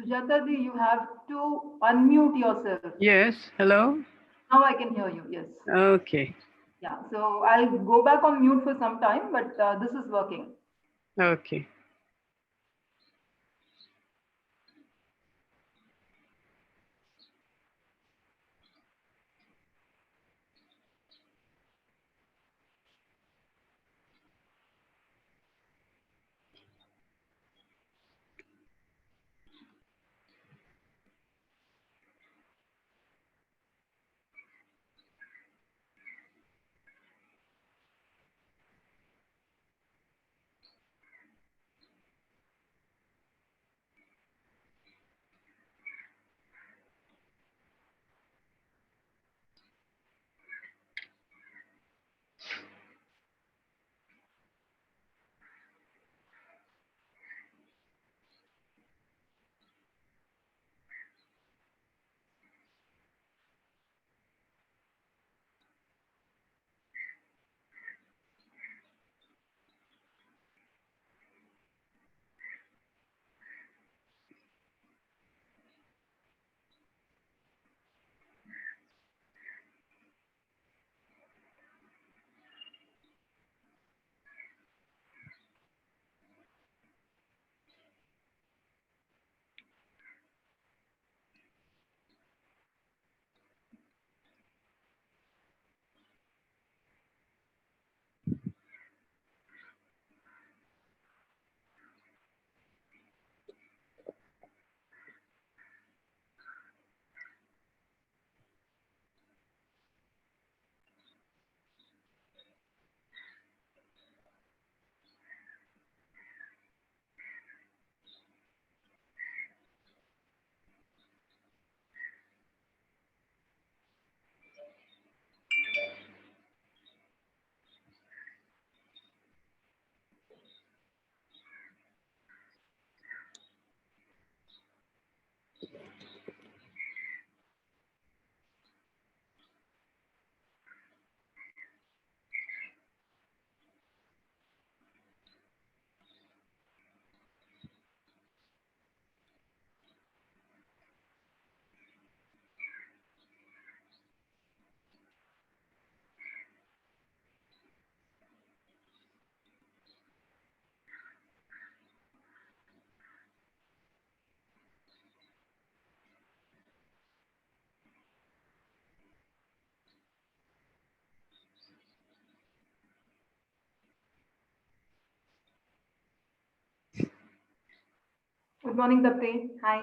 Sujata ji, you have to unmute yourself. Yes, hello? Now I can hear you, yes. Okay, Yeah, so I'll go back on mute for some time, but this is working. okay. Good morning, Tapti. Hi.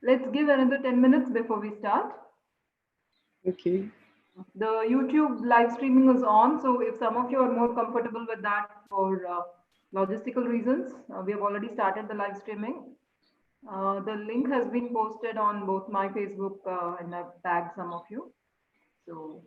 Let's give another 10 minutes before we start. Okay. The YouTube live streaming is on, so if some of you are more comfortable with that for logistical reasons, we have already started the live streaming. The link has been posted on both my Facebook and I've tagged some of you. So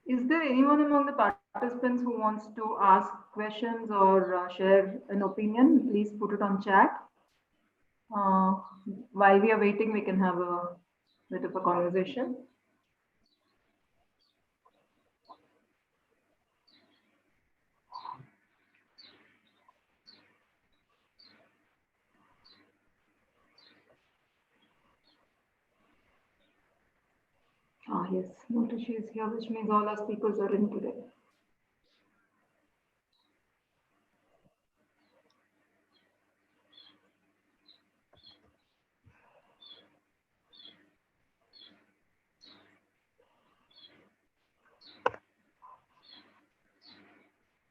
Is there anyone among the participants who wants to ask questions or share an opinion? Please put it on chat. Uh, while we are waiting, we can have a bit of a conversation. Ah, yes, Notishi is here, which means all our speakers are in today.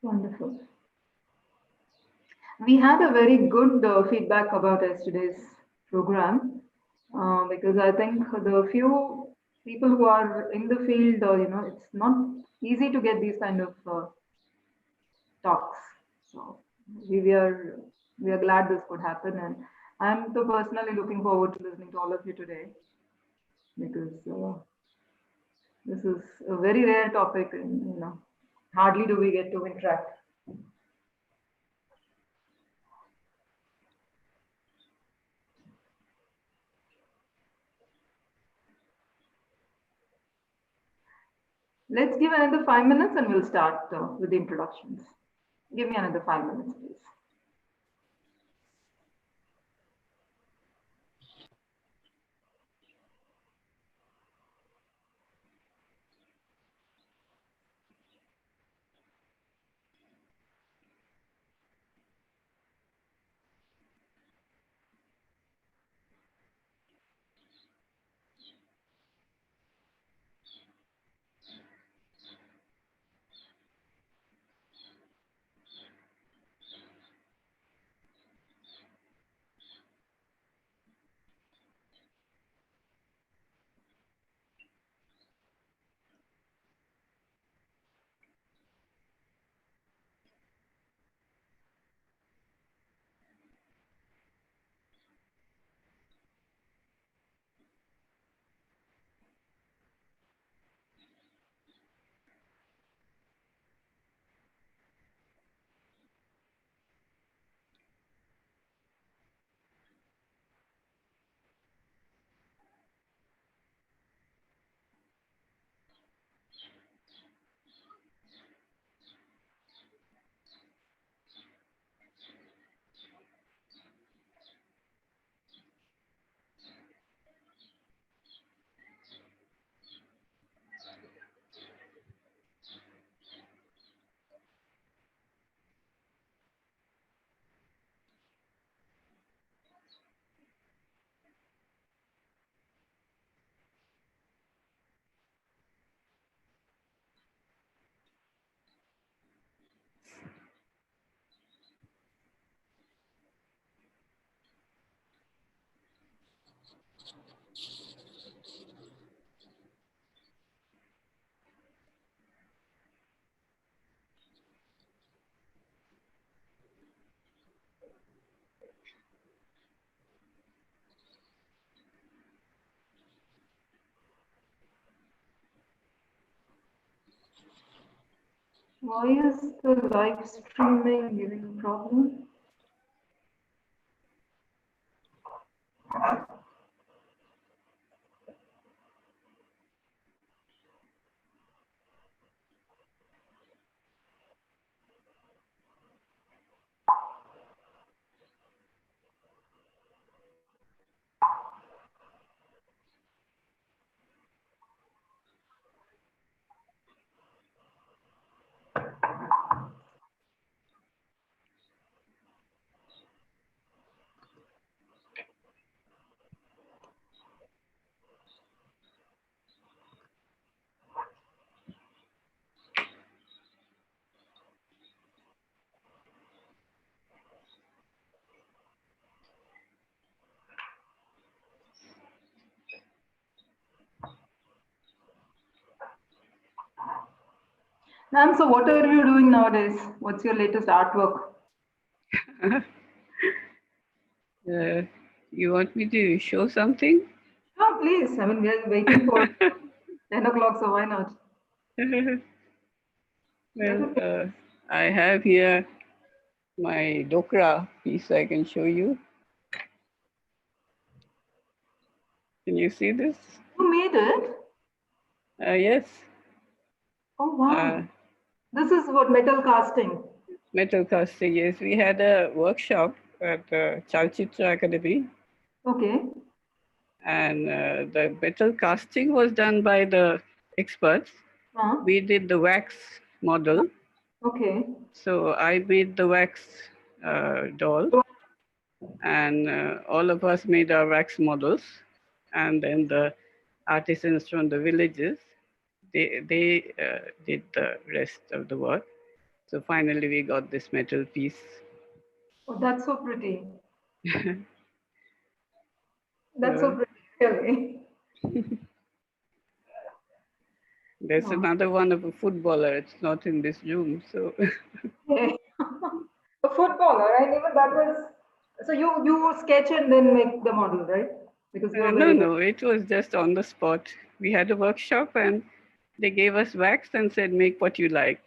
Wonderful. We had a very good feedback about yesterday's program because I think the few people who are in the field, it's not easy to get these kind of talks. So we are glad this could happen, and I'm so personally looking forward to listening to all of you today because this is a very rare topic, and hardly do we get to interact. Let's give another 5 minutes and we'll start with the introductions. Give me another 5 minutes, please. Why is the live streaming giving a problem? Ma'am, so what are you doing nowadays? What's your latest artwork? Uh, You want me to show something? Oh, please. I mean, we are waiting for 10 o'clock, so why not? That Well, would be. I have here my dokra piece I can show you. Can you see this? You made it? Yes, Oh, uh, wow. This is what metal casting. metal casting. Yes, we had a workshop at the Chalchitra Academy, Okay. and the metal casting was done by the experts. Uh, We did the wax model. okay. So I made the wax doll, and all of us made our wax models, and then the artisans from the villages they did the rest of the work. So finally, we got this metal piece. Oh, that's so pretty. That's so So pretty, really. there's Oh, another one of a footballer. It's not in this room. So okay. A footballer, right? Even that was. So you sketch and then make the model, right? Because you are no, very good. no, it was just on the spot. We had a workshop, and they gave us wax and said, "Make what you like."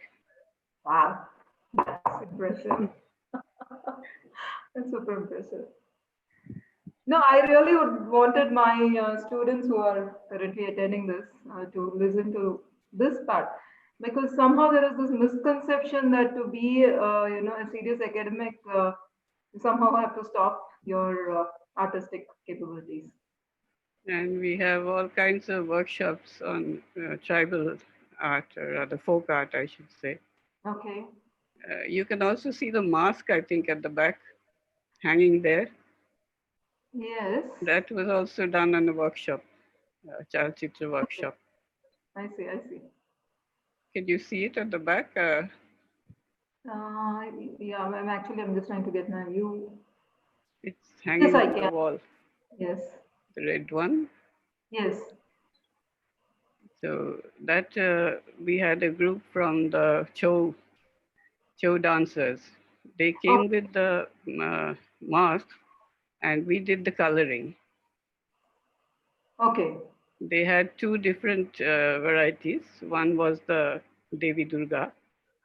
Wow, that's impressive. That's super impressive. No, I really would wanted my students who are currently attending this to listen to this part because somehow there is this misconception that to be a serious academic you somehow have to stop your artistic capabilities. And we have all kinds of workshops on tribal art, or rather folk art, I should say. Okay. You can also see the mask, I think, at the back hanging there. Yes, That was also done on a workshop, a Chalchitra workshop. I see. I see. Can you see it at the back? Uh, yeah, I'm just trying to get my view. It's Yes, hanging I on the can. wall, Yes. the red one. Yes. So that we had a group from the Cho dancers. They Oh, came with the mask, and we did the coloring. okay. They had two different varieties. One was the Devi Durga,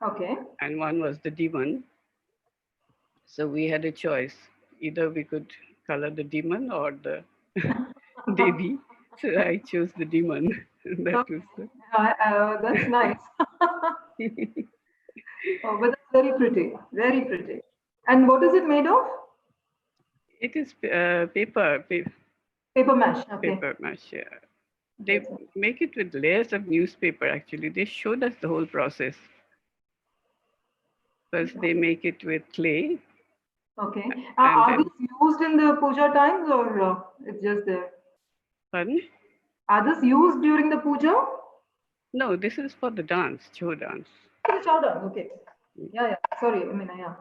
Okay. and one was the demon. So we had a choice. Either we could color the demon or the Devi. So I chose the demon. That was Okay. That's nice. Oh, but that's very pretty. Very pretty. And what is it made of? it is Paper mache. Okay. paper mache. They That's it. make it with layers of newspaper. Actually, they showed us the whole process. First, they make it with clay, Okay. and Are then these used in the puja times or it's just there? pardon? Are these used during the puja? No, this is for the dance, Cho dance. For the chowder. Okay. Yeah, yeah. Sorry. I mean, yeah.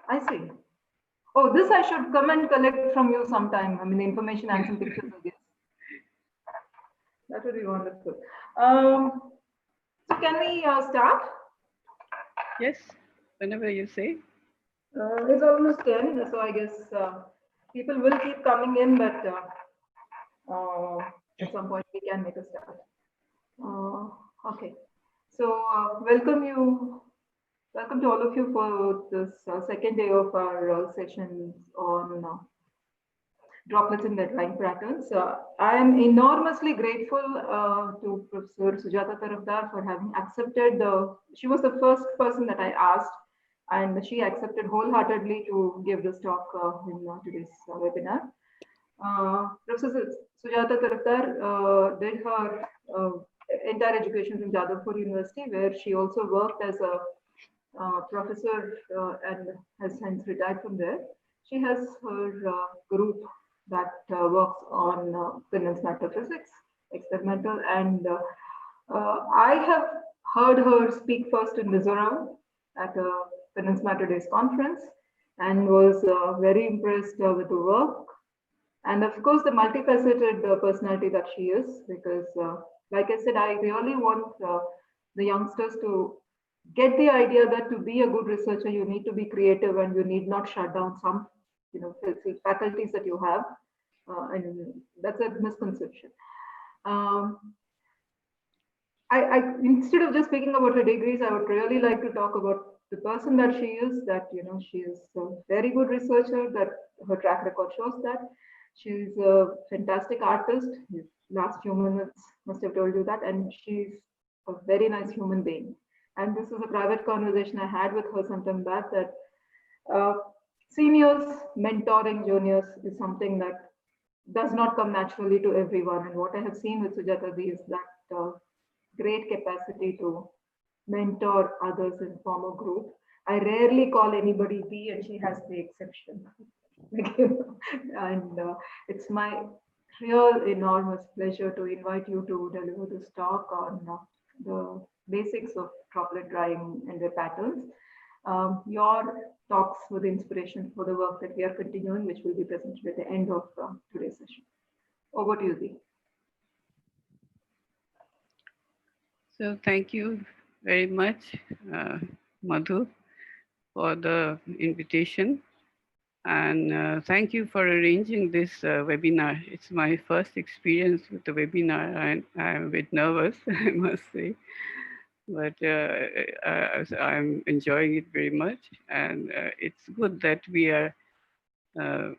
I see. Oh, this I should come and collect from you sometime. I mean, the information and some pictures, I guess. That would be wonderful. So can we start? Yes, whenever you say. It's almost 10, so I guess people will keep coming in, but at some point we can make a start. Uh, okay. So welcome to all of you for this second day of our sessions on droplets in deadline patterns. I am enormously grateful to Professor Sujata Tarafdar for having accepted she was the first person that I asked, and she accepted wholeheartedly to give this talk in today's webinar. Professor Sujata Tarafdar did her entire education from Jadavpur University, where she also worked as a professor and has since retired from there. She has her group that works on condensed matter physics, experimental, and I have heard her speak first in Mizoram at a condensed matter days conference and was very impressed with the work and of course the multifaceted personality that she is because like I said I really want the youngsters to get the idea that to be a good researcher you need to be creative and you need not shut down some faculties that you have, and that's a misconception. Um, instead of just speaking about her degrees, I would really like to talk about the person that she is. That she is a very good researcher. That her track record shows that she's a fantastic artist. Last few minutes must have told you that, and she's a very nice human being. And this is a private conversation I had with her sometime back. That uh, seniors mentoring juniors is something that does not come naturally to everyone. And what I have seen with Sujata Di is that great capacity to mentor others and form a group. I rarely call anybody B, and she has the exception. And it's my real enormous pleasure to invite you to deliver this talk on the basics of droplet drying and their patterns. Your talks were the inspiration for the work that we are continuing, which will be presented at the end of today's session. Over to you, Zee. So thank you very much, Madhu, for the invitation. And thank you for arranging this webinar. It's my first experience with the webinar, and I'm a bit nervous, I must say. But I'm enjoying it very much. And it's good that we are uh,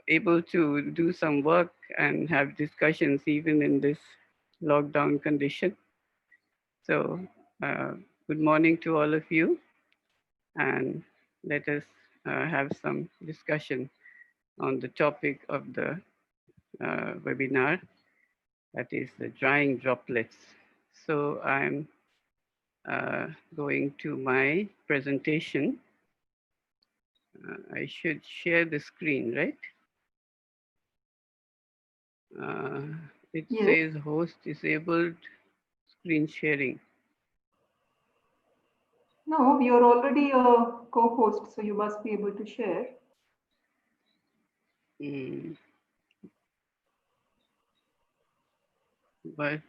able to do some work and have discussions even in this lockdown condition. So good morning to all of you, and let us have some discussion on the topic of the webinar, that is the drying droplets. So I'm going to my presentation. I should share the screen, right? It Yes. says host disabled screen sharing. No, you're already a co-host, so you must be able to share. But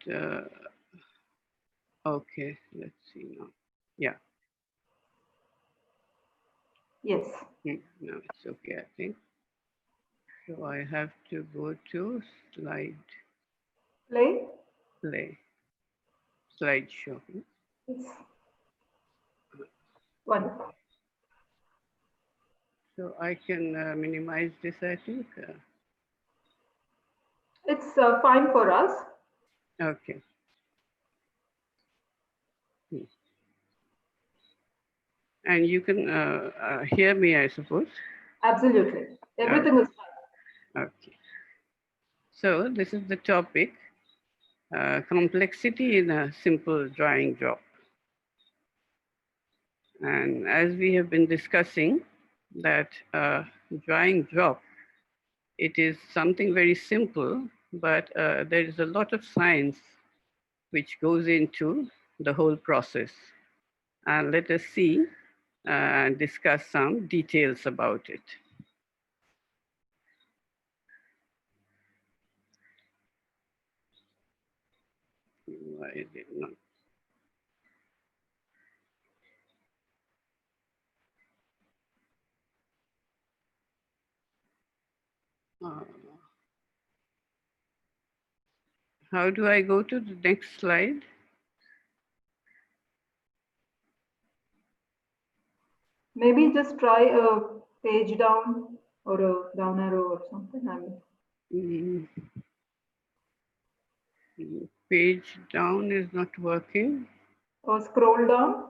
okay, let's see now. Yeah. Yes. No, it's okay, I think. So I have to go to slide Play. play, slideshow. Yes. Wonderful. So I can minimize this, I think. It's fine for us. Okay. And you can hear me, I suppose. Absolutely. Everything is fine. Okay. So this is the topic, complexity in a simple drying drop. And as we have been discussing, that drying drop, it is something very simple, but there is a lot of science which goes into the whole process. And let us see and discuss some details about it. Why is it not? How do I go to the next slide? Maybe just try a page down or a down arrow or something. Page down is not working. Or scroll down.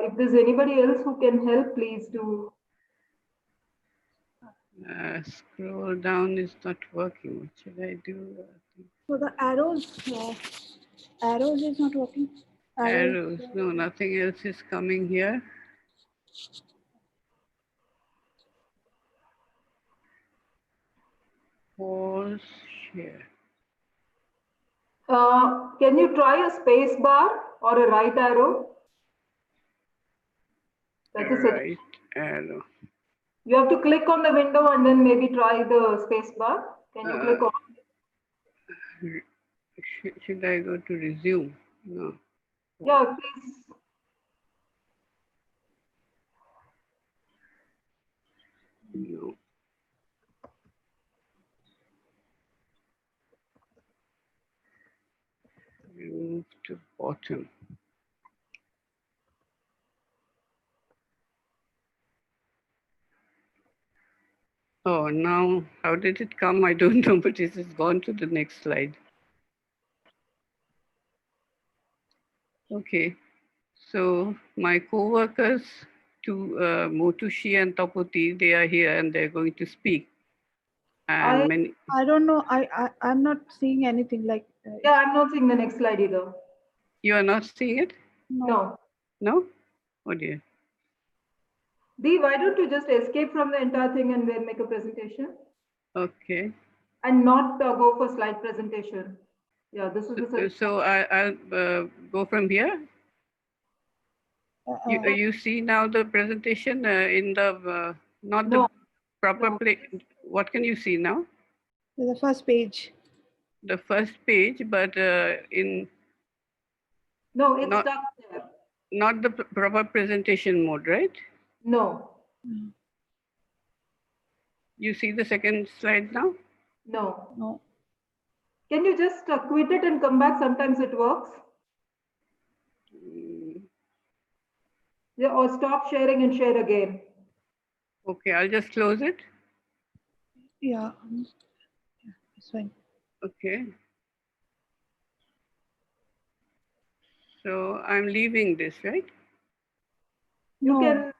If there's anybody else who can help, please do. Scroll down is not working. What should I do? So the arrows is not working. Arrows. No, nothing else is coming here. Pause share. Can you try a space bar or a right arrow? That's a suggestion. Right arrow. You have to click on the window and then maybe try the space bar. Can you click Uh, on? should I go to resume? No. Yeah, please. No. Remove to bottom. Oh, now how did it come? I don't know, but it has gone to the next slide. Okay, so my co-workers to Motushi and Tapoti, they are here and they're going to speak. And I many, I don't know. I'm not seeing anything like. Yeah, I'm not seeing the next slide either. you are not seeing it? No. No. No? Oh dear. Dee, why don't you just escape from the entire thing and then make a presentation Okay. and not go for slide presentation? Yeah, this is the suggestion. So I'll go from here. You see now the presentation in the, not the No, proper no, place. What can you see now? The first page. The first page, but in no, it's not stuck there. not the proper presentation mode, right? No, You see the second slide now? no. No. Can you just quit it and come back? Sometimes it works. Yeah, or stop sharing and share again. Okay, I'll just close it. Yeah. It's fine. Okay. So I'm leaving this, right? You No. can,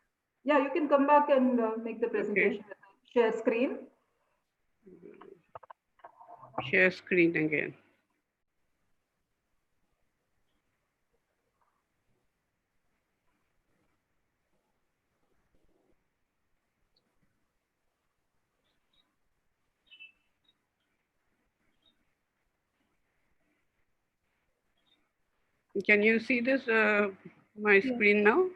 yeah, you can come back and make the Okay. presentation. Share screen. Share screen again. Can you see this, my Yeah. screen now?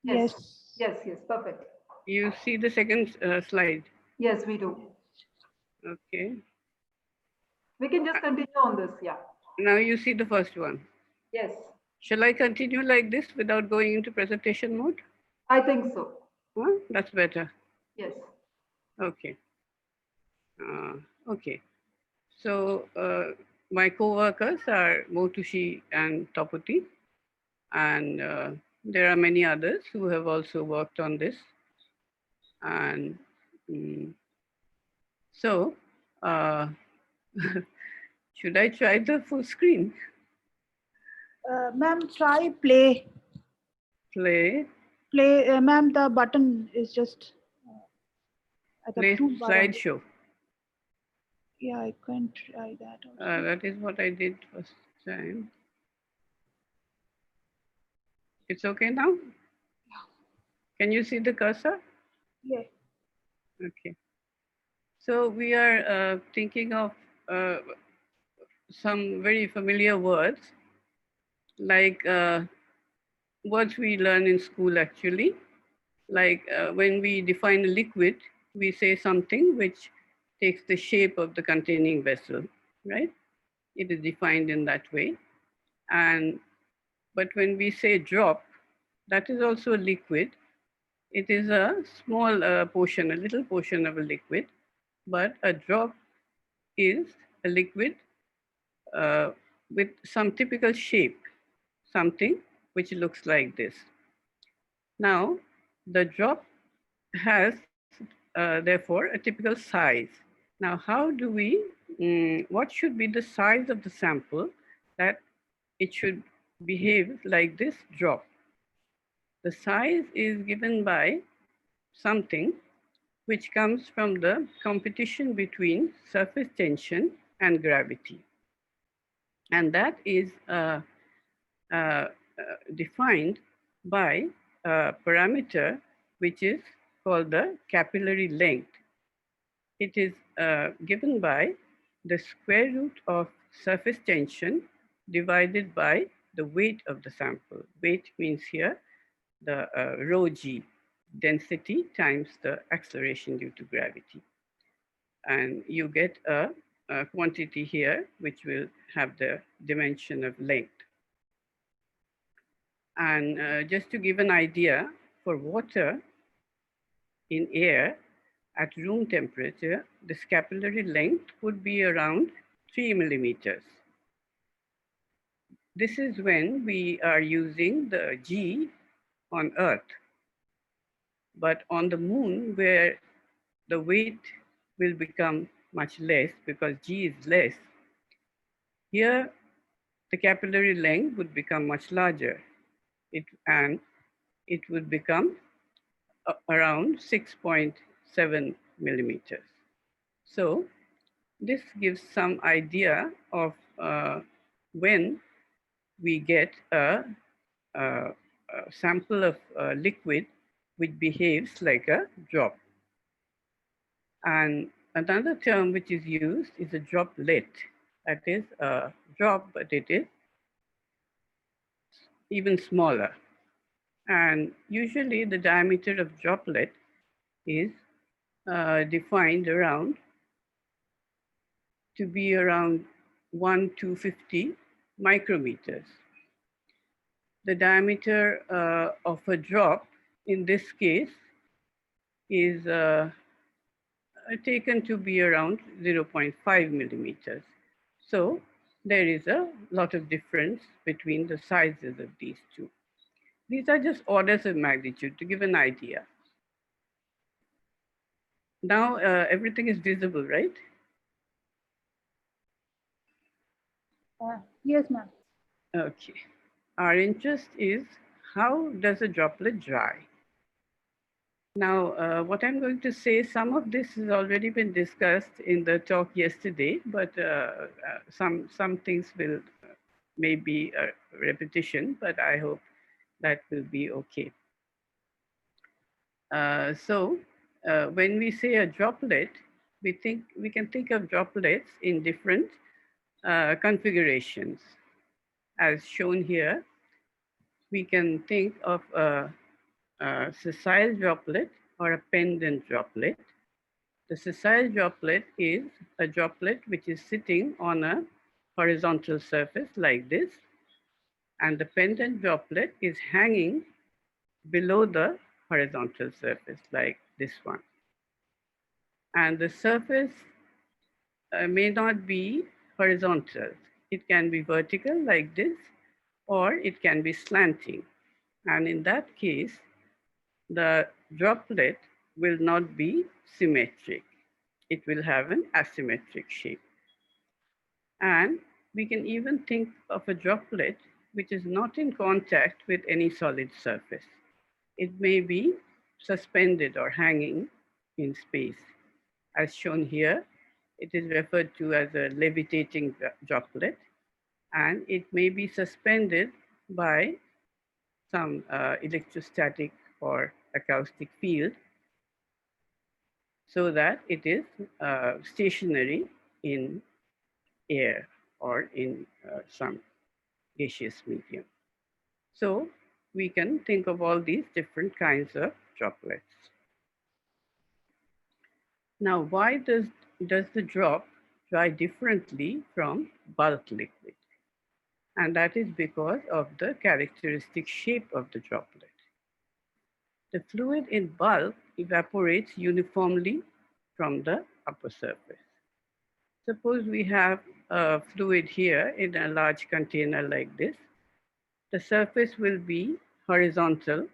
Yes, Yes. yes, yes, perfect. You see the second slide? Yes, we do. Okay. We can just continue on this. Yeah. Now you see the first one. Yes, Shall I continue like this without going into presentation mode? I think so. Huh? That's better. Yes. Okay. Okay. So my co-workers are Motushi and Tapoti, and there are many others who have also worked on this. And so, should I try the full screen? Ma'am, try play. Play, Play. Ma'am, the button is just at the play toolbar only. slideshow. Yeah, I can try that also. That is what I did first time. It's okay now? Can you see the cursor? Yeah. Okay. So we are thinking of some very familiar words, like words we learn in school actually. Like when we define a liquid, we say something which takes the shape of the containing vessel, right? It is defined in that way. And but when we say drop, that is also a liquid. It is a small portion, a little portion of a liquid, but a drop is a liquid uh, with some typical shape, something which looks like this. Now, the drop has, therefore, a typical size. Now, how do we, what should be the size of the sample that it should behave like this drop? The size is given by something which comes from the competition between surface tension and gravity. And that is defined by a parameter which is called the capillary length. It is given by the square root of surface tension divided by the weight of the sample. Weight means here the rho g. density times the acceleration due to gravity. And you get a quantity here, which will have the dimension of length. And just to give an idea, for water in air at room temperature, the capillary length would be around 3 millimeters. This is when we are using the G on Earth. But on the moon, where the weight will become much less because G is less, here the capillary length would become much larger. And it would become around 6.7 millimeters. So this gives some idea of when we get a sample of liquid which behaves like a drop. And another term which is used is a droplet. That is a drop, but it is even smaller. And usually the diameter of droplet is defined around to be around 1 to 50 micrometers. The diameter of a drop in this case is taken to be around 0.5 millimeters. So there is a lot of difference between the sizes of these two. These are just orders of magnitude to give an idea. Now everything is visible, right? Yes, ma'am. Okay. Our interest is how does a droplet dry? Now, what I'm going to say, some of this has already been discussed in the talk yesterday, but some things will maybe a repetition, but I hope that will be okay. So when we say a droplet, we can think of droplets in different configurations. As shown here, we can think of a sessile droplet or a pendant droplet. The sessile droplet is a droplet which is sitting on a horizontal surface like this, and the pendant droplet is hanging below the horizontal surface like this one. And the surface may not be horizontal. It can be vertical like this, or it can be slanting. And in that case, the droplet will not be symmetric. It will have an asymmetric shape. And we can even think of a droplet which is not in contact with any solid surface. It may be suspended or hanging in space. As shown here, it is referred to as a levitating droplet, and it may be suspended by some electrostatic or acoustic field so that it is stationary in air or in some gaseous medium. So we can think of all these different kinds of droplets. Now, why does the drop dry differently from bulk liquid? And that is because of the characteristic shape of the droplet. The fluid in bulk evaporates uniformly from the upper surface. Suppose we have a fluid here in a large container like this. The surface will be horizontal,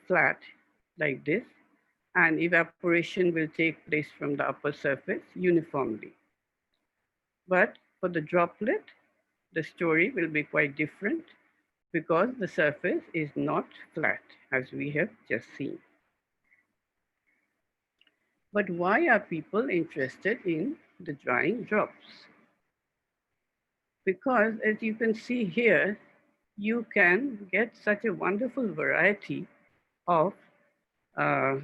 flat, like this, and evaporation will take place from the upper surface uniformly. But for the droplet, the story will be quite different because the surface is not flat, as we have just seen. But why are people interested in the drying drops? Because as you can see here, you can get such a wonderful variety of uh,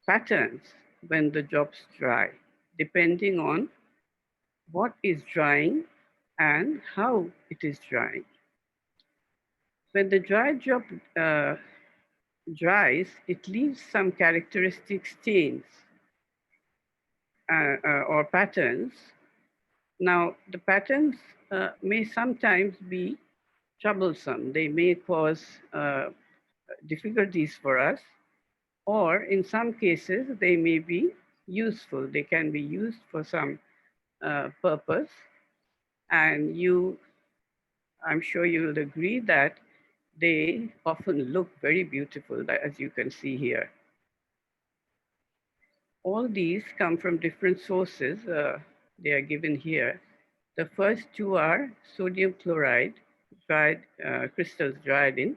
patterns when the drops dry, depending on what is drying and how it is drying. When the dry drop dries, it leaves some characteristic stains or patterns. Now, the patterns may sometimes be troublesome. They may cause difficulties for us, or in some cases, they may be useful. They can be used for some purpose. And I'm sure you will agree that they often look very beautiful, as you can see here. All these come from different sources. They are given here. The first two are sodium chloride, dried crystals dried in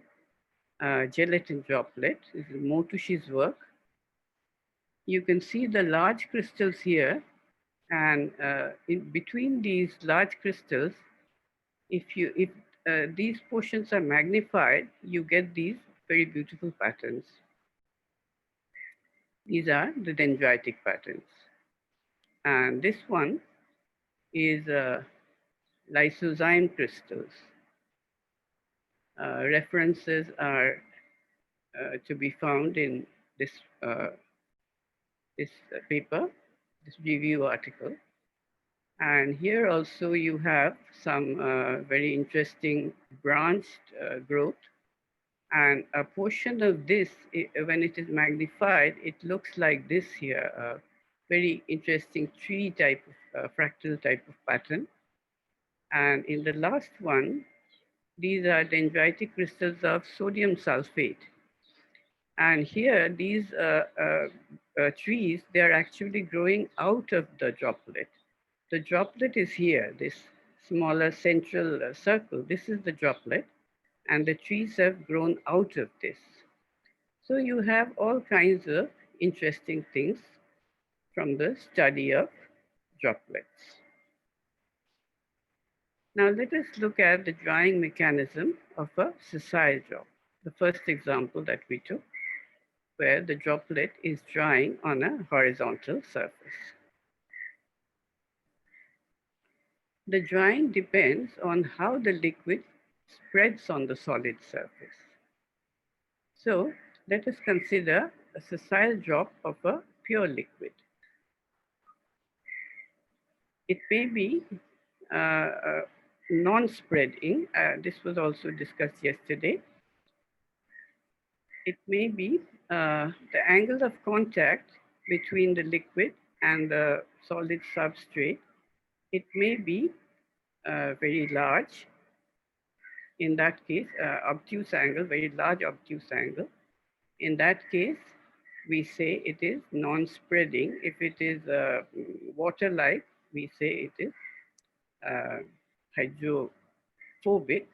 gelatin droplet. This is Motushi's work. You can see the large crystals here, and in between these large crystals, if these portions are magnified, you get these very beautiful patterns. These are the dendritic patterns. And this one is lysozyme crystals. References are to be found in this, this paper, this review article. And here also you have some very interesting branched growth. And a portion of this, when it is magnified, it looks like this here, a very interesting tree type of fractal type of pattern. And in the last one, these are dendritic crystals of sodium sulfate. And here, these trees, they are actually growing out of the droplet. The droplet is here, this smaller central circle. This is the droplet, and the trees have grown out of this. So you have all kinds of interesting things from the study of droplets. Now let us look at the drying mechanism of a sessile drop, the first example that we took, where the droplet is drying on a horizontal surface. The drying depends on how the liquid spreads on the solid surface. So let us consider a sessile drop of a pure liquid. It may be non-spreading. This was also discussed yesterday. It may be the angle of contact between the liquid and the solid substrate. It may be very large. In that case, obtuse angle, very large obtuse angle. In that case, we say it is non-spreading. If it is water-like, we say it is hydrophobic.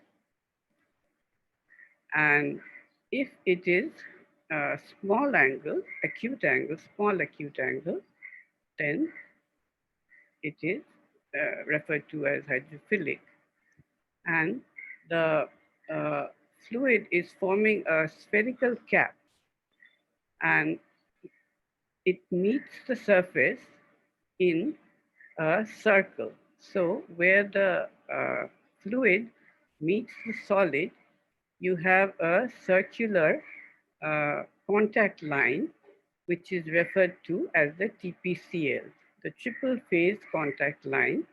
And if it is a small angle, small acute angle, then it is referred to as hydrophilic. And the fluid is forming a spherical cap, and it meets the surface in a circle. So where the fluid meets the solid, you have a circular contact line, which is referred to as the TPCL, the triple phase contact line,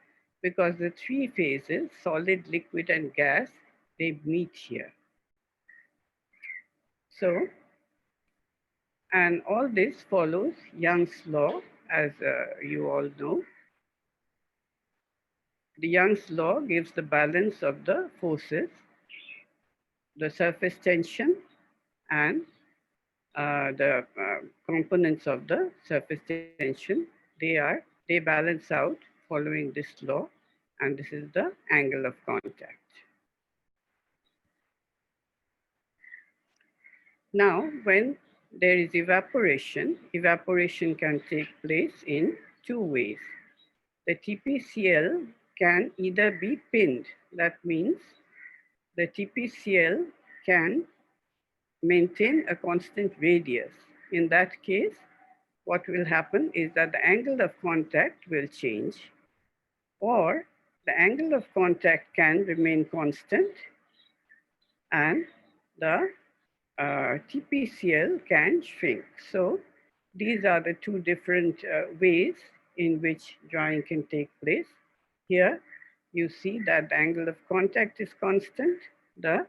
because the three phases, solid, liquid, and gas, they meet here. So, and all this follows Young's law, as you all know. The Young's law gives the balance of the forces, the surface tension, and the components of the surface tension. They balance out following this law, and this is the angle of contact. Now, when there is evaporation, evaporation can take place in two ways. The TPCL can either be pinned. That means the TPCL can maintain a constant radius. In that case, what will happen is that the angle of contact will change, or the angle of contact can remain constant, and the TPCL can shrink. So these are the two different ways in which drawing can take place. Here you see that the angle of contact is constant. The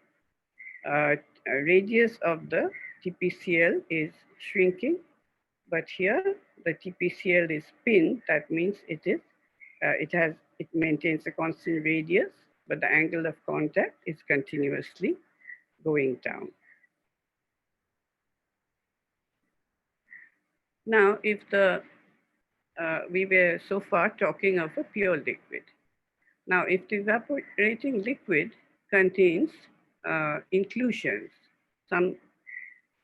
radius of the TPCL is shrinking, but here the TPCL is pinned. That means it maintains a constant radius, but the angle of contact is continuously going down. Now, if we were so far talking of a pure liquid. Now, if the evaporating liquid contains inclusions, some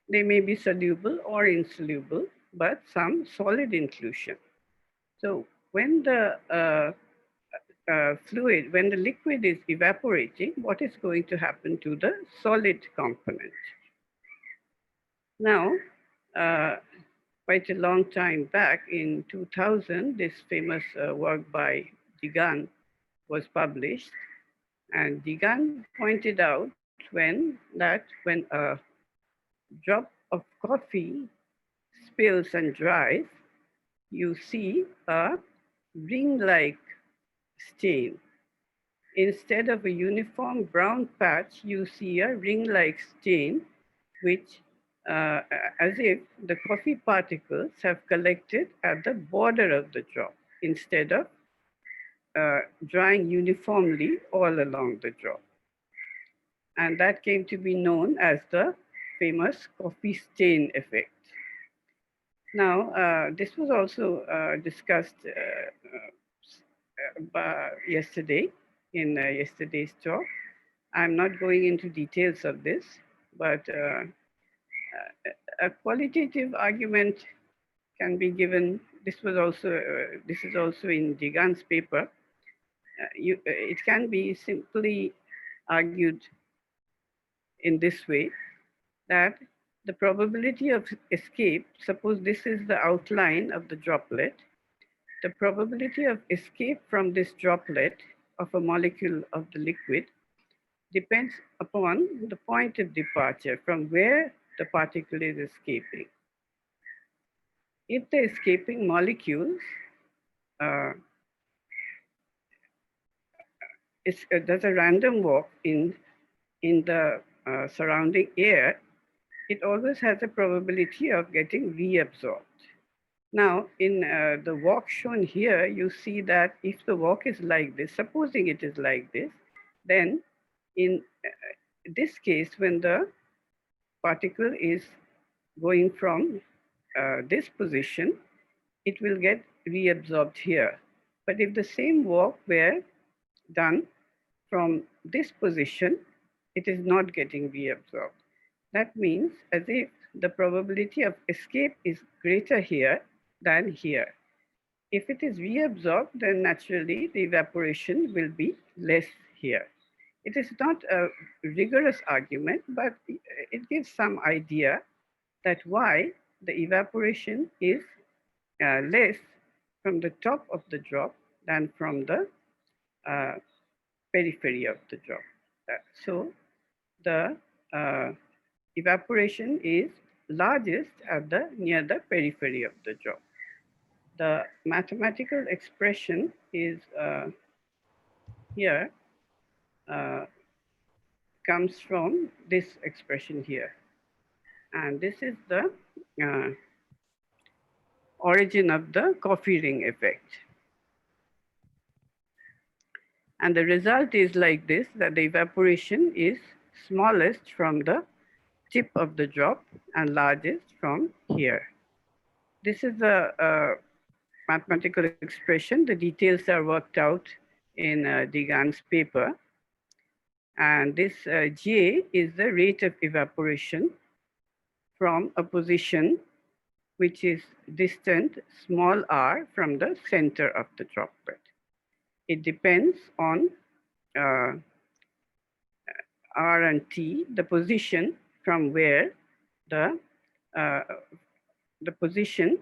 they may be soluble or insoluble, but some solid inclusion. So when the fluid, when the liquid is evaporating, what is going to happen to the solid component? Now, uh, quite a long time back in 2000, this famous work by Digan was published. And Digan pointed out when a drop of coffee spills and dries, you see a ring-like stain. Instead of a uniform brown patch, you see a ring-like stain, which uh, as if the coffee particles have collected at the border of the drop instead of drying uniformly all along the drop. And that came to be known as the famous coffee stain effect. Now, this was also discussed yesterday in yesterday's talk. I'm not going into details of this, but a qualitative argument can be given. This is also in Digan's paper. It can be simply argued in this way that the probability of escape, suppose this is the outline of the droplet, the probability of escape from this droplet of a molecule of the liquid depends upon the point of departure from where the particle is escaping. If the escaping molecules uh, does a random walk in the surrounding air, it always has a probability of getting reabsorbed. Now, in the walk shown here, you see that if the walk is like this, supposing it is like this, then in this case, when the particle is going from this position, it will get reabsorbed here. But if the same walk were done from this position, it is not getting reabsorbed. That means as if the probability of escape is greater here than here. If it is reabsorbed, then naturally the evaporation will be less here. It is not a rigorous argument, but it gives some idea that why the evaporation is less from the top of the drop than from the uh, periphery of the drop. So the evaporation is largest at the near the periphery of the drop. The mathematical expression is here, comes from this expression here. And this is the uh, origin of the coffee ring effect. And the result is like this, that the evaporation is smallest from the tip of the drop and largest from here. This is a mathematical expression. The details are worked out in Digan's paper. And this J is the rate of evaporation from a position which is distant small r from the center of the droplet. It depends on R and T, the position from where uh, the position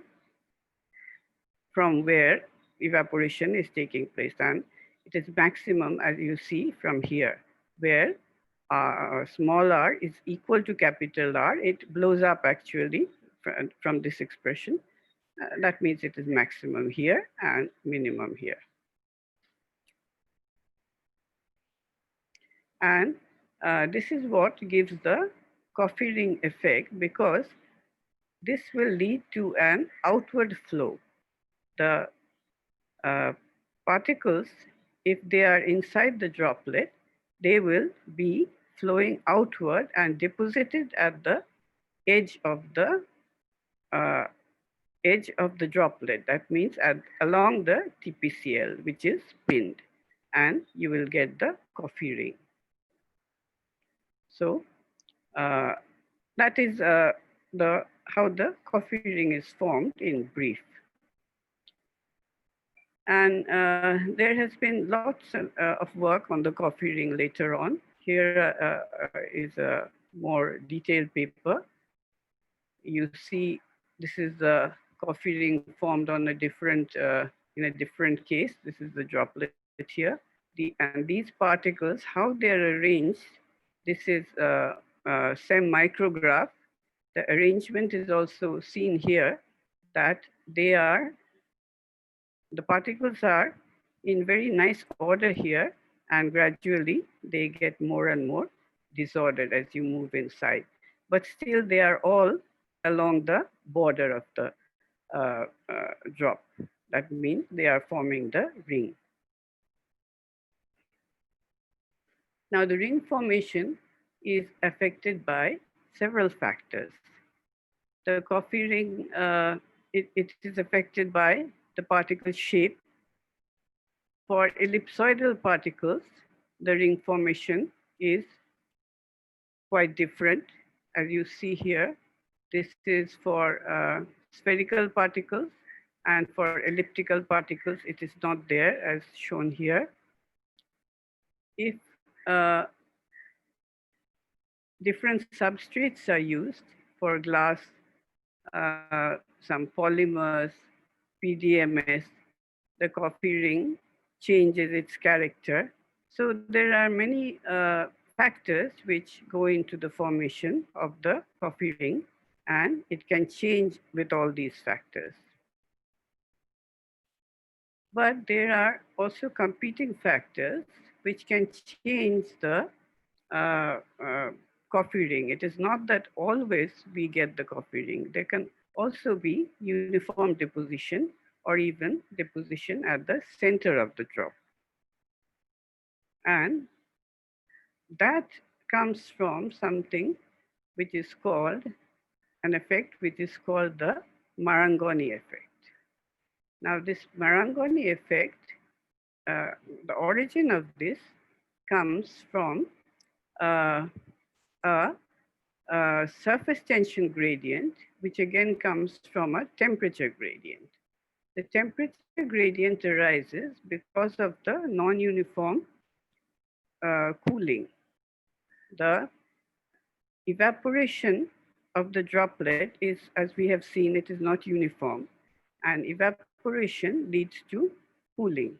from where evaporation is taking place. And it is maximum, as you see from here, where small r is equal to capital R, it blows up actually from this expression. That means it is maximum here and minimum here. And this is what gives the coffee ring effect, because this will lead to an outward flow. The uh, particles, if they are inside the droplet, they will be flowing outward and deposited at the edge of the uh, droplet. That means along the TPCL, which is pinned, and you will get the coffee ring. So uh, that is the how the coffee ring is formed in brief. And there has been lots of work on the coffee ring later on. Here is a more detailed paper. You see, this is the coffee ring formed on a different, in a different case. This is the droplet here. And these particles, how they're arranged, this is SEM micrograph. The arrangement is also seen here, that the particles are in very nice order here, and gradually they get more and more disordered as you move inside. But still they are all along the border of the drop. That means they are forming the ring. Now the ring formation is affected by several factors. The coffee ring, it is affected by the particle shape. For ellipsoidal particles, the ring formation is quite different. As you see here, this is for spherical particles, and for elliptical particles, it is not there as shown here. If different substrates are used for glass, some polymers, PDMS, the coffee ring changes its character. So there are many factors which go into the formation of the coffee ring, and it can change with all these factors. But there are also competing factors which can change the uh, uh, coffee ring. It is not that always we get the coffee ring. There can also be uniform deposition or even deposition at the center of the drop. And that comes from something which is called an effect which is called the Marangoni effect. Now this Marangoni effect, the origin of this comes from uh, a surface tension gradient, which again comes from a temperature gradient. The temperature gradient arises because of the non-uniform cooling. The evaporation of the droplet is, as we have seen, it is not uniform, and evaporation leads to cooling.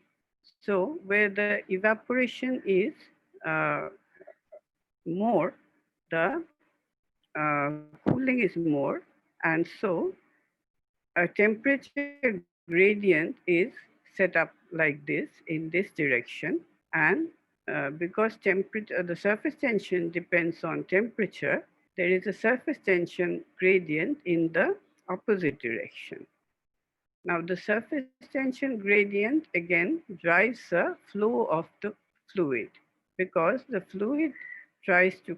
So where the evaporation is more, the cooling is more, and so a temperature gradient is set up like this in this direction. And because the surface tension depends on temperature, there is a surface tension gradient in the opposite direction. Now the surface tension gradient again drives the flow of the fluid, because the fluid tries to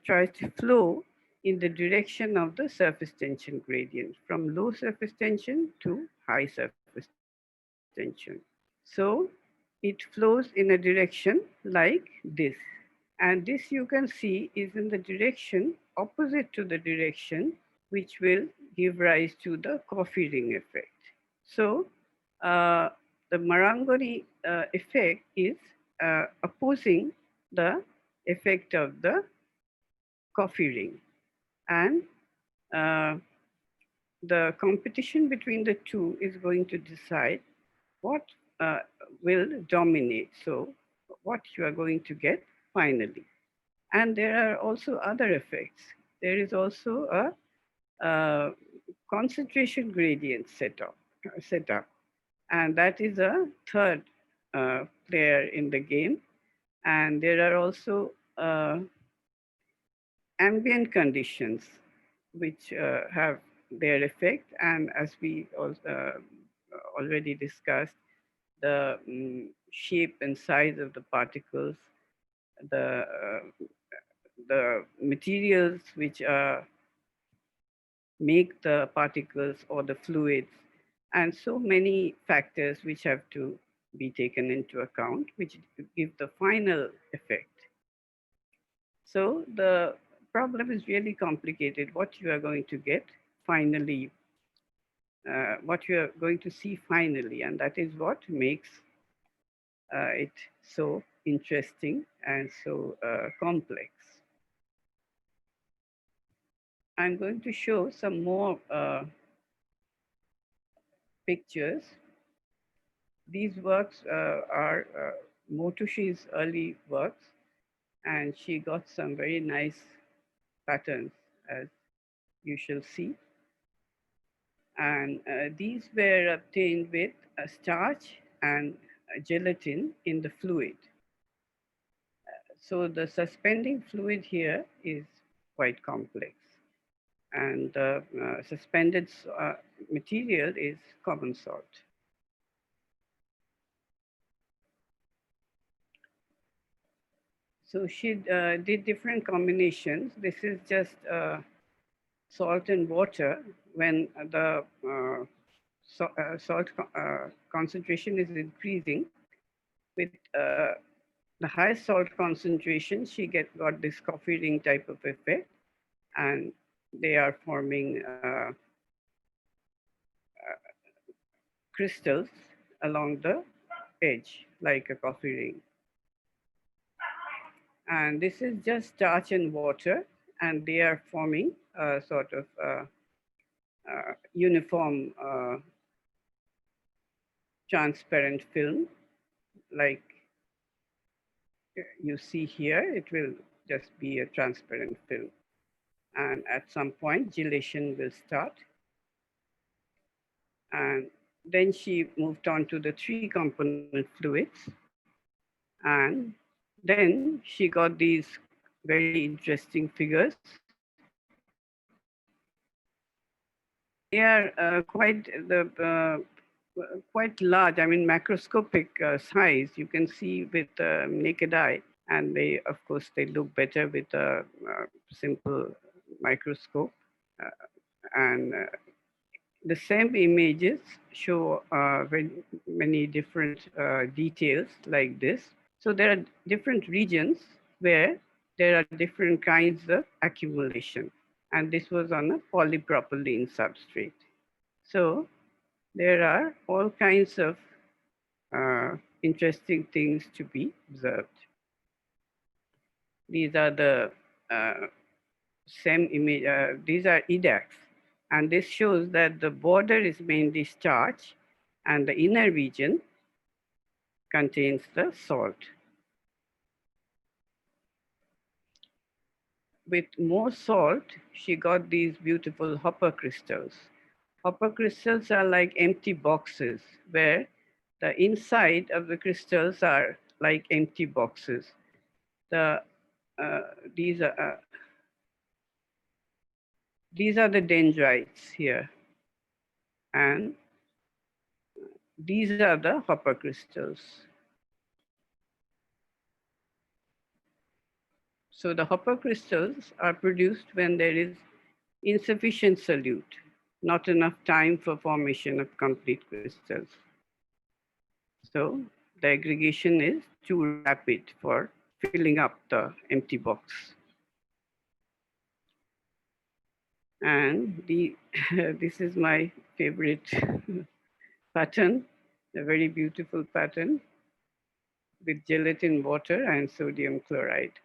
tries to flow in the direction of the surface tension gradient, from low surface tension to high surface tension. So it flows in a direction like this. And this you can see is in the direction opposite to the direction which will give rise to the coffee ring effect. So the Marangoni effect is opposing the effect of the coffee ring. And uh, the competition between the two is going to decide what will dominate. So what you are going to get finally. And there are also other effects. There is also a concentration gradient setup, and that is a third player in the game. And there are also ambient conditions which have their effect. And as we already discussed, the shape and size of the particles, the the materials which make the particles or the fluids, and so many factors which have to be taken into account, which give the final effect. So the problem is really complicated. What you are going to get finally, what you are going to see finally, and that is what makes it so interesting and so complex. I'm going to show some more pictures. These works are Motoshi's early works, and she got some very nice patterns, as you shall see. And these were obtained with a starch and a gelatin in the fluid. So the suspending fluid here is quite complex, and the suspended material is common salt. So she did different combinations. This is just salt and water. When the salt concentration is increasing, with the highest salt concentration, she got this coffee ring type of effect, and they are forming crystals along the edge like a coffee ring. And this is just starch and water, and they are forming a sort of uniform transparent film like you see here. It will just be a transparent film. And at some point, gelation will start. And then she moved on to the three component fluids. And then she got these very interesting figures. They are quite large, I mean, macroscopic size. You can see with the naked eye. And they, of course, they look better with a simple microscope. And the same images show very many different details like this. So there are different regions where there are different kinds of accumulation. And this was on a polypropylene substrate. So there are all kinds of interesting things to be observed. These are the same image, these are edax. And this shows that the border is mainly starch and the inner region contains the salt. With more salt, she got these beautiful hopper crystals. Hopper crystals are like empty boxes where the inside of the crystals are like empty boxes. The, uh, these, are, uh, these are the dendrites here. And these are the hopper crystals. So the hopper crystals are produced when there is insufficient solute, not enough time for formation of complete crystals. So the aggregation is too rapid for filling up the empty box. And this is my favorite pattern, a very beautiful pattern with gelatin water and sodium chloride.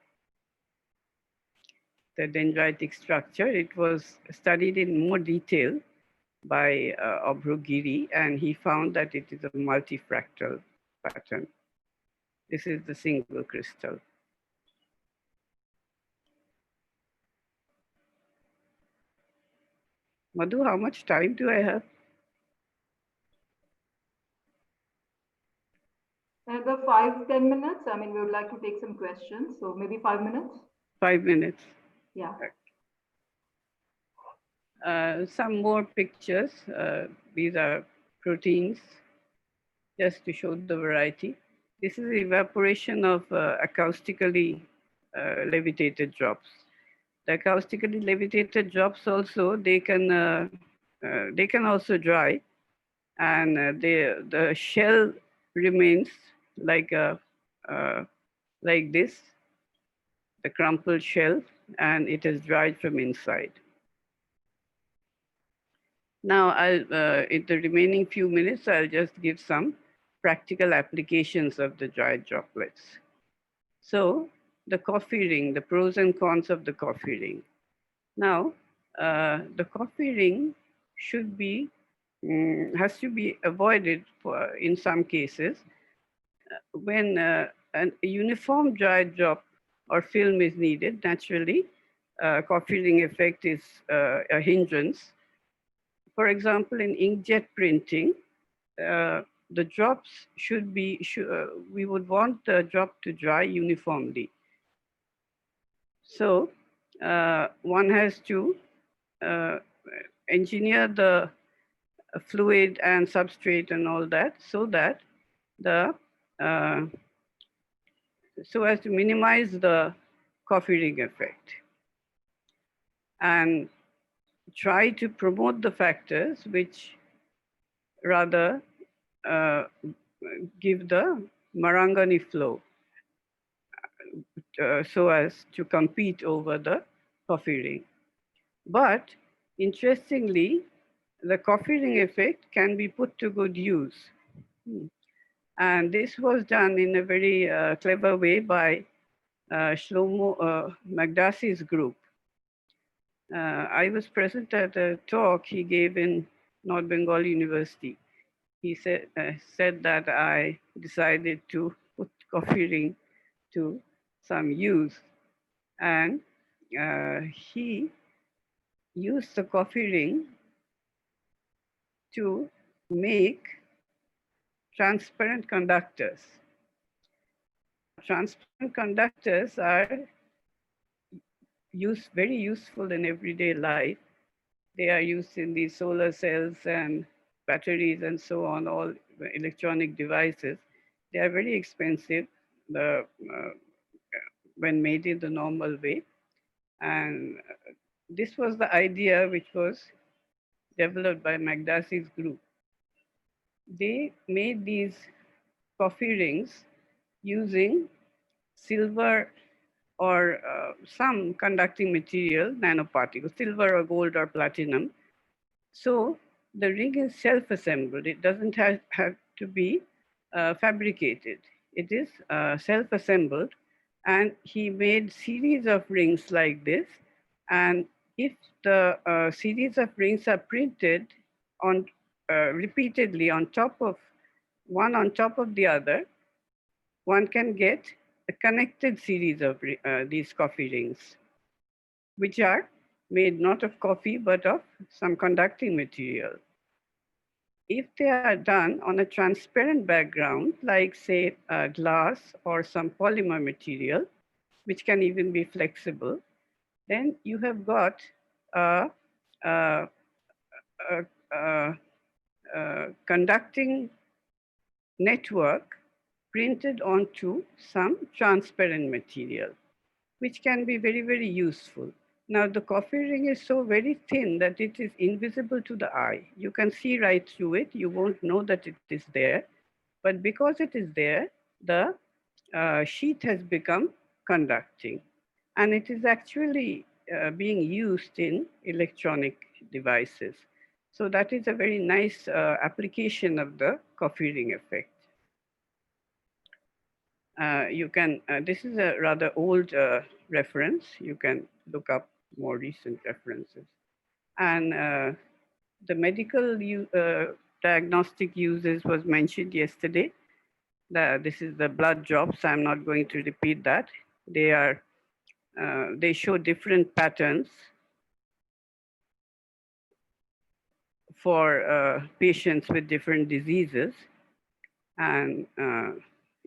The dendritic structure, it was studied in more detail by Giri, and he found that it is a multifractal pattern. This is the single crystal. Madhu, how much time do I have? Another 5-10 minutes. I mean, we would like to take some questions, so maybe 5 minutes. 5 minutes. Yeah. Some more pictures. These are proteins, just to show the variety. This is evaporation of acoustically levitated drops. The acoustically levitated drops also, they can also dry, and the shell remains like a like this, the crumpled shell, and it is dried from inside. Now, in the remaining few minutes, I'll just give some practical applications of the dried droplets. So, the coffee ring, the pros and cons of the coffee ring. Now, the coffee ring should be has to be avoided in some cases when a uniform dry drop or film is needed. Naturally, coffee ring effect is a hindrance. For example, in inkjet printing, the drops should be, we would want the drop to dry uniformly. So one has to uh, engineer the fluid and substrate and all that so that the uh, so as to minimize the coffee ring effect and try to promote the factors which rather uh, give the Marangani flow so as to compete over the coffee ring. But interestingly, the coffee ring effect can be put to good use. And this was done in a very clever way by Shlomo Magdasi's group. I was present at a talk he gave in North Bengal University. He said that I decided to put coffee ring to some use. And he used the coffee ring to make transparent conductors. Transparent conductors are very useful in everyday life. They are used in the solar cells and batteries and so on, all electronic devices. They are very expensive when made in the normal way. And this was the idea which was developed by Magdasi's group. They made these coffee rings using silver or some conducting material, nanoparticles, silver or gold or platinum. So the ring is self-assembled. It doesn't have to be fabricated. It is self-assembled. And he made series of rings like this. And if the series of rings are printed on repeatedly on top of the other, one can get a connected series of these coffee rings, which are made not of coffee, but of some conducting material. If they are done on a transparent background, like say glass or some polymer material, which can even be flexible, then you have got a, a, a, a, a conducting network printed onto some transparent material, which can be very, very useful. Now, the coffee ring is so very thin that it is invisible to the eye. You can see right through it. You won't know that it is there. But because it is there, the sheath has become conducting. And it is actually being used in electronic devices. So that is a very nice application of the coffee ring effect. This is a rather old reference. You can look up more recent references. And the medical diagnostic uses was mentioned yesterday. This is the blood drops. I'm not going to repeat that. They show different patterns. for patients with different diseases. And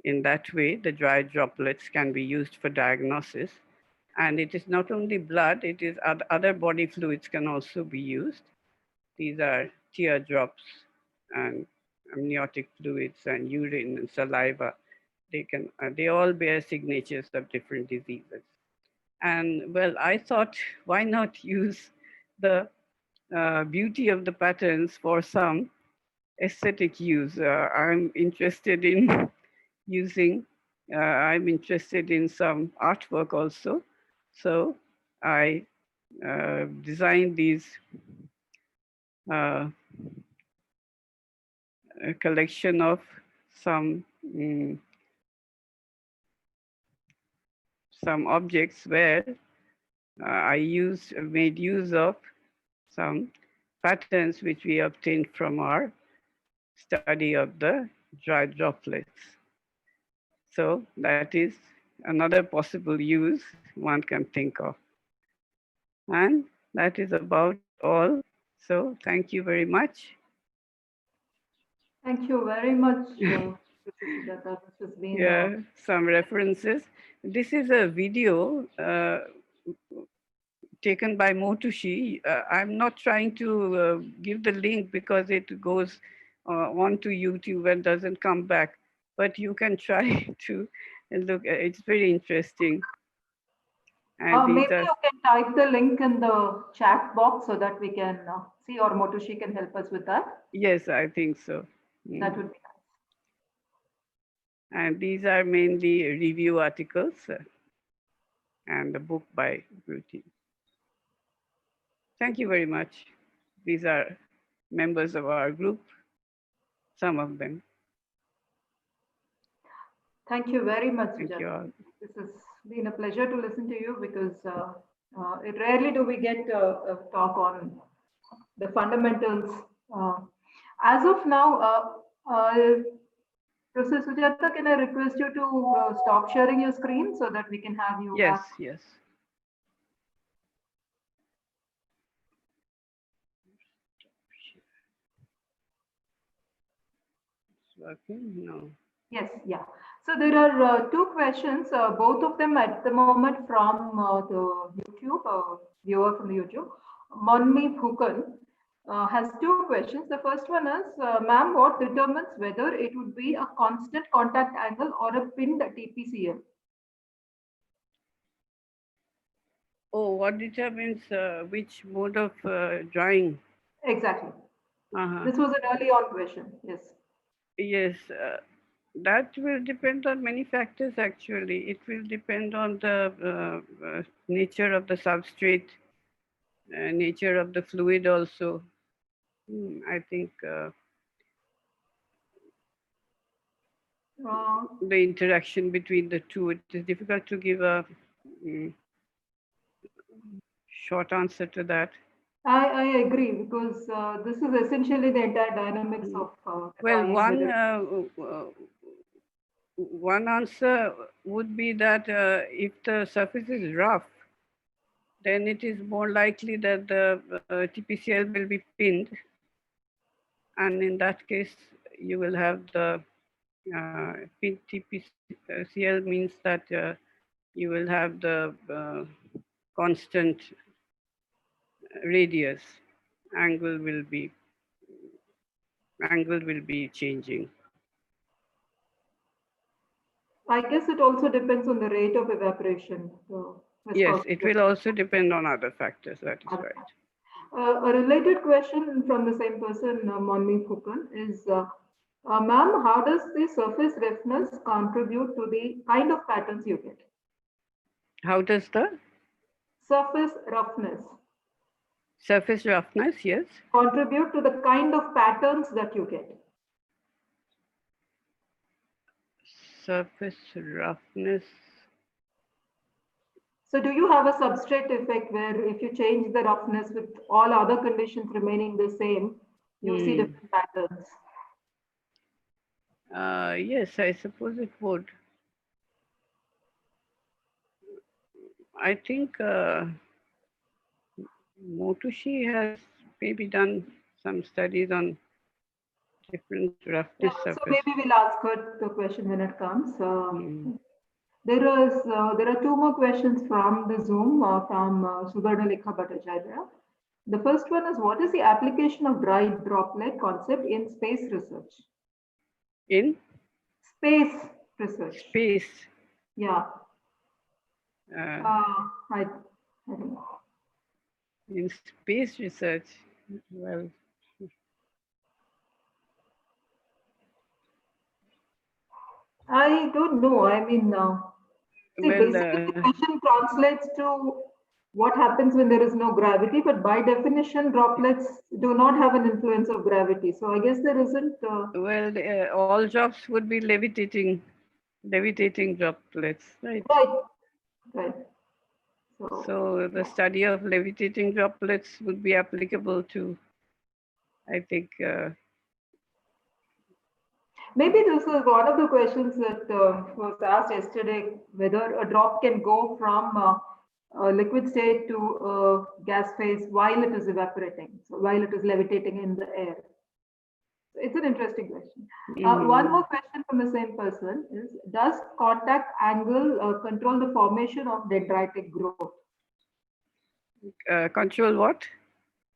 in that way, the dry droplets can be used for diagnosis. And it is not only blood, it is other body fluids can also be used. These are teardrops and amniotic fluids and urine and saliva. They all bear signatures of different diseases. And well, I thought, why not use the beauty of the patterns for some aesthetic use? Using, I'm interested in some artwork also. So I designed these uh, a collection of some mm, some objects where made use of some patterns which we obtained from our study of the dry droplets. So that is another possible use one can think of. And that is about all. So thank you very much. Thank you very much, Professor Sujata. This has been Yeah, some references. This is a video taken by Motushi. I'm not trying to give the link because it goes onto YouTube and doesn't come back. But you can try to look. It's very interesting. And these maybe are, you can type the link in the chat box so that we can see, or Motoshi can help us with that. yes, I think so. That would be nice. And these are mainly review articles and the book by Ruti. Thank you very much. These are members of our group, some of them. Thank you very much, Thank you Sujata. all. This has been a pleasure to listen to you because it rarely do we get a talk on the fundamentals. Uh, as of now, Professor Sujata, can I request you to stop sharing your screen so that we can have you Yes, back? yes. It's working? No. Yes, yeah. So there are two questions, both of them at the moment from the YouTube, viewer from the YouTube. Monmi Phukan has two questions. The first one is, ma'am, what determines whether it would be a constant contact angle or a pinned TPCL? Oh, what determines which mode of drawing? Exactly. Uh-huh. This was an early on question. Yes. Yes, that will depend on many factors actually. It will depend on the nature of the substrate, nature of the fluid also. I think Uh, the interaction between the two, it is difficult to give a mm, short answer to that. I agree because this is essentially the entire dynamics Mm. of the Well, drawing. Whether one answer would be that if the surface is rough, then it is more likely that the TPCL will be pinned. And in that case, you will have the pinned TPCL means that you will have the constant radius. Angle will be changing. I guess it also depends on the rate of evaporation, the Yes, it viscosity. will also depend on other factors. That is right. A related question from the same person, Monmi Phukan, is, ma'am, how does the surface roughness contribute to the kind of patterns you get? How does the Surface roughness surface roughness? Yes. contribute to the kind of patterns that you get? Surface roughness. So do you have a substrate effect where if you change the roughness with all other conditions remaining the same, you see Hmm. different patterns? Yes, I suppose it would. I think Motushi has maybe done some studies on different roughness Yeah, so surface. maybe we'll ask her the question when it comes. Mm. There are two more questions from the Zoom from Sugarna Lekha Bhattacharya. The first one is, what is the application of dry droplet concept in space research? In Space research. space, Yeah. uh, I don't know. in space research, well, I don't know. I mean, see, well, basically the question translates to what happens when there is no gravity, but by definition, droplets do not have an influence of gravity. So I guess there isn't. well, all drops would be levitating droplets, right? Right, right. So So the study of levitating droplets would be applicable to, I think, maybe this is one of the questions that was asked yesterday, whether a drop can go from a liquid state to a gas phase while it is evaporating, so while it is levitating in the air. So it's an interesting question. One more question from the same person is, does contact angle control the formation of dendritic growth? control what?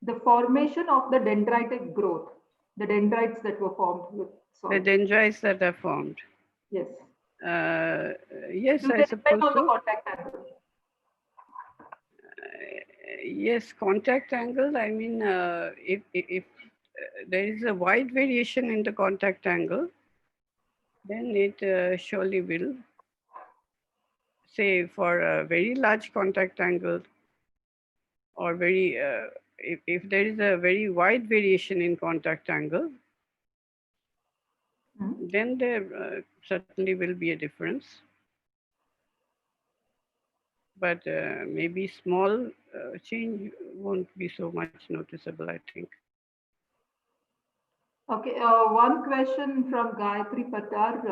The formation of the dendritic growth, the dendrites that were formed with The soil. dendrites that are formed. Yes. Uh, yes, Do I they depend suppose on the so. contact angle? Yes, contact angle. I mean, if there is a wide variation in the contact angle, then it surely will. Say for a very large contact angle, or if there is a very wide variation in contact angle, then there certainly will be a difference. But maybe small change won't be so much noticeable, I think. Okay, one question from Gayatri Patar.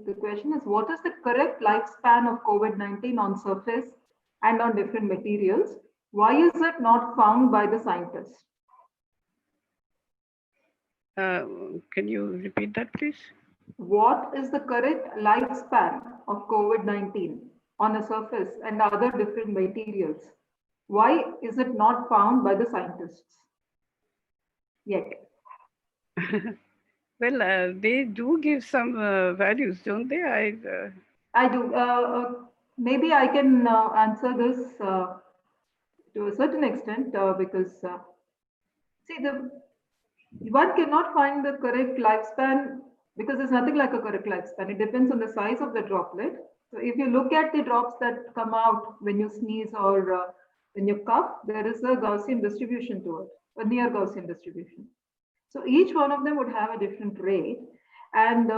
The question is, what is the correct lifespan of COVID-19 on surface and on different materials? Why is it not found by the scientists? Can you repeat that, please? What is the correct lifespan of COVID-19 on a surface and other different materials? Why is it not found by the scientists yet? Well, they do give some values, don't they? I do. Maybe I can answer this to a certain extent because see, the one cannot find the correct lifespan because there's nothing like a correct lifespan. It depends on the size of the droplet. So if you look at the drops that come out when you sneeze or when you cough, there is a Gaussian distribution to it, a near Gaussian distribution. So each one of them would have a different rate. And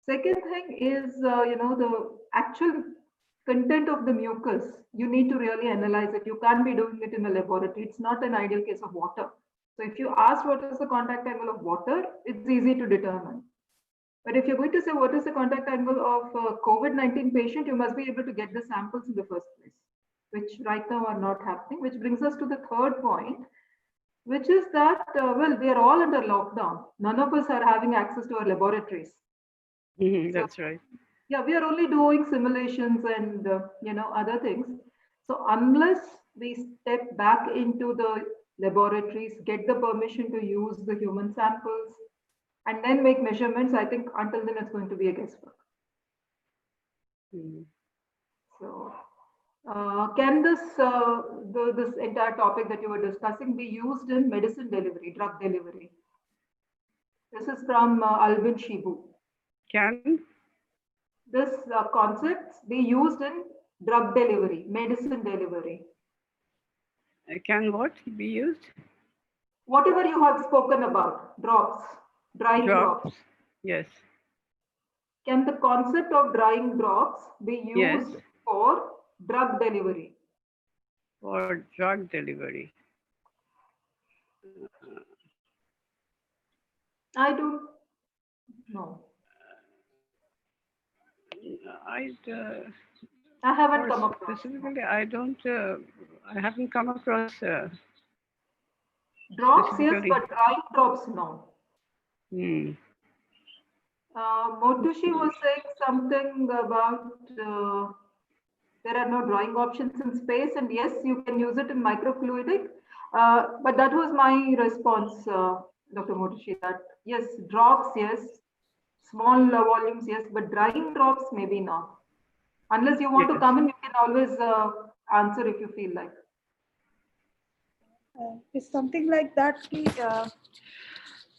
second thing is, the actual content of the mucus. You need to really analyze it. You can't be doing it in a laboratory. It's not an ideal case of water. So if you ask what is the contact angle of water, it's easy to determine. But if you're going to say what is the contact angle of a COVID-19 patient, you must be able to get the samples in the first place, which right now are not happening, which brings us to the third point, which is that, well, we are all under lockdown. None of us are having access to our laboratories. So, that's right. yeah, we are only doing simulations and, other things. So unless we step back into the laboratories, get the permission to use the human samples, and then make measurements, I think until then it's going to be a guesswork. Mm. So, can this entire topic that you were discussing be used in medicine delivery, drug delivery? This is from Albin Shibu. Can This concepts be used in drug delivery, medicine delivery? can what be used? Whatever you have spoken about, drops, drying drops. Drops. Yes. Can the concept of drying drops be Yes. used for drug delivery? For drug delivery. I don't know. I haven't come across. specifically, I don't. I haven't come across Drops, yes, specifically? but drying drops, no. Hmm. Motushi was saying something about there are no drying options in space, and yes, you can use it in microfluidic. But that was my response, Dr. Motushi, that yes, drops, yes, small volumes, yes, but drying drops, maybe not. Unless you want to Yes. come in, you can always answer if you feel like. It's something like that.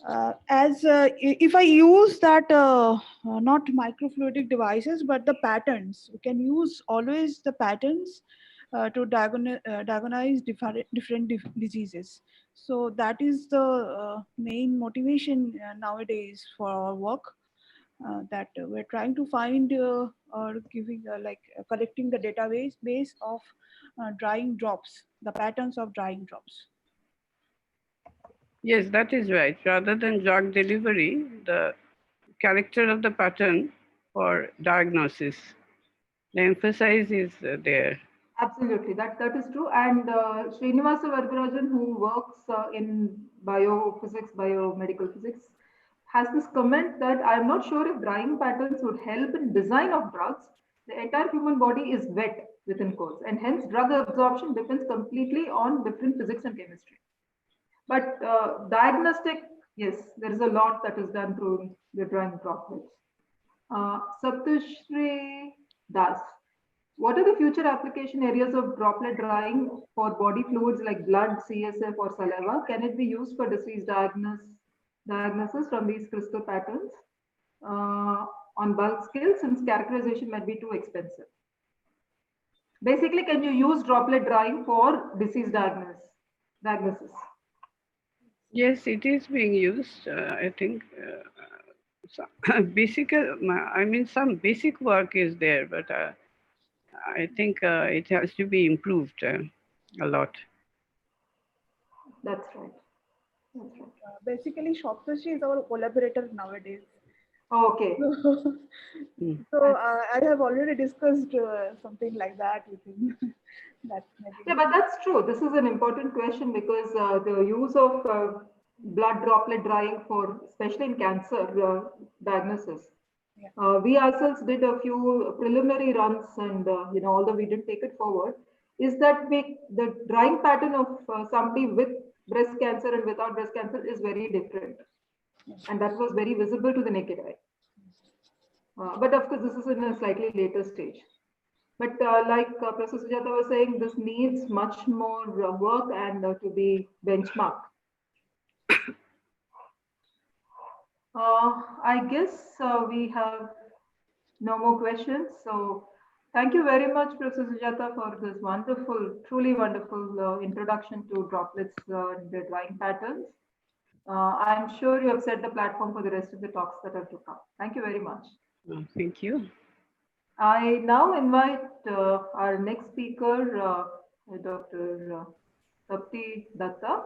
If I use that, not microfluidic devices, but the patterns, you can use always the patterns to diagnose different diseases. So that is the main motivation nowadays for our work. That we're trying to find or giving collecting the database base of drying drops, the patterns of drying drops. Yes, that is right. Rather than drug delivery, the character of the pattern for diagnosis, the emphasis is there. Absolutely, that is true. And Srinivasa Vargarajan, who works in biophysics, biomedical physics, has this comment that I'm not sure if drying patterns would help in design of drugs. The entire human body is wet within quotes, and hence drug absorption depends completely on different physics and chemistry. But diagnostic, yes, there is a lot that is done through the drying droplets. Saptashri Das. What are the future application areas of droplet drying for body fluids like blood, CSF, or saliva? Can it be used for diagnosis from these crystal patterns on bulk scale, since characterization might be too expensive? Basically, can you use droplet drying for disease diagnosis? Yes, it is being used. I think basic. I mean, some basic work is there, but I think it has to be improved a lot. That's right. That's right. Basically, Shoptashi is our collaborator nowadays. Okay. Mm. So I have already discussed something like that with him. That maybe. Yeah, but that's true. This is an important question because the use of blood droplet drying for, especially in cancer diagnosis, Yeah. we ourselves did a few preliminary runs, and although we didn't take it forward, is that the drying pattern of somebody with breast cancer and without breast cancer is very different, and that was very visible to the naked eye. But of course, this is in a slightly later stage. But like Professor Sujata was saying, this needs much more work and to be benchmarked. I guess we have no more questions. So thank you very much, Professor Sujata, for this wonderful, truly wonderful introduction to droplets and their drying patterns. I'm sure you have set the platform for the rest of the talks that are to come. Thank you very much. Thank you. I now invite our next speaker, Dr. Tapti Datta,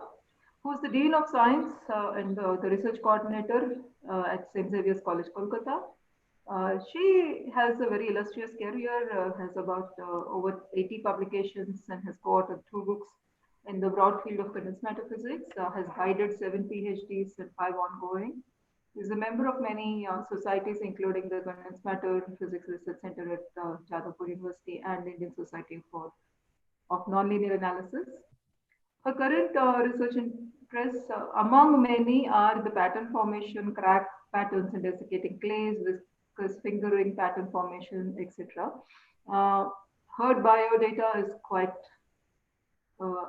who is the Dean of Science and the Research Coordinator at St. Xavier's College, Kolkata. She has a very illustrious career, has about over 80 publications and has co-authored 2 books in the broad field of condensed matter physics, has guided 7 PhDs and 5 ongoing. Is a member of many societies, including the Condensed Matter Physics Research Center at Jadavpur University and the Indian Society of Nonlinear Analysis. Her current research interests, among many, are the pattern formation, crack patterns in desiccating clays, viscous fingering pattern formation, etc. Her biodata is quite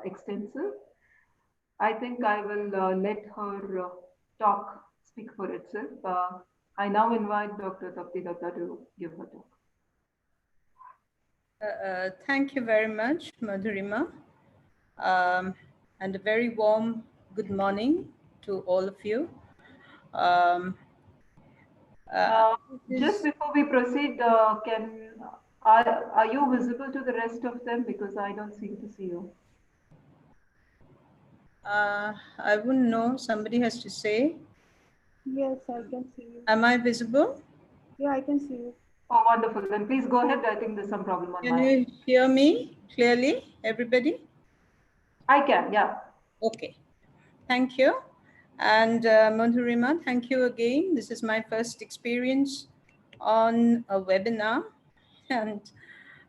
extensive. I think I will let her talk speak for itself. I now invite Dr. Tapti Datta to give her talk. Thank you very much, Madhurima, and a very warm good morning to all of you. Um, Just before we proceed, are you visible to the rest of them, because I don't seem to see you? I wouldn't know. Somebody has to say. Yes, I can see you. Am I visible? Yeah, I can see you. Oh, wonderful. Then please go ahead. I think there's some problem on Can my you end. hear me clearly, everybody? I can, yeah. Okay. Thank you. And Madhurima, thank you again. This is my first experience on a webinar. And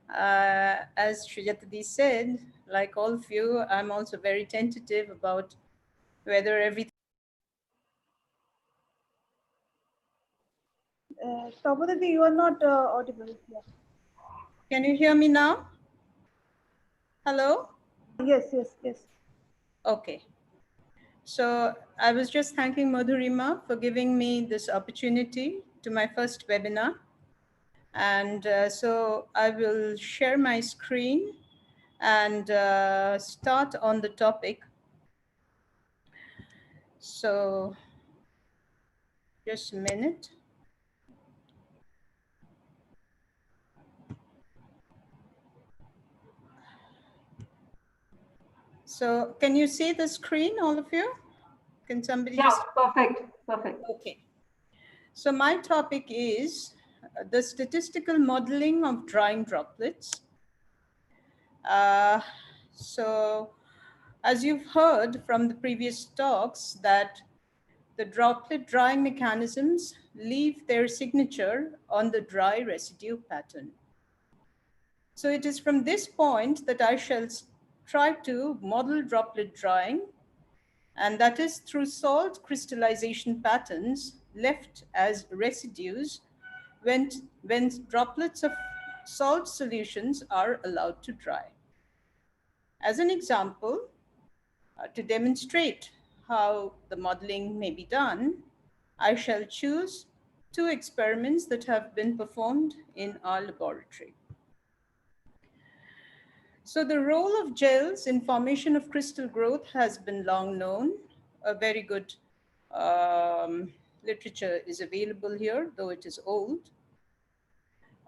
as Srijatadi said, like all of you, I'm also very tentative about whether everything. Tapodati, you are not audible. Yeah. Can you hear me now? Hello? Yes, yes, yes. Okay. So I was just thanking Madhurima for giving me this opportunity to my first webinar. And so I will share my screen and start on the topic. So just a minute. So can you see the screen, all of you? Can somebody Yeah, just... perfect, perfect. Okay. So my topic is the statistical modeling of drying droplets. So as you've heard from the previous talks that the droplet drying mechanisms leave their signature on the dry residue pattern. So it is from this point that I shall try to model droplet drying, and that is through salt crystallization patterns left as residues when droplets of salt solutions are allowed to dry. As an example, to demonstrate how the modeling may be done, I shall choose two experiments that have been performed in our laboratory. So the role of gels in formation of crystal growth has been long known. A very good literature is available here, though it is old.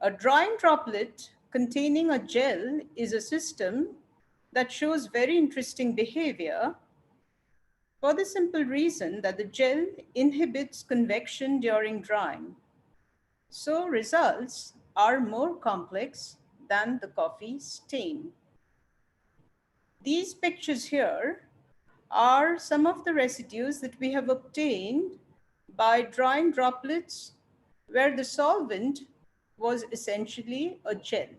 A drying droplet containing a gel is a system that shows very interesting behavior for the simple reason that the gel inhibits convection during drying. So results are more complex than the coffee stain. These pictures here are some of the residues that we have obtained by drying droplets where the solvent was essentially a gel.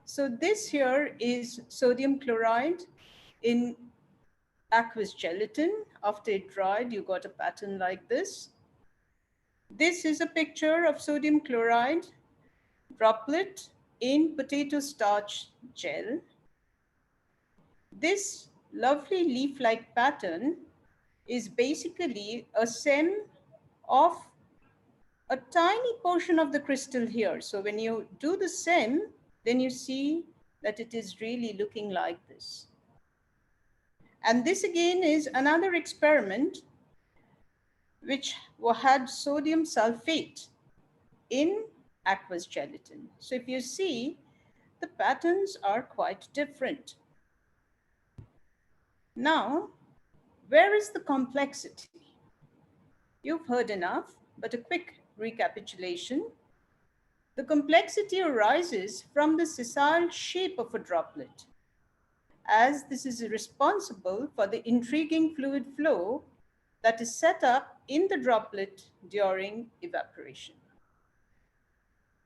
So this here is sodium chloride in aqueous gelatin. After it dried, you got a pattern like this. This is a picture of sodium chloride droplet in potato starch gel. This lovely leaf-like pattern is basically a stem of a tiny portion of the crystal here. So when you do the stem, then you see that it is really looking like this. And this again is another experiment which had sodium sulfate in aqueous gelatin. So if you see, the patterns are quite different. Now, where is the complexity? You've heard enough, but a quick recapitulation. The complexity arises from the sessile shape of a droplet, as this is responsible for the intriguing fluid flow that is set up in the droplet during evaporation.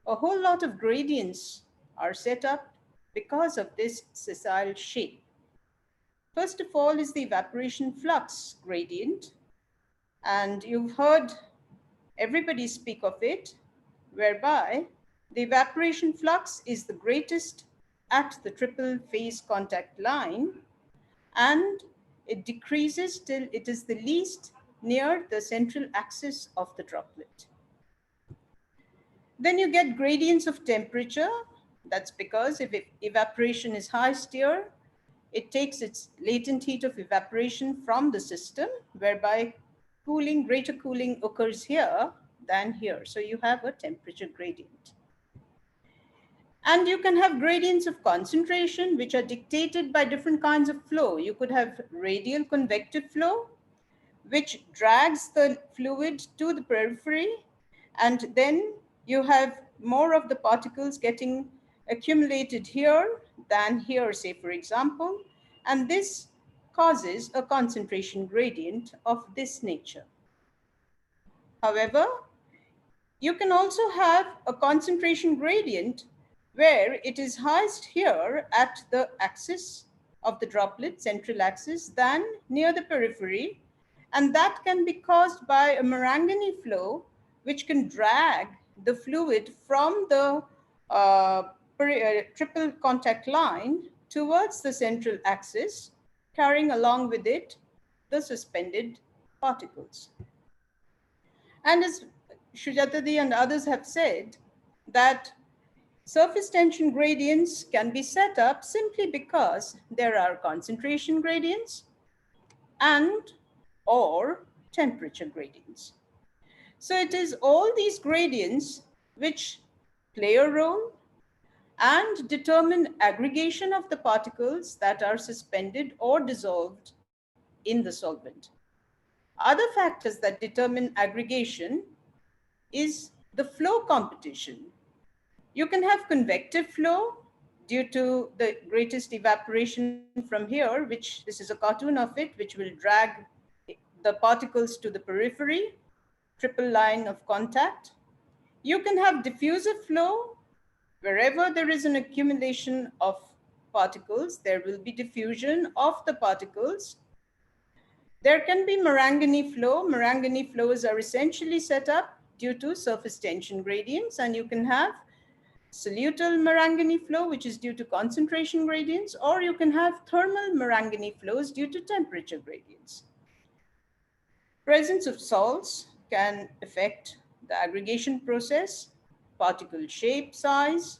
A whole lot of gradients are set up because of this sessile shape. First of all is the evaporation flux gradient, and you've heard everybody speak of it, whereby the evaporation flux is the greatest at the triple phase contact line, and it decreases till it is the least near the central axis of the droplet. Then you get gradients of temperature. That's because if evaporation is highest here, it takes its latent heat of evaporation from the system, whereby greater cooling occurs here than here. So you have a temperature gradient. And you can have gradients of concentration, which are dictated by different kinds of flow. You could have radial convective flow, which drags the fluid to the periphery, and then you have more of the particles getting accumulated here than here, say, for example. And this causes a concentration gradient of this nature. However, you can also have a concentration gradient where it is highest here at the axis of the droplet, central axis, than near the periphery. And that can be caused by a Marangoni flow, which can drag the fluid from the triple contact line towards the central axis, carrying along with it the suspended particles. And as Shujatadi and others have said, that surface tension gradients can be set up simply because there are concentration gradients and or temperature gradients. So it is all these gradients which play a role and determine aggregation of the particles that are suspended or dissolved in the solvent. Other factors that determine aggregation is the flow competition. You can have convective flow due to the greatest evaporation from here, which this is a cartoon of it, which will drag the particles to the periphery, triple line of contact. You can have diffusive flow. Wherever there is an accumulation of particles, there will be diffusion of the particles. There can be Marangoni flow. Marangoni flows are essentially set up due to surface tension gradients, and you can have solutal Marangoni flow, which is due to concentration gradients, or you can have thermal Marangoni flows due to temperature gradients. Presence of salts can affect the aggregation process, particle shape, size,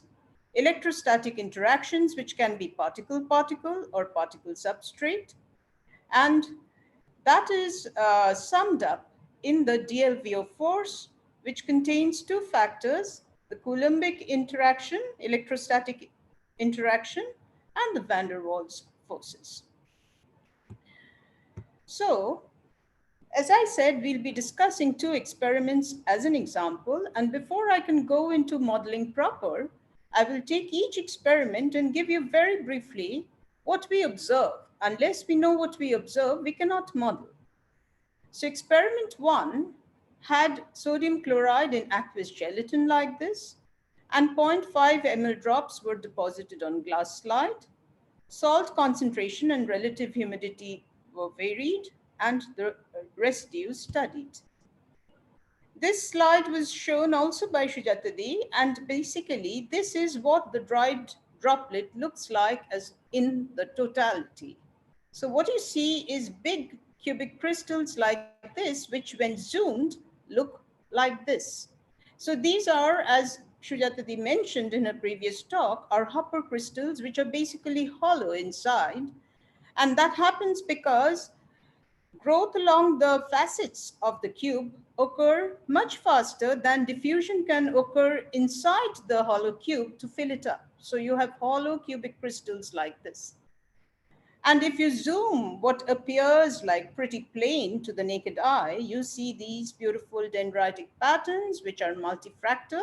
electrostatic interactions, which can be particle-particle or particle-substrate, and that is summed up in the DLVO force, which contains two factors: the Coulombic interaction, electrostatic interaction, and the van der Waals forces. So, as I said, we'll be discussing two experiments as an example, and before I can go into modeling proper, I will take each experiment and give you very briefly what we observe. Unless we know what we observe, we cannot model. So experiment 1 had sodium chloride in aqueous gelatin like this, and 0.5 ml drops were deposited on glass slide. Salt concentration and relative humidity were varied, and the residues studied. This slide was shown also by Shujatadi, and basically this is what the dried droplet looks like as in the totality. So what you see is big cubic crystals like this, which when zoomed look like this. So these are, as Shujatadi mentioned in her previous talk, are Hopper crystals, which are basically hollow inside. And that happens because growth along the facets of the cube occur much faster than diffusion can occur inside the hollow cube to fill it up. So you have hollow cubic crystals like this. And if you zoom what appears like pretty plain to the naked eye, you see these beautiful dendritic patterns, which are multifractal.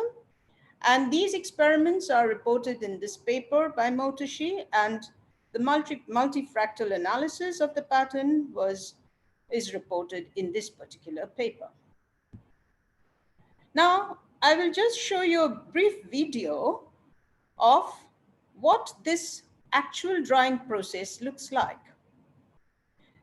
And these experiments are reported in this paper by Motoshi, and the multifractal analysis of the pattern is reported in this particular paper. Now, I will just show you a brief video of what this actual drying process looks like.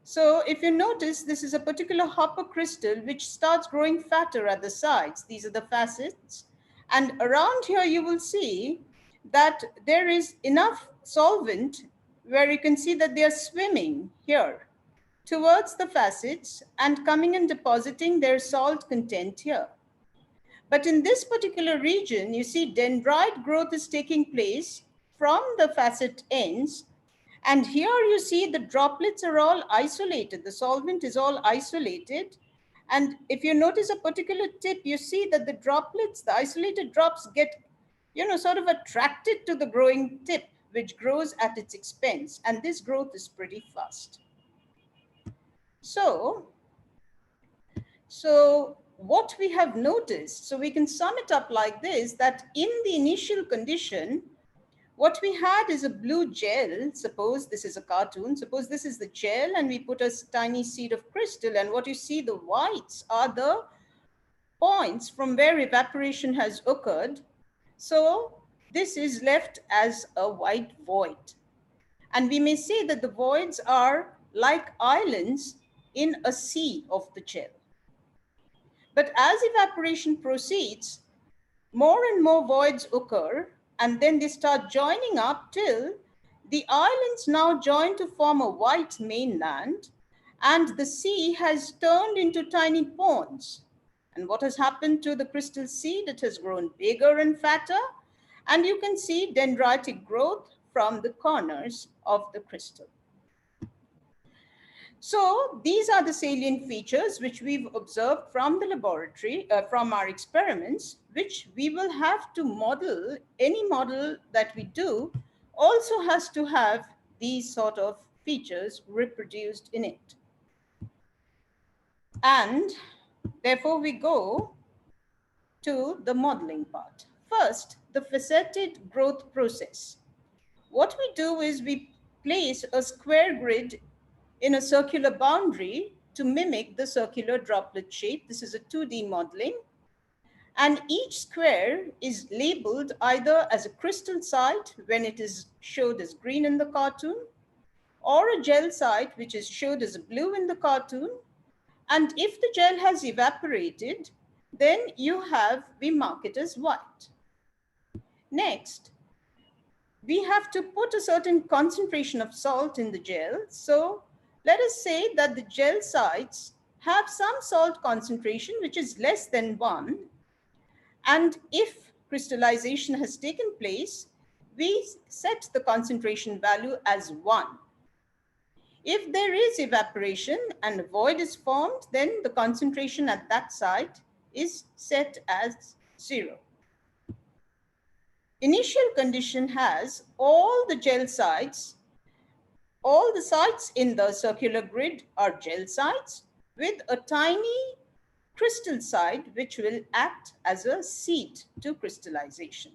So if you notice, this is a particular Hopper crystal which starts growing fatter at the sides. These are the facets. And around here, you will see that there is enough solvent where you can see that they are swimming here towards the facets and coming and depositing their salt content here. But in this particular region, you see dendrite growth is taking place from the facet ends. And here you see the droplets are all isolated. The solvent is all isolated. And if you notice a particular tip, you see that the droplets, the isolated drops get, sort of attracted to the growing tip, which grows at its expense. And this growth is pretty fast. So what we have noticed, so we can sum it up like this, that in the initial condition, What we had is a blue gel. Suppose this is a cartoon. Suppose this is the gel and we put a tiny seed of crystal, and what you see, the whites are the points from where evaporation has occurred. So this is left as a white void. And we may say that the voids are like islands in a sea of the gel. But as evaporation proceeds, more and more voids occur, and then they start joining up till the islands now join to form a white mainland, and the sea has turned into tiny ponds. And what has happened to the crystal seed? It has grown bigger and fatter, and you can see dendritic growth from the corners of the crystal. So these are the salient features which we've observed from the laboratory, from our experiments, which we will have to model. Any model that we do also has to have these sort of features reproduced in it. And therefore we go to the modeling part. First, the faceted growth process. What we do is we place a square grid in a circular boundary to mimic the circular droplet shape. This is a 2D modeling. And each square is labeled either as a crystal site when it is showed as green in the cartoon, or a gel site which is showed as blue in the cartoon. And if the gel has evaporated, then we mark it as white. Next, we have to put a certain concentration of salt in the gel. So let us say that the gel sites have some salt concentration which is less than 1. And if crystallization has taken place, we set the concentration value as 1. If there is evaporation and a void is formed, then the concentration at that site is set as 0. Initial condition has all the gel sites, all the sites in the circular grid are gel sites with a tiny crystal site which will act as a seed to crystallization.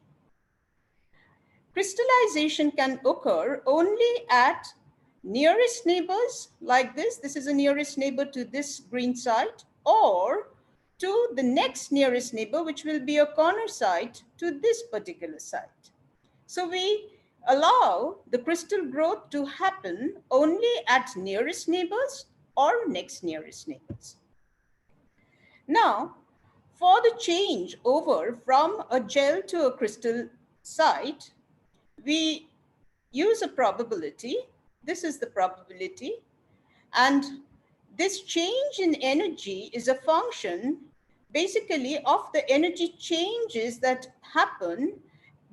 Crystallization can occur only at nearest neighbors like this. This is a nearest neighbor to this green site, or to the next nearest neighbor, which will be a corner site to this particular site. So we allow the crystal growth to happen only at nearest neighbors or next nearest neighbors. Now, for the change over from a gel to a crystal site, we use a probability. This is the probability. And this change in energy is a function basically of the energy changes that happen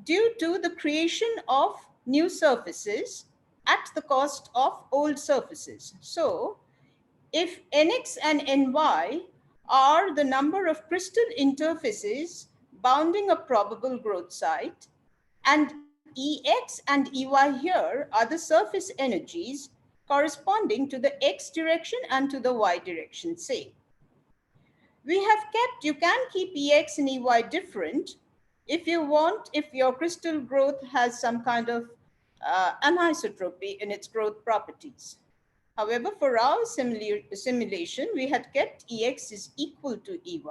due to the creation of new surfaces at the cost of old surfaces. So if nx and ny are the number of crystal interfaces bounding a probable growth site, and Ex and Ey here are the surface energies corresponding to the X direction and to the Y direction, say. You can keep Ex and Ey different if you want, if your crystal growth has some kind of anisotropy in its growth properties. However, for our simulation, we had kept Ex is equal to Ey,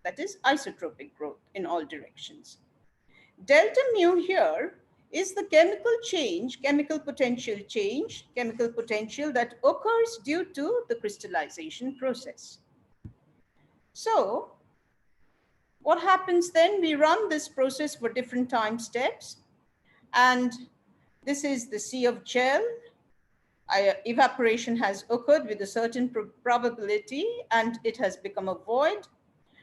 that is isotropic growth in all directions. Delta mu here is the chemical change, chemical potential change, chemical potential that occurs due to the crystallization process. So what happens then? We run this process for different time steps. And this is the sea of gel. Evaporation has occurred with a certain probability and it has become a void.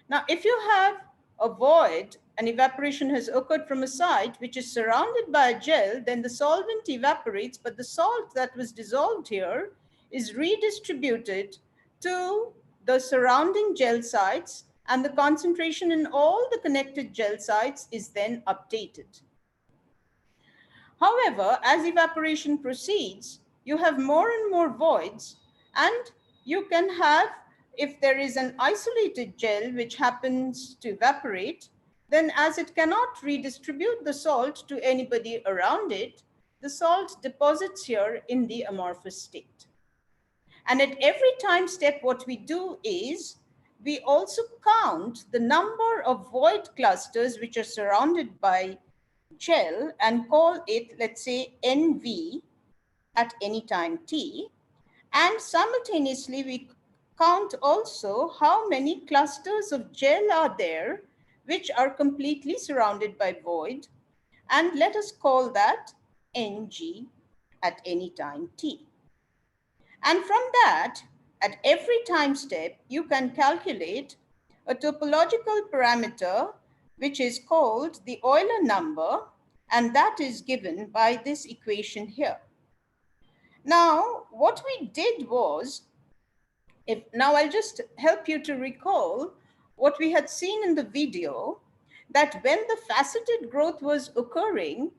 Now, if you have a void and evaporation has occurred from a site which is surrounded by a gel, then the solvent evaporates, but the salt that was dissolved here is redistributed to the surrounding gel sites, and the concentration in all the connected gel sites is then updated. However, as evaporation proceeds, you have more and more voids, and you can have, if there is an isolated gel which happens to evaporate, then as it cannot redistribute the salt to anybody around it, the salt deposits here in the amorphous state. And at every time step, what we do is we also count the number of void clusters which are surrounded by gel and call it, let's say, NV at any time t. And simultaneously, we count also how many clusters of gel are there which are completely surrounded by void. And let us call that NG at any time t. And from that, at every time step, you can calculate a topological parameter which is called the Euler number, and that is given by this equation here. Now, what we did was, now I'll just help you to recall what we had seen in the video, that when the faceted growth was occurring,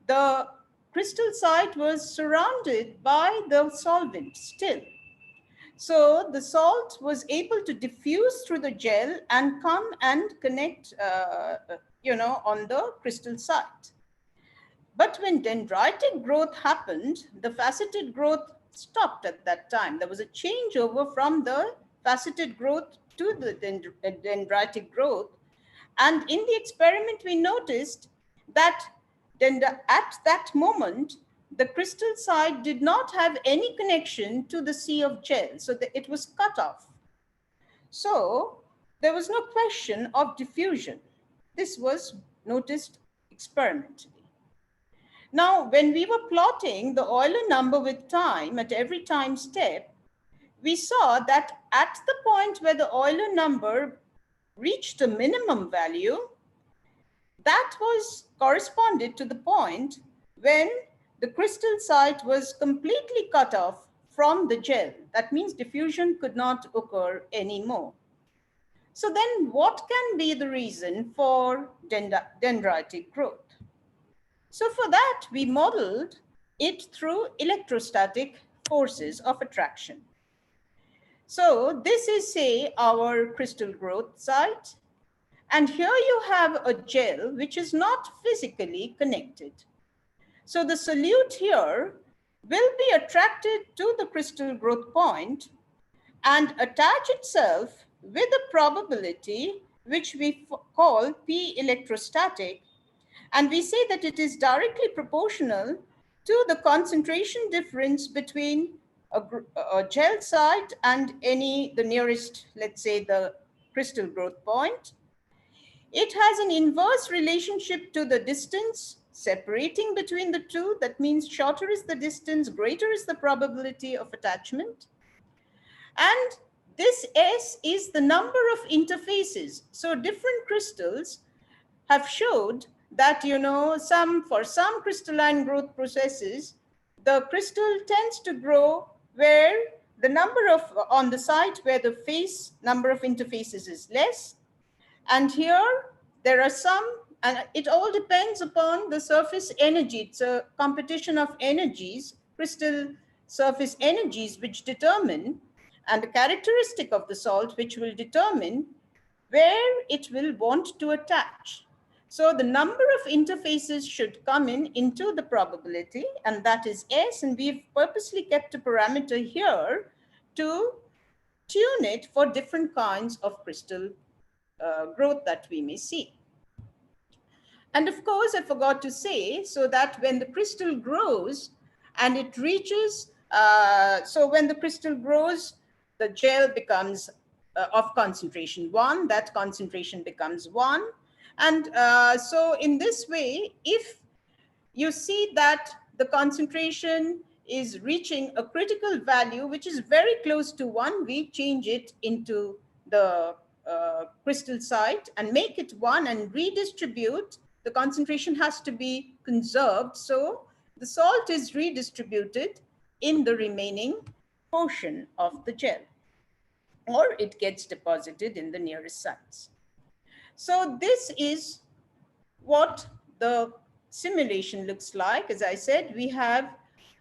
the crystal site was surrounded by the solvent still. So the salt was able to diffuse through the gel and come and connect, on the crystal site. But when dendritic growth happened, the faceted growth stopped at that time. There was a changeover from the faceted growth to the dendritic growth. And in the experiment, we noticed that at that moment, the crystal side did not have any connection to the sea of gel, so that it was cut off. So there was no question of diffusion. This was noticed experimentally. Now, when we were plotting the Euler number with time at every time step, we saw that at the point where the Euler number reached a minimum value, that was corresponded to the point when the crystal site was completely cut off from the gel. That means diffusion could not occur anymore. So then what can be the reason for dendritic growth? So for that, we modeled it through electrostatic forces of attraction. So this is, say, our crystal growth site. And here you have a gel which is not physically connected. So the solute here will be attracted to the crystal growth point and attach itself with a probability which we call P electrostatic. And we say that it is directly proportional to the concentration difference between a gel site and the nearest, let's say, the crystal growth point. It has an inverse relationship to the distance separating between the two. That means shorter is the distance, greater is the probability of attachment. And this S is the number of interfaces. So different crystals have showed that, for some crystalline growth processes, the crystal tends to grow where the number of, on the site where the face number of interfaces is less. And here there are some, and it all depends upon the surface energy. It's a competition of energies, crystal surface energies, which determine, and the characteristic of the salt, which will determine where it will want to attach. So the number of interfaces should come into the probability, and that is S, and we've purposely kept a parameter here to tune it for different kinds of crystal growth that we may see. And of course, I forgot to say, so that when the crystal grows and it reaches, so when the crystal grows, the gel becomes of concentration 1, that concentration becomes 1. And so in this way, if you see that the concentration is reaching a critical value, which is very close to 1, we change it into the crystal site and make it 1 and redistribute. The concentration has to be conserved. So the salt is redistributed in the remaining portion of the gel, or it gets deposited in the nearest sites. So this is what the simulation looks like. As I said, we have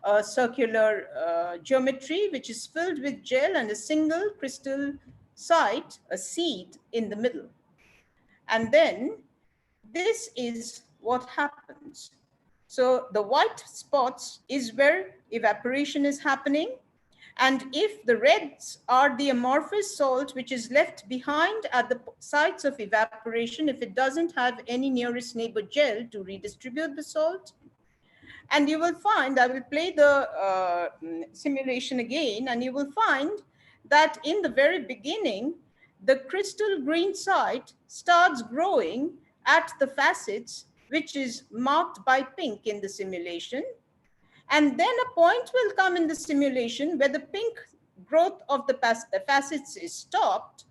a circular geometry which is filled with gel and a single crystal site, a seed in the middle. And then this is what happens. So the white spots is where evaporation is happening. And if the reds are the amorphous salt which is left behind at the sites of evaporation, if it doesn't have any nearest neighbor gel to redistribute the salt, and you will find, I will play the simulation again, and you will find that in the very beginning, the crystal green site starts growing at the facets, which is marked by pink in the simulation. And then a point will come in the simulation where the pink growth of the facets is stopped.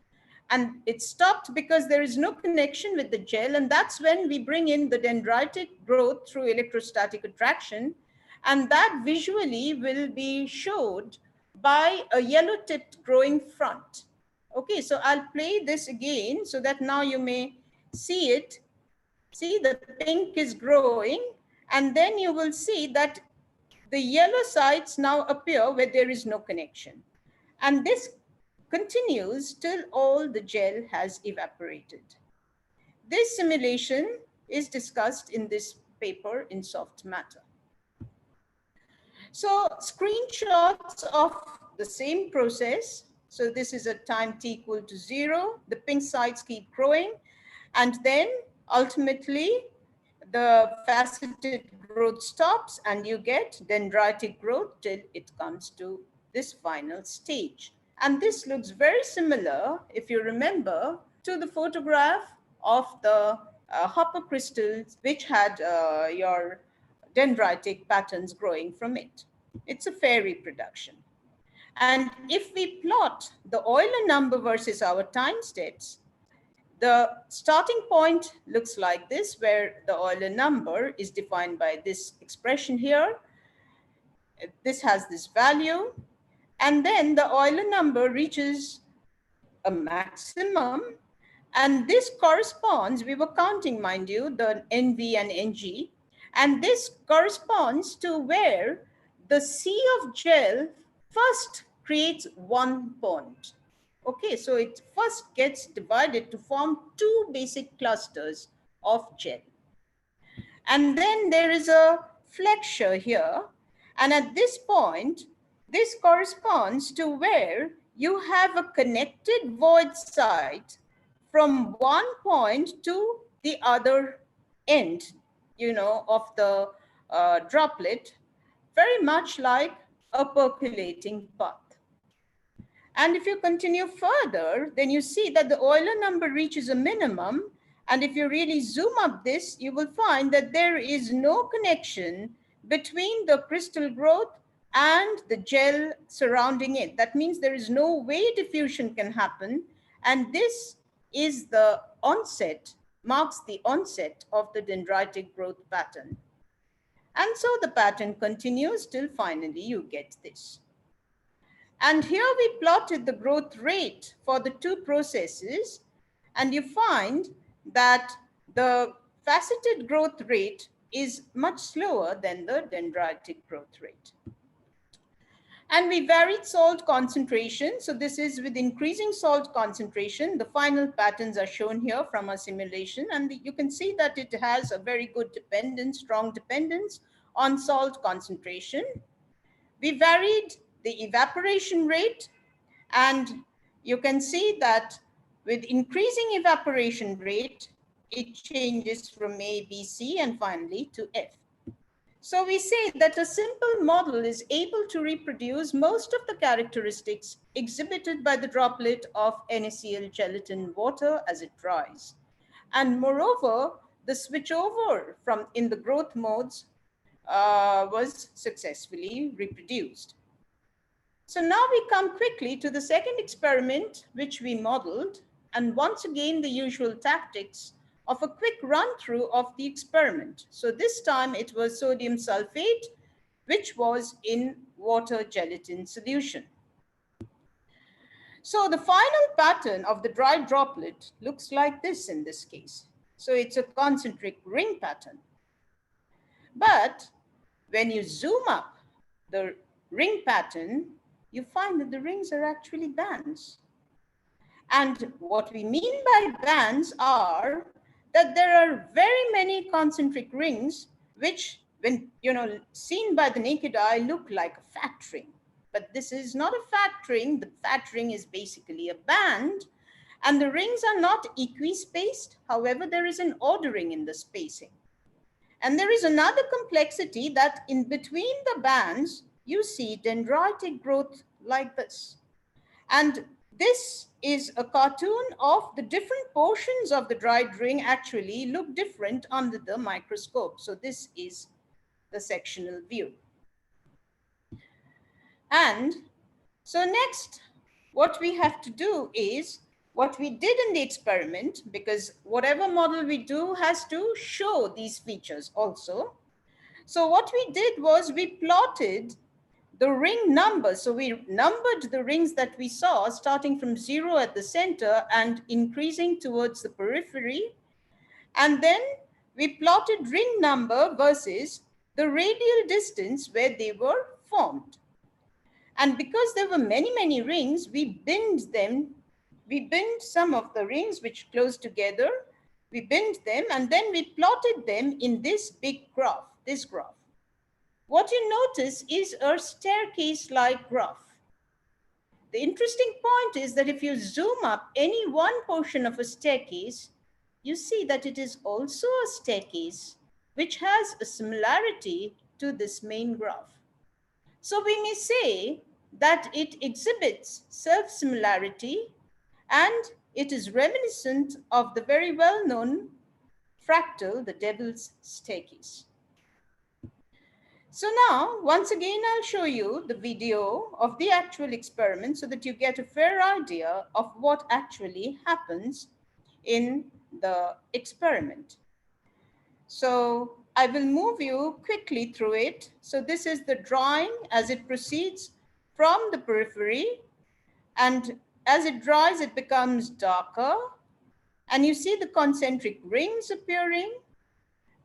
And it stopped because there is no connection with the gel. And that's when we bring in the dendritic growth through electrostatic attraction. And that visually will be showed by a yellow tipped growing front. Okay, so I'll play this again so that now you may see it. See, the pink is growing, and then you will see that the yellow sites now appear where there is no connection. And this continues till all the gel has evaporated. This simulation is discussed in this paper in Soft Matter. So screenshots of the same process. So this is a time t equal to 0. The pink sites keep growing. And then ultimately, the faceted growth stops and you get dendritic growth till it comes to this final stage. And this looks very similar, if you remember, to the photograph of the hopper crystals, which had your dendritic patterns growing from it. It's a fair reproduction. And if we plot the Euler number versus our time steps, the starting point looks like this, where the Euler number is defined by this expression here. This has this value. And then the Euler number reaches a maximum. And this corresponds, we were counting, mind you, the NV and NG. And this corresponds to where the sea of gel first creates one bond. Okay, so it first gets divided to form two basic clusters of gel. And then there is a flexure here. And at this point, this corresponds to where you have a connected void site from one point to the other end, of the droplet, very much like a percolating path. And if you continue further, then you see that the Euler number reaches a minimum. And if you really zoom up this, you will find that there is no connection between the crystal growth and the gel surrounding it. That means there is no way diffusion can happen. And this is the onset, marks the onset of the dendritic growth pattern. And so the pattern continues till finally you get this. And here we plotted the growth rate for the two processes, and you find that the faceted growth rate is much slower than the dendritic growth rate. And we varied salt concentration. So this is with increasing salt concentration. The final patterns are shown here from our simulation, and you can see that it has a very good dependence, strong dependence on salt concentration. We varied the evaporation rate, and you can see that with increasing evaporation rate, it changes from A, B, C, and finally to F. So we say that a simple model is able to reproduce most of the characteristics exhibited by the droplet of NaCl gelatin water as it dries. And moreover, the switchover from in the growth modes was successfully reproduced. So now we come quickly to the second experiment, which we modeled, and once again, the usual tactics of a quick run through of the experiment. So this time it was sodium sulfate, which was in water gelatin solution. So the final pattern of the dry droplet looks like this in this case. So it's a concentric ring pattern. But when you zoom up the ring pattern, you find that the rings are actually bands. And what we mean by bands are that there are very many concentric rings which, when seen by the naked eye, look like a fat ring. But this is not a fat ring. The fat ring is basically a band, and the rings are not equispaced. However, there is an ordering in the spacing. And there is another complexity, that in between the bands, you see dendritic growth like this. And this is a cartoon of the different portions of the dried ring actually look different under the microscope. So this is the sectional view. And so next, what we have to do is what we did in the experiment, because whatever model we do has to show these features also. So what we did was we plotted the ring number. So we numbered the rings that we saw starting from 0 at the center and increasing towards the periphery. And then we plotted ring number versus the radial distance where they were formed. And because there were many, many rings, we binned them. We binned some of the rings which close together. We binned them, and then we plotted them in this big graph, this graph. What you notice is a staircase-like graph. The interesting point is that if you zoom up any one portion of a staircase, you see that it is also a staircase which has a similarity to this main graph. So we may say that it exhibits self-similarity, and it is reminiscent of the very well-known fractal, the Devil's Staircase. So now, once again, I'll show you the video of the actual experiment so that you get a fair idea of what actually happens in the experiment. So I will move you quickly through it. So this is the drawing as it proceeds from the periphery. And as it dries, it becomes darker. And you see the concentric rings appearing.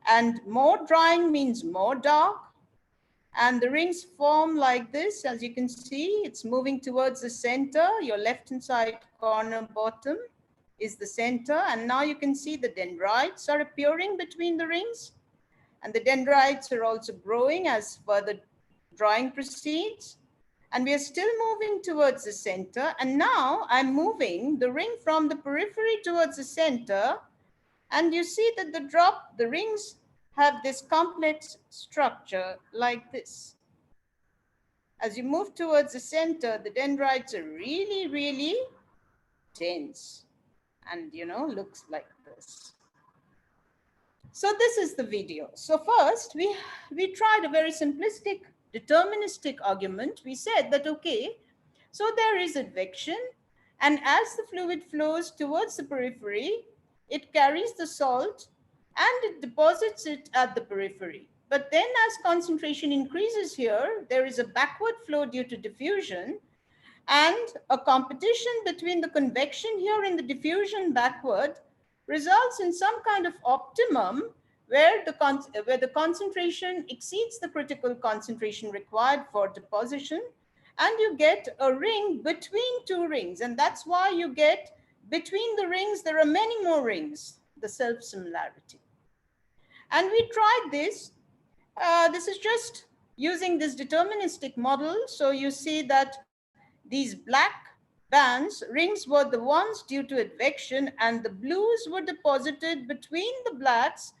And more drying means more dark. And the rings form like this. As you can see, it's moving towards the center. Your left-hand side corner bottom is the center. And now you can see the dendrites are appearing between the rings. And the dendrites are also growing as further drying proceeds. And we are still moving towards the center. And now I'm moving the ring from the periphery towards the center. And you see that the rings have this complex structure like this. As you move towards the center, the dendrites are really, really dense and, looks like this. So this is the video. So first, we tried a very simplistic deterministic argument. We said that, okay, so there is advection, and as the fluid flows towards the periphery, it carries the salt and it deposits it at the periphery. But then as concentration increases here, there is a backward flow due to diffusion, and a competition between the convection here and the diffusion backward results in some kind of optimum where the concentration exceeds the critical concentration required for deposition, and you get a ring between two rings. And that's why you get between the rings, there are many more rings, the self-similarity. And we tried this. This is just using this deterministic model. So you see that these black bands, rings, were the ones due to advection, and the blues were deposited between the blacks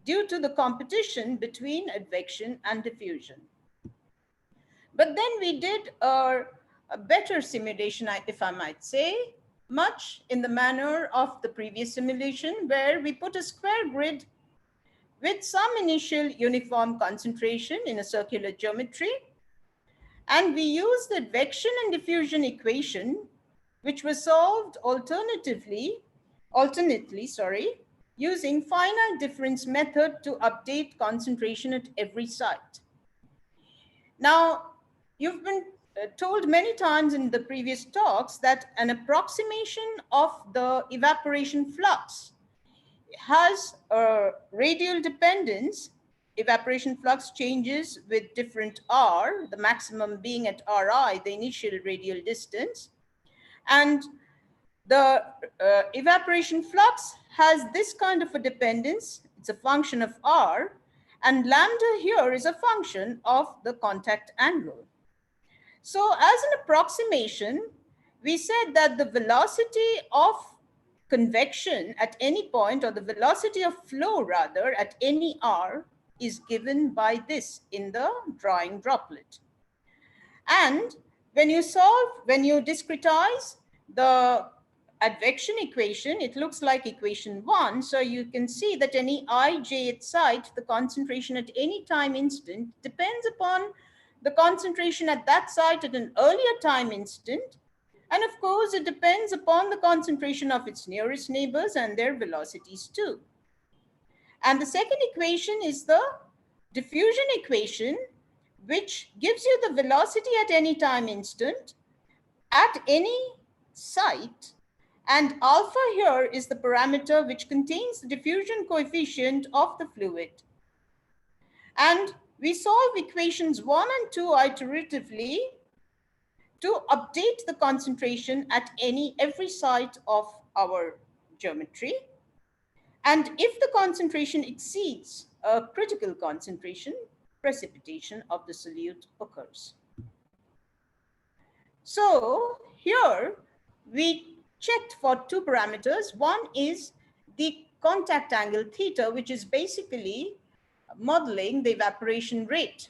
due to the competition between advection and diffusion. But then we did a better simulation, if I might say, much in the manner of the previous simulation, where we put a square grid with some initial uniform concentration in a circular geometry. And we used the advection and diffusion equation, which was solved alternately, using finite difference method to update concentration at every site. Now, you've been told many times in the previous talks that an approximation of the evaporation flux has a radial dependence. Evaporation flux changes with different r, the maximum being at Ri, the initial radial distance. And The evaporation flux has this kind of a dependence. It's a function of R, and lambda here is a function of the contact angle. So as an approximation, we said that the velocity of convection at any point, or the velocity of flow rather, at any R is given by this in the drawing droplet. And when you discretize the advection equation, it looks like equation 1. So you can see that any ijth site, the concentration at any time instant depends upon the concentration at that site at an earlier time instant. And of course, it depends upon the concentration of its nearest neighbors and their velocities too. And the second equation is the diffusion equation, which gives you the velocity at any time instant at any site. And alpha here is the parameter which contains the diffusion coefficient of the fluid. And we solve equations 1 and 2 iteratively to update the concentration at every site of our geometry. And if the concentration exceeds a critical concentration, precipitation of the solute occurs. So here we checked for two parameters. One is the contact angle theta, which is basically modeling the evaporation rate,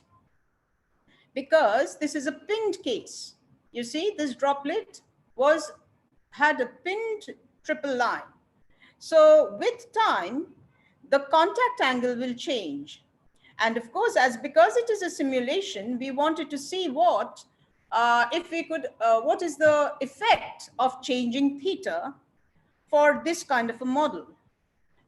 because this is a pinned case. You see, this droplet had a pinned triple line. So with time, the contact angle will change. And of course, because it is a simulation, we wanted to see what is the effect of changing theta for this kind of a model.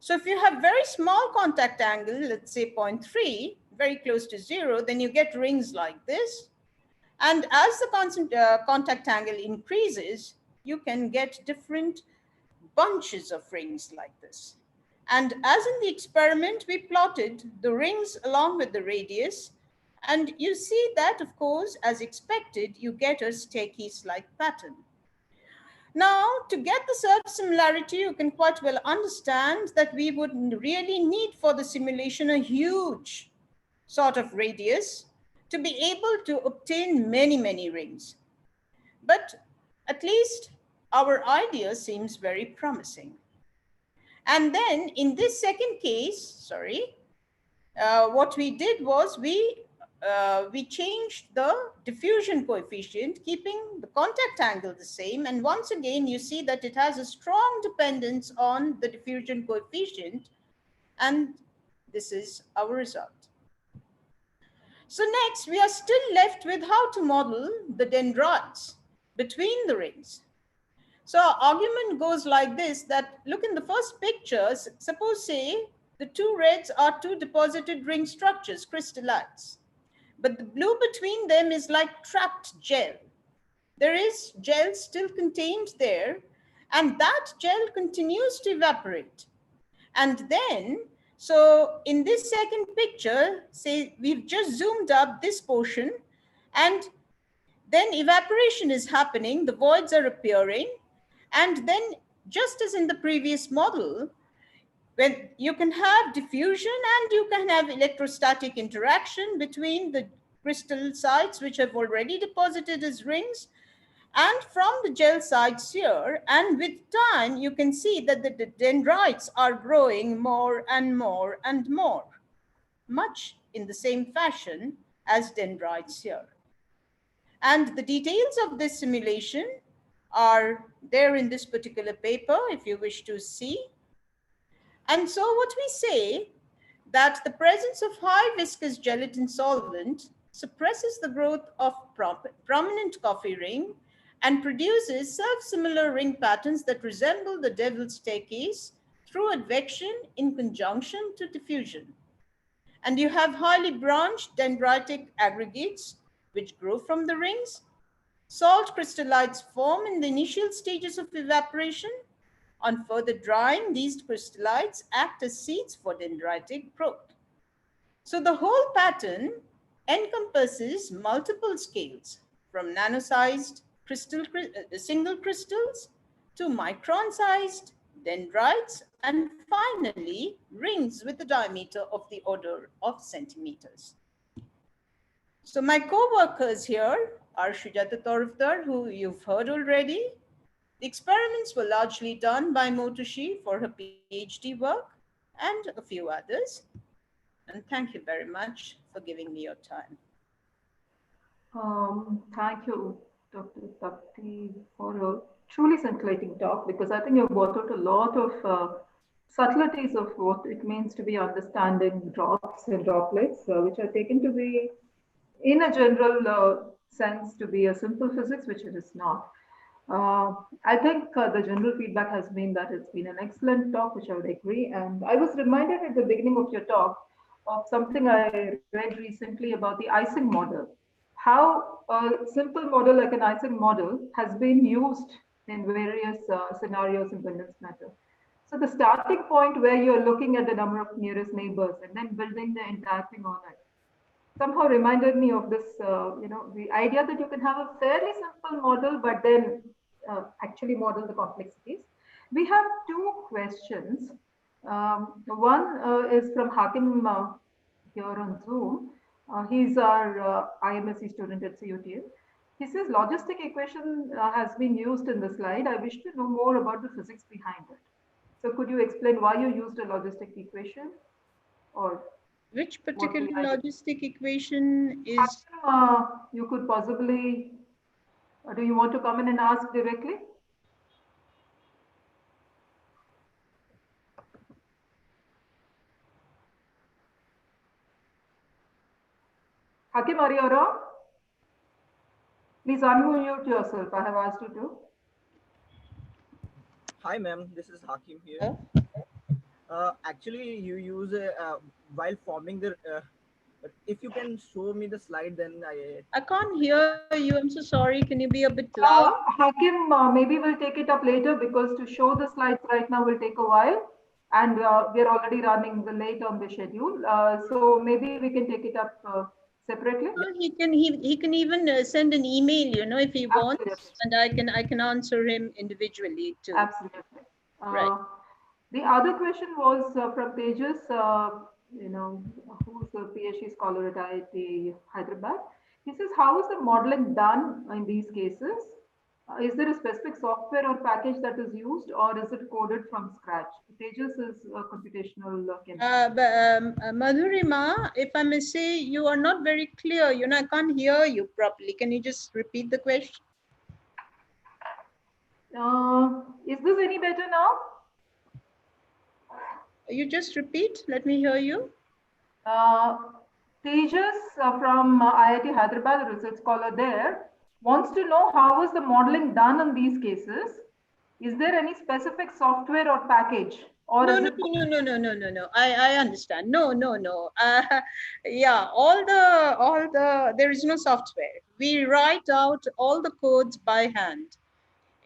So if you have very small contact angle, let's say 0.3, very close to 0, then you get rings like this. And as the contact angle increases, you can get different bunches of rings like this. And as in the experiment, we plotted the rings along with the radius. And you see that, of course, as expected, you get a staircase-like pattern. Now, to get the surface similarity, you can quite well understand that we would really need for the simulation a huge sort of radius to be able to obtain many, many rings. But at least our idea seems very promising. And then in this second case, what we did was we changed the diffusion coefficient, keeping the contact angle the same. And once again, you see that it has a strong dependence on the diffusion coefficient. And this is our result. So next, we are still left with how to model the dendrites between the rings. So our argument goes like this, that look in the first picture, suppose say the two reds are two deposited ring structures, crystallites. But the blue between them is like trapped gel. There is gel still contained there, and that gel continues to evaporate. And then, so in this second picture, say we've just zoomed up this portion, and then evaporation is happening, the voids are appearing, and then just as in the previous model, when you can have diffusion and you can have electrostatic interaction between the crystal sites which have already deposited as rings and from the gel sites here. And with time, you can see that the dendrites are growing more and more and more, much in the same fashion as dendrites here. And the details of this simulation are there in this particular paper if you wish to see. And so what we say, that the presence of high viscous gelatin solvent suppresses the growth of prominent coffee ring and produces self-similar ring patterns that resemble the devil's staircase through advection in conjunction to diffusion. And you have highly branched dendritic aggregates which grow from the rings. Salt crystallites form in the initial stages of evaporation. On further drying, these crystallites act as seeds for dendritic growth. So the whole pattern encompasses multiple scales, from nano-sized single crystals to micron-sized dendrites, and finally rings with a diameter of the order of centimeters. So my co-workers here are Sujata Torufdar, who you've heard already. The experiments were largely done by Motoshi for her PhD work and a few others. And thank you very much for giving me your time. Thank you, Dr. Takti, for a truly scintillating talk because I think you brought out a lot of subtleties of what it means to be understanding drops and droplets, which are taken to be, in a general sense, to be a simple physics, which it is not. I think the general feedback has been that it's been an excellent talk, which I would agree. And I was reminded at the beginning of your talk of something I read recently about the icing model. How a simple model like an icing model has been used in various scenarios in condensed matter. So the starting point where you're looking at the number of nearest neighbors and then building the entire thing on it somehow reminded me of this, the idea that you can have a fairly simple model, but then actually model the complexities. We have two questions. One is from Hakim here on Zoom. He's our IMSc student at CUTL. He says logistic equation has been used in the slide. I wish to know more about the physics behind it. So could you explain why you used a logistic equation or Which what particular the idea? logistic equation is? You could possibly, do you want to come in and ask directly? Hakim, are you around? Please unmute yourself. I have asked you to. Hi, ma'am. This is Hakim here. Oh, Actually, you use while forming the. If you can show me the slide, then I can't hear you. I'm so sorry. Can you be a bit loud? Hakim, maybe we'll take it up later because to show the slides right now will take a while. And we're already running late on the schedule. So maybe we can take it up separately. Well, he can even send an email, if he wants, Absolutely. and I can answer him individually too. Absolutely. Right. The other question was from Tejas, who's a PhD scholar at IIT Hyderabad. He says, how is the modeling done in these cases? Is there a specific software or package that is used, or is it coded from scratch? Tejas is a computational chemist. Madhurima, if I may say, you are not very clear. I can't hear you properly. Can you just repeat the question? Is this any better now? You just repeat. Let me hear you. Tejas from IIT Hyderabad, a research scholar there, wants to know how is the modeling done in these cases? Is there any specific software or package? Or No, is no, it no, no, no, no, no, no. I understand. No, no, no. Yeah, there is no software. We write out all the codes by hand.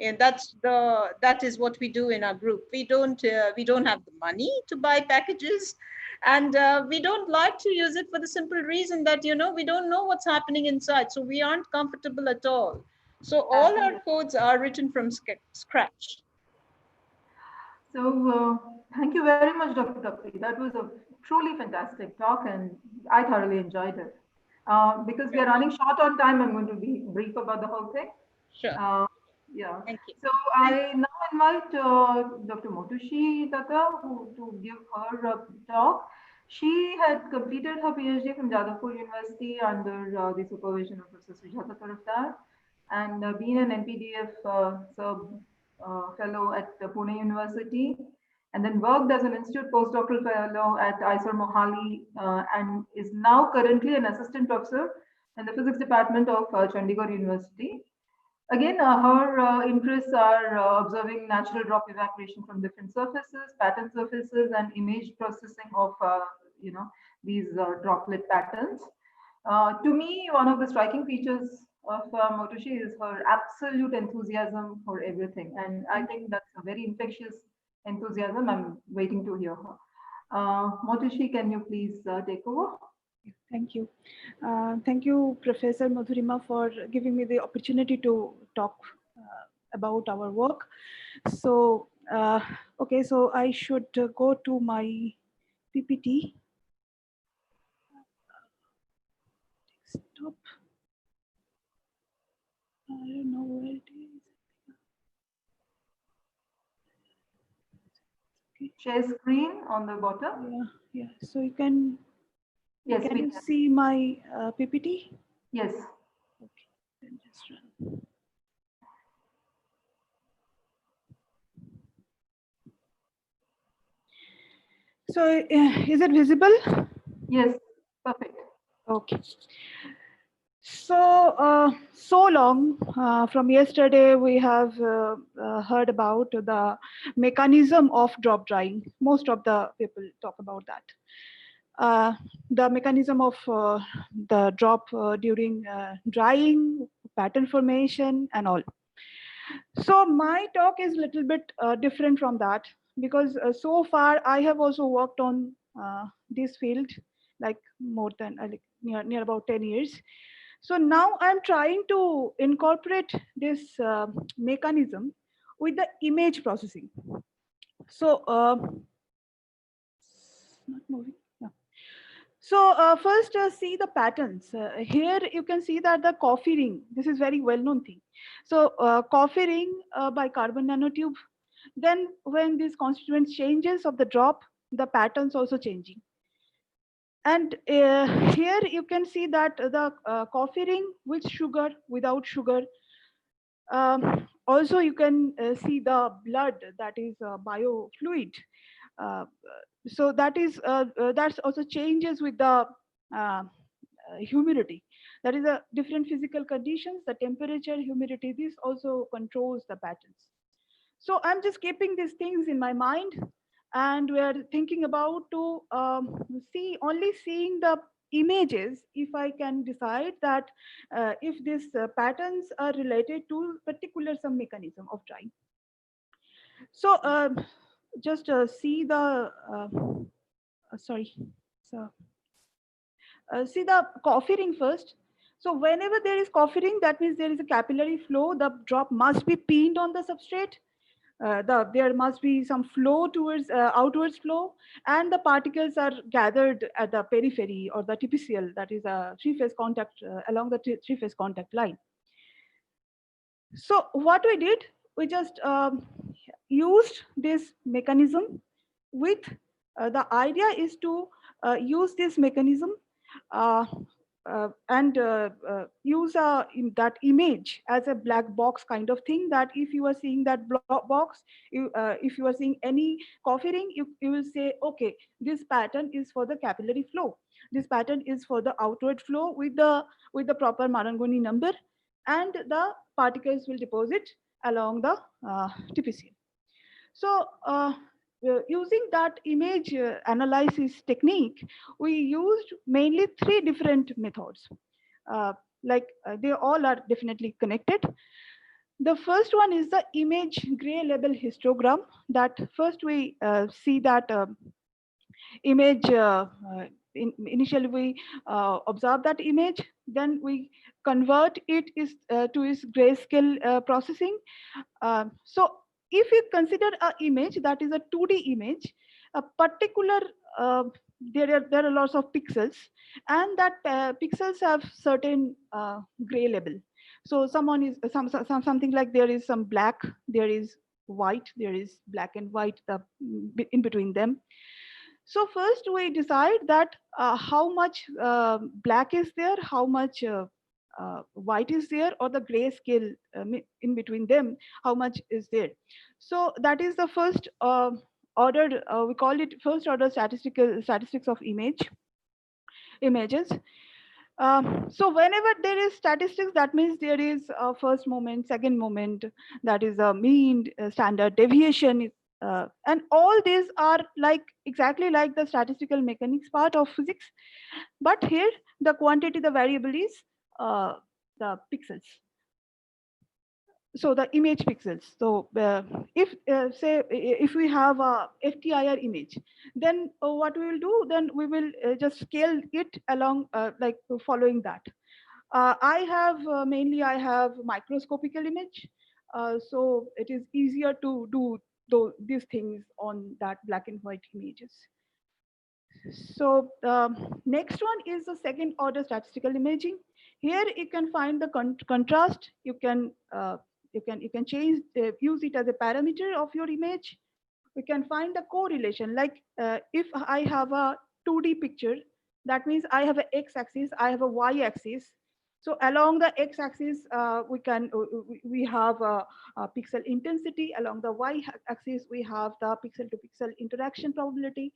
And that is what we do in our group. We don't have the money to buy packages, and we don't like to use it for the simple reason that we don't know what's happening inside, so we aren't comfortable at all. So all our codes are written from scratch. So thank you very much, Dr. Tapri. That was a truly fantastic talk, and I thoroughly enjoyed it. Because we are running short on time, I'm going to be brief about the whole thing. Sure. Yeah. Thank you. So I now invite Dr. Motoshi Tata to give her talk. She had completed her PhD from Jadavpur University under the supervision of Professor Sujata Tarafdar and been an NPDF sub fellow at Pune University, and then worked as an institute postdoctoral fellow at ISER Mohali, and is now currently an assistant professor in the physics department of Chandigarh University. Again, her interests are observing natural drop evaporation from different surfaces, pattern surfaces, and image processing of these droplet patterns. To me, one of the striking features of Motoshi is her absolute enthusiasm for everything, and I think that's a very infectious enthusiasm. I'm waiting to hear her. Motoshi, can you please take over? Thank you. Thank you, Professor Madhurima, for giving me the opportunity to talk about our work. So, okay, so I should go to my PPT. Stop. I don't know where it is. Okay. Share screen on the bottom. Yeah, yeah. So you can Yes, can we you can. see my PPT? Yes. Okay, then just run. So is it visible? Yes. Perfect. Okay. So so long from yesterday we have heard about the mechanism of drop drying. Most of the people talk about that. The mechanism of the drop during drying, pattern formation, and all. So my talk is a little bit different from that because so far I have also worked on this field like more than like near about 10 years. So now I'm trying to incorporate this mechanism with the image processing. So not moving. Yeah. So first see the patterns. Here you can see that the coffee ring, this is very well-known thing. So coffee ring by carbon nanotube. Then when these constituent changes of the drop, the patterns also changing. And here you can see that the coffee ring with sugar, without sugar. Also you can see the blood, that is biofluid. Uh, so that's also changes with the humidity. That is a different physical conditions, the temperature, humidity, this also controls the patterns. So I'm just keeping these things in my mind, and we are thinking about to see only seeing the images if I can decide that if these patterns are related to particular some mechanism of drying. So just see the sorry. So see the coffee ring first. So whenever there is coffee ring, that means there is a capillary flow. The drop must be pinned on the substrate. There must be some flow towards outwards flow, and the particles are gathered at the periphery or the TPCL, that is a three-phase contact along the three-phase contact line. So what we did, we just used this mechanism with the idea is to use this mechanism uh, and use that image as a black box kind of thing, that if you are seeing that box, if you are seeing any coffee ring, you will say, okay, this pattern is for the capillary flow. This pattern is for the outward flow with the proper Marangoni number, and the particles will deposit along the TPC. So using that image analysis technique, we used mainly three different methods. Uh, they all are definitely connected. The first one is the image gray label histogram. That first we see that image initially we observe that image, then we convert it to its grayscale processing. So if you consider a image that is a 2D image, a particular there are lots of pixels, and that pixels have certain gray label. So someone is something like there is some black, there is white, there is black and white in between them. So first we decide that how much black is there, how much white is there, or the gray scale in between them, how much is there. So that is the first ordered, we call it first order statistics of images. So whenever there is statistics, that means there is a first moment, second moment, that is a mean, standard deviation, and all these are like exactly like the statistical mechanics part of physics. But here, the quantity, the variable is the pixels. So the image pixels. So if say if we have a FTIR image, then what we will do, then we will just scale it along like following that. I have mainly I have microscopical image. So it is easier to do these things on that black and white images. So next one is the second order statistical imaging. Here you can find the contrast. You can change use it as a parameter of your image. We can find the correlation. Like if I have a 2D picture, that means I have an x-axis, I have a y-axis. So along the x-axis, we have a pixel intensity. Along the y-axis, we have the pixel-to-pixel interaction probability.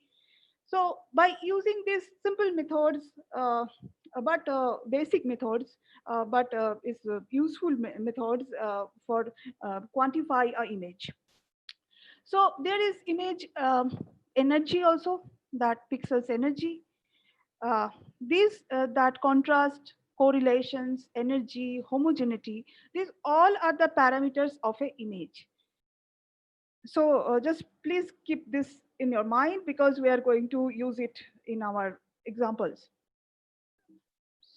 So by using these simple methods, but basic methods, but is useful methods for quantify a image. So there is image energy also, that pixels energy. These that contrast, correlations, energy, homogeneity, these all are the parameters of an image. So just please keep this in your mind because we are going to use it in our examples.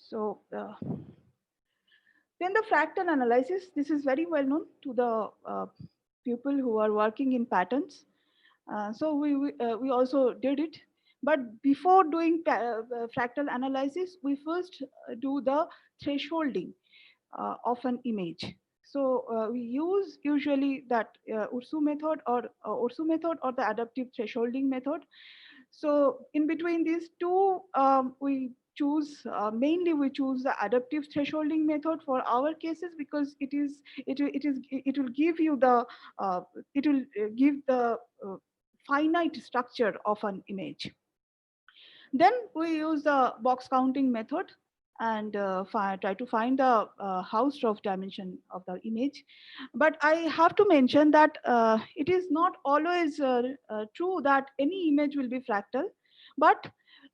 So then the fractal analysis, this is very well known to the people who are working in patterns. So we also did it. But before doing fractal analysis, we first do the thresholding of an image. So we use usually that Ursu method or the adaptive thresholding method. So in between these two, we choose mainly we choose the adaptive thresholding method for our cases because it will give you the it will give the finite structure of an image. Then we use the box counting method and try to find the Hausdorff dimension of the image. But I have to mention that it is not always true that any image will be fractal, but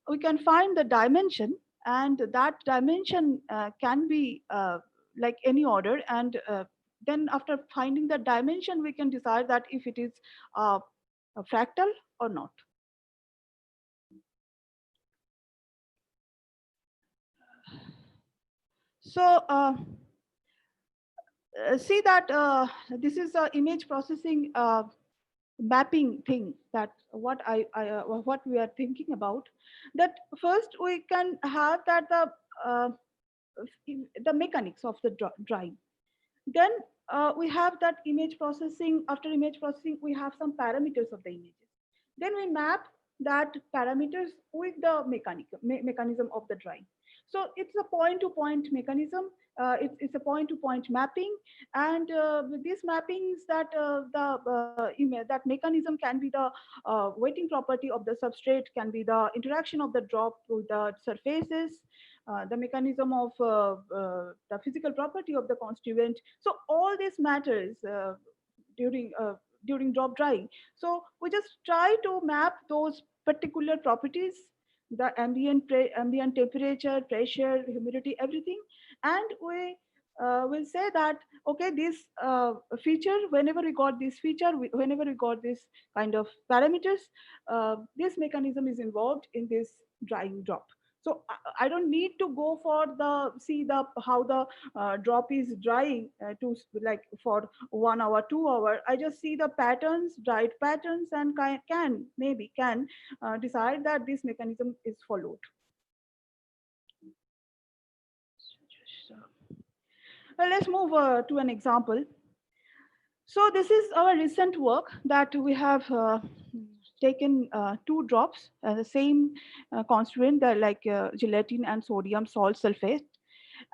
we can find the dimension, and that dimension can be like any order. And then after finding the dimension, we can decide that if it is a fractal or not. So see that this is a image processing mapping thing, that what we are thinking about. That first we can have that uh, the mechanics of the drawing. Then we have that image processing. After image processing, we have some parameters of the images. Then we map that parameters with the mechanism of the drawing. So it's a point-to-point mechanism. It's a point-to-point mapping, and with these mappings, that mechanism can be the weighting property of the substrate, can be the interaction of the drop with the surfaces, the mechanism of the physical property of the constituent. So all this matters during during drop drying. So we just try to map those particular properties, the ambient temperature, pressure, humidity, everything, and we will say that okay, this feature, whenever we got this feature, whenever we got this kind of parameters, this mechanism is involved in this drying drop. So I don't need to go for the see the how the drop is drying to like for 1 hour, 2 hour. I just see the patterns, dried patterns, and can decide that this mechanism is followed. Well, let's move to an example. So this is our recent work that we have taken two drops, the same constituent, like gelatin and sodium salt sulfate.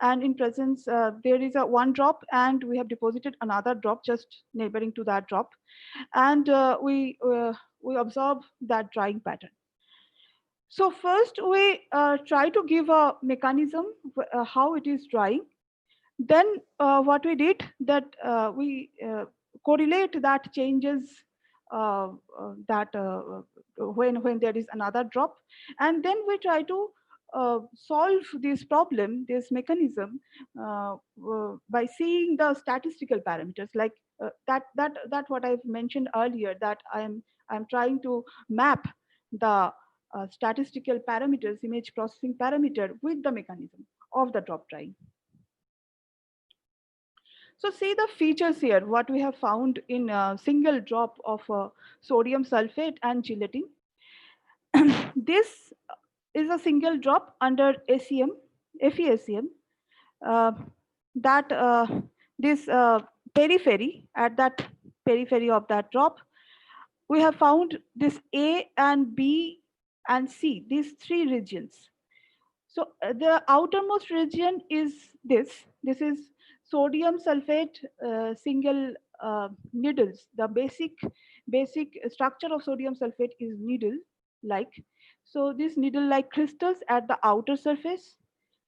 And in presence, there is a one drop, and we have deposited another drop just neighboring to that drop. And we observe that drying pattern. So first, we try to give a mechanism how it is drying. Then what we did that we correlate that changes that when there is another drop, and then we try to solve this problem, this mechanism, by seeing the statistical parameters, like that what I've mentioned earlier, that I'm trying to map the statistical parameters, image processing parameter, with the mechanism of the drop drying. So see the features here, what we have found in a single drop of sodium sulfate and gelatin. This is a single drop under ACM, FeACM, uh, that this periphery, at that periphery of that drop, we have found this A and B and C, these three regions. So the outermost region is this. This is sodium sulfate single needles. The basic structure of sodium sulfate is needle like. So these needle like crystals at the outer surface.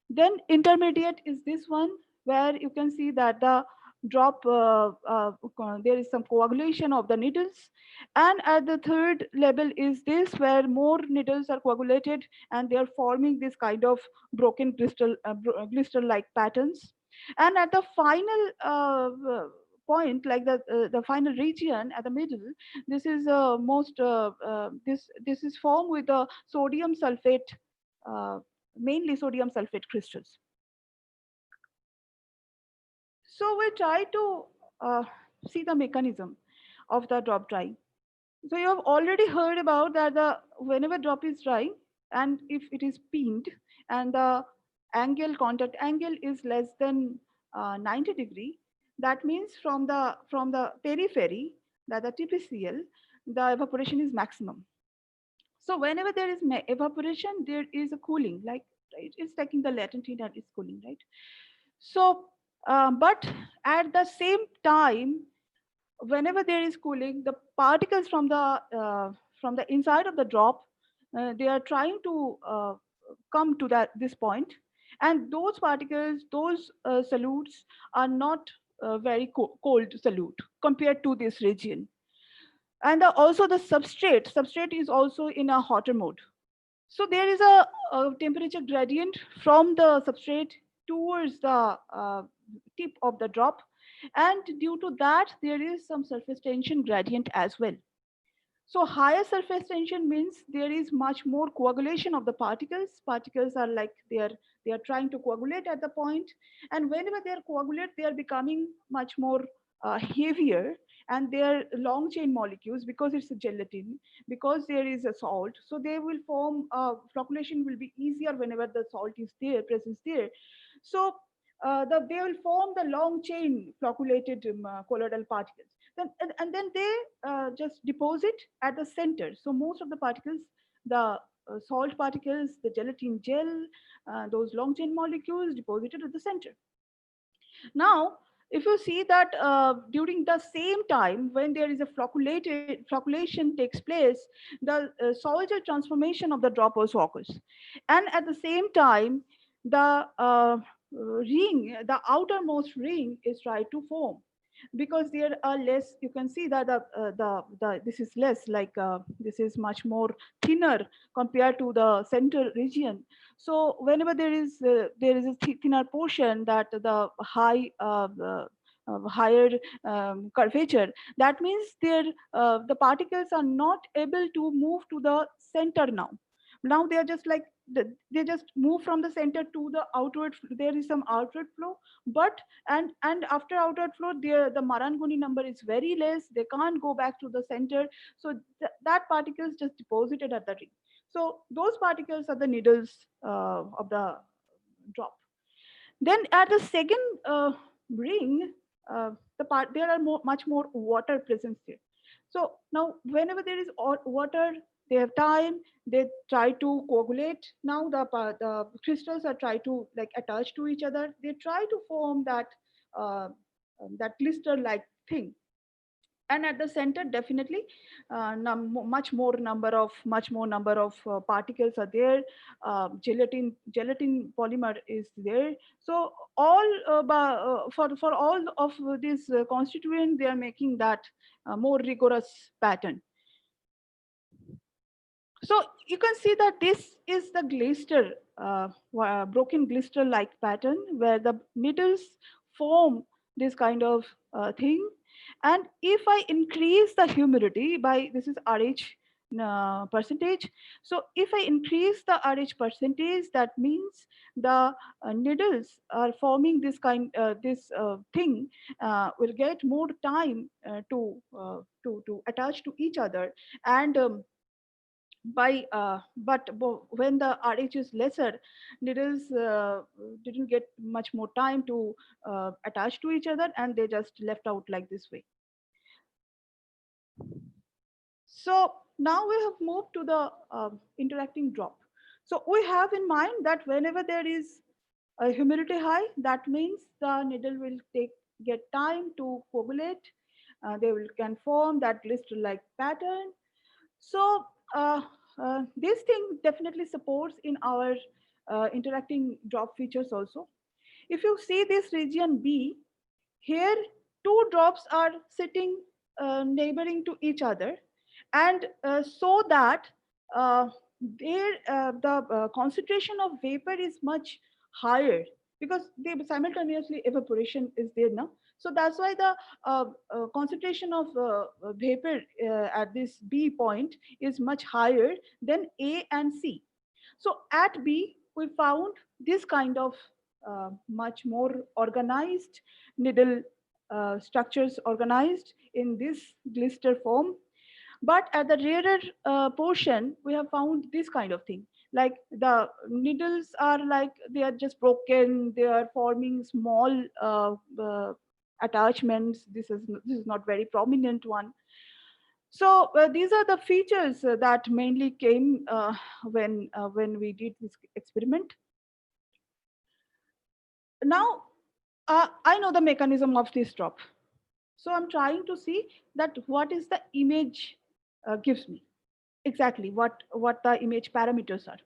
Then intermediate is this one, where you can see that the drop, there is some coagulation of the needles. And at the third level is this, where more needles are coagulated and they are forming this kind of broken crystal like patterns. And at the final point, like the final region at the middle, this is this is formed with the sodium sulfate, uh, mainly sodium sulfate crystals. So we try to uh, see the mechanism of the drop drying. So you have already heard about that the whenever drop is drying and if it is pinned and the contact angle is less than 90 degree, that means from the periphery, that the TPCL, the evaporation is maximum. So whenever there is evaporation, there is a cooling, like right, it's taking the latent heat and it's cooling, right? So, but at the same time, whenever there is cooling, the particles from the inside of the drop, they are trying to come to this point, and those particles, those solutes are not very cold solute compared to this region. And also the substrate is also in a hotter mode. So there is a temperature gradient from the substrate towards the tip of the drop. And due to that, there is some surface tension gradient as well. So higher surface tension means there is much more coagulation of the particles. Particles are like they are trying to coagulate at the point, and whenever they are coagulate, they are becoming much more heavier, and they are long chain molecules because it's a gelatin, because there is a salt. So they will form flocculation will be easier whenever the salt is there, presence there. So they will form the long chain flocculated colloidal particles. And then they just deposit at the center. So most of the particles, the salt particles, the gelatin gel, those long chain molecules deposited at the center. Now, if you see that during the same time when there is a flocculation takes place, the soldier transformation of the drop also occurs. And at the same time, the ring, the outermost ring is trying to form, because there are less, you can see that this is less, like this is much more thinner compared to the center region. So whenever there is a thinner portion, that the higher curvature, that means the particles are not able to move to the center now. Now they are just like they just move from the center to the outward. There is some outward flow, but and after outward flow, the Marangoni number is very less. They can't go back to the center. So that particles just deposited at the ring. So those particles are the needles of the drop. Then at the second ring, there are much more water presence here. So now whenever there is water, they have time, they try to coagulate. Now the crystals are try to like attach to each other. They try to form uh, that blister like thing. And at the center, definitely much more number of particles are there. Gelatin polymer is there. So all for all of these constituents, they are making that more rigorous pattern. So you can see that this is the glister, broken glister like pattern, where the needles form this kind of thing. And if I increase the humidity by, this is RH percentage. So if I increase the RH percentage, that means the needles are forming this this thing will get more time to attach to each other. And when the RH is lesser, needles didn't get much more time to attach to each other, and they just left out like this way. So now we have moved to the interacting drop. So we have in mind that whenever there is a humidity high, that means the needle will get time to coagulate. They will can form that blister-like pattern. So this thing definitely supports in our interacting drop features also. If you see this region B, here two drops are sitting neighboring to each other, and so that uh, the concentration of vapor is much higher, because they simultaneously evaporation is there now. So that's why the concentration of vapor at this B point is much higher than A and C. So at B, we found this kind of much more organized needle structures organized in this blister form. But at the rarer portion, we have found this kind of thing. Like the needles are like they are just broken. They are forming small attachments. This is not very prominent one. So these are the features that mainly came when we did this experiment. Now I know the mechanism of this drop, so I'm trying to see that what is the image gives me exactly what the image parameters are.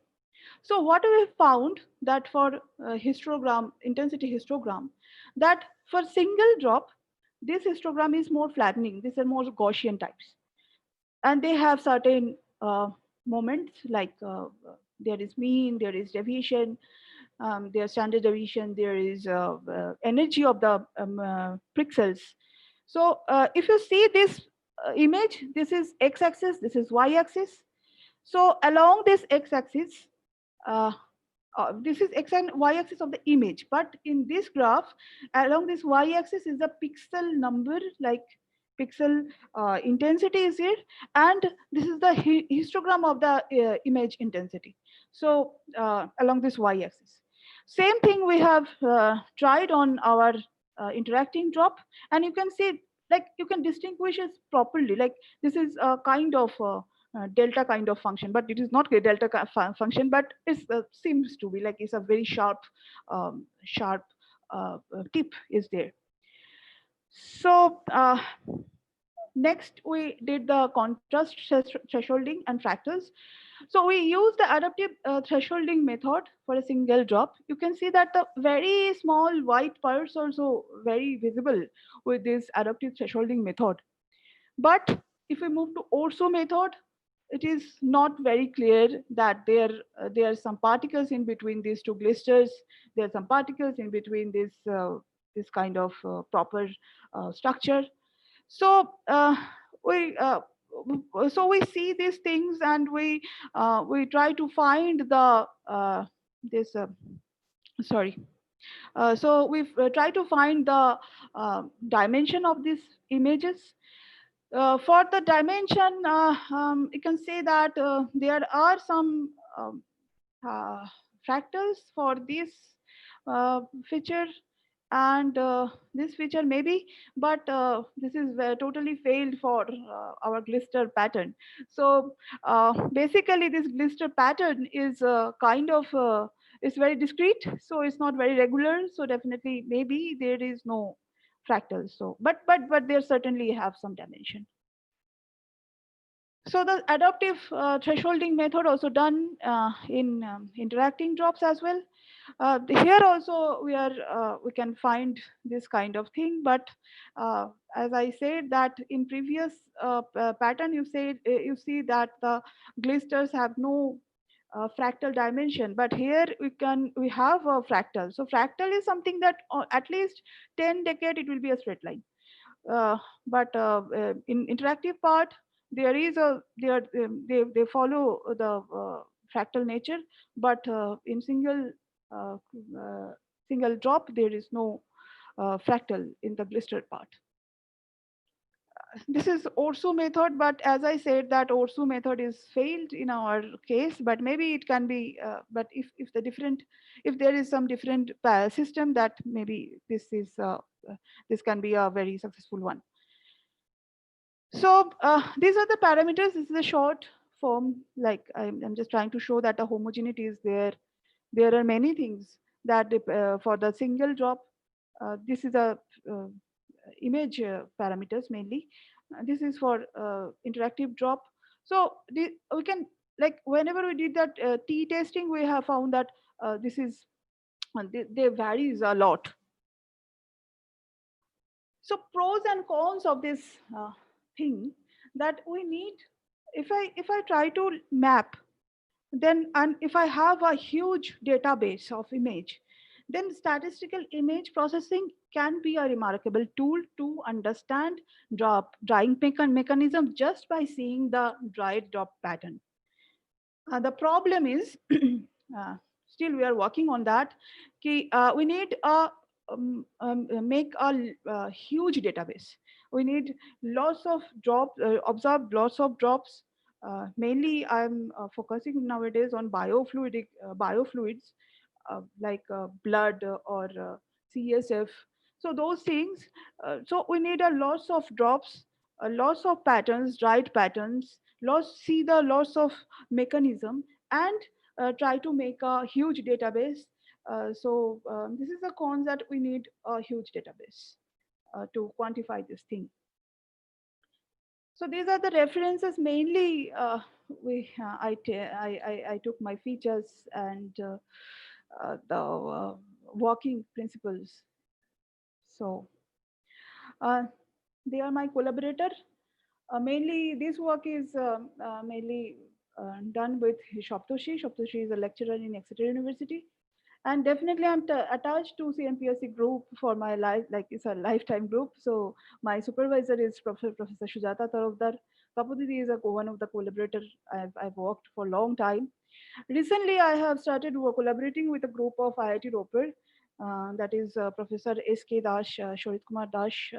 So what we have found that for histogram intensity histogram, that for single drop, this histogram is more flattening. These are more Gaussian types, and they have certain moments like there is mean, there is deviation, there's standard deviation, there is energy of the pixels. So if you see this image, this is x-axis, this is y-axis. So along this x-axis, uh, this is x and y axis of the image, but in this graph along this y axis is the pixel number, like pixel intensity is here, and this is the histogram of the image intensity. So along this y axis, same thing we have tried on our interacting drop, and you can see, like you can distinguish it properly, like this is a kind of delta kind of function, but it is not a delta function, but it seems to be like it's a very sharp tip is there. So next we did the contrast thresholding and fractals. So we use the adaptive thresholding method for a single drop. You can see that the very small white parts also very visible with this adaptive thresholding method. But if we move to Orso method, it is not very clear that there are some particles in between these two glisters. There are some particles in between this kind of proper structure. So we see these things, and we try to find the this sorry. So we try to find the dimension of these images. For the dimension, you can say that there are some uh, fractals for this feature and this feature maybe, but this is totally failed for our glister pattern. So basically this glister pattern is kind of it's very discrete, so it's not very regular, so definitely maybe there is no fractals. So but there certainly have some dimension. So the adaptive thresholding method also done in interacting drops as well. Here also we can find this kind of thing, but as I said that in previous pattern, you see that the glisters have no fractal dimension, but here we have a fractal. So fractal is something that at least 10 decade it will be a straight line. But in interactive part, There is a they follow the fractal nature, but in uh, uh, single drop there is no fractal in the blister part. This is Orsu method, but as I said, that Orsu method is failed in our case, but maybe it can be, but if the different, if there is some different system, that maybe this can be a very successful one. So these are the parameters. This is a short form, like I'm just trying to show that the homogeneity is there. There are many things that for the single drop, this is a uh, image parameters mainly. This is for interactive drop. So we can, like whenever we did that t testing, we have found that this is they varies a lot. So pros and cons of this thing, that we need, if I try to map, then, and if I have a huge database of image, then statistical image processing can be a remarkable tool to understand drying mechanism just by seeing the dried drop pattern. The problem is, still we are working on that. We need a make a huge database. We need lots of observe lots of drops. Mainly, I'm focusing nowadays on biofluids, like blood or CSF. So those things. So we need a lots of drops, lots of patterns, dried patterns, see the lots of mechanism, and try to make a huge database. This is a cons, that we need a huge database to quantify this thing. So these are the references mainly. I took my features and the working principles. So uh, they are my collaborator. Mainly, this work is mainly done with Shoptoshi. Shoptoshi is a lecturer in Exeter University. And definitely, I'm attached to CNPSC group for my life, like it's a lifetime group. So my supervisor is Professor Shujata Tarofdar. Kapudidi is one of the collaborators I've worked for a long time. Recently, I have started collaborating with a group of IIT Roper. That is Professor S.K. Dash, Shorit Kumar Dash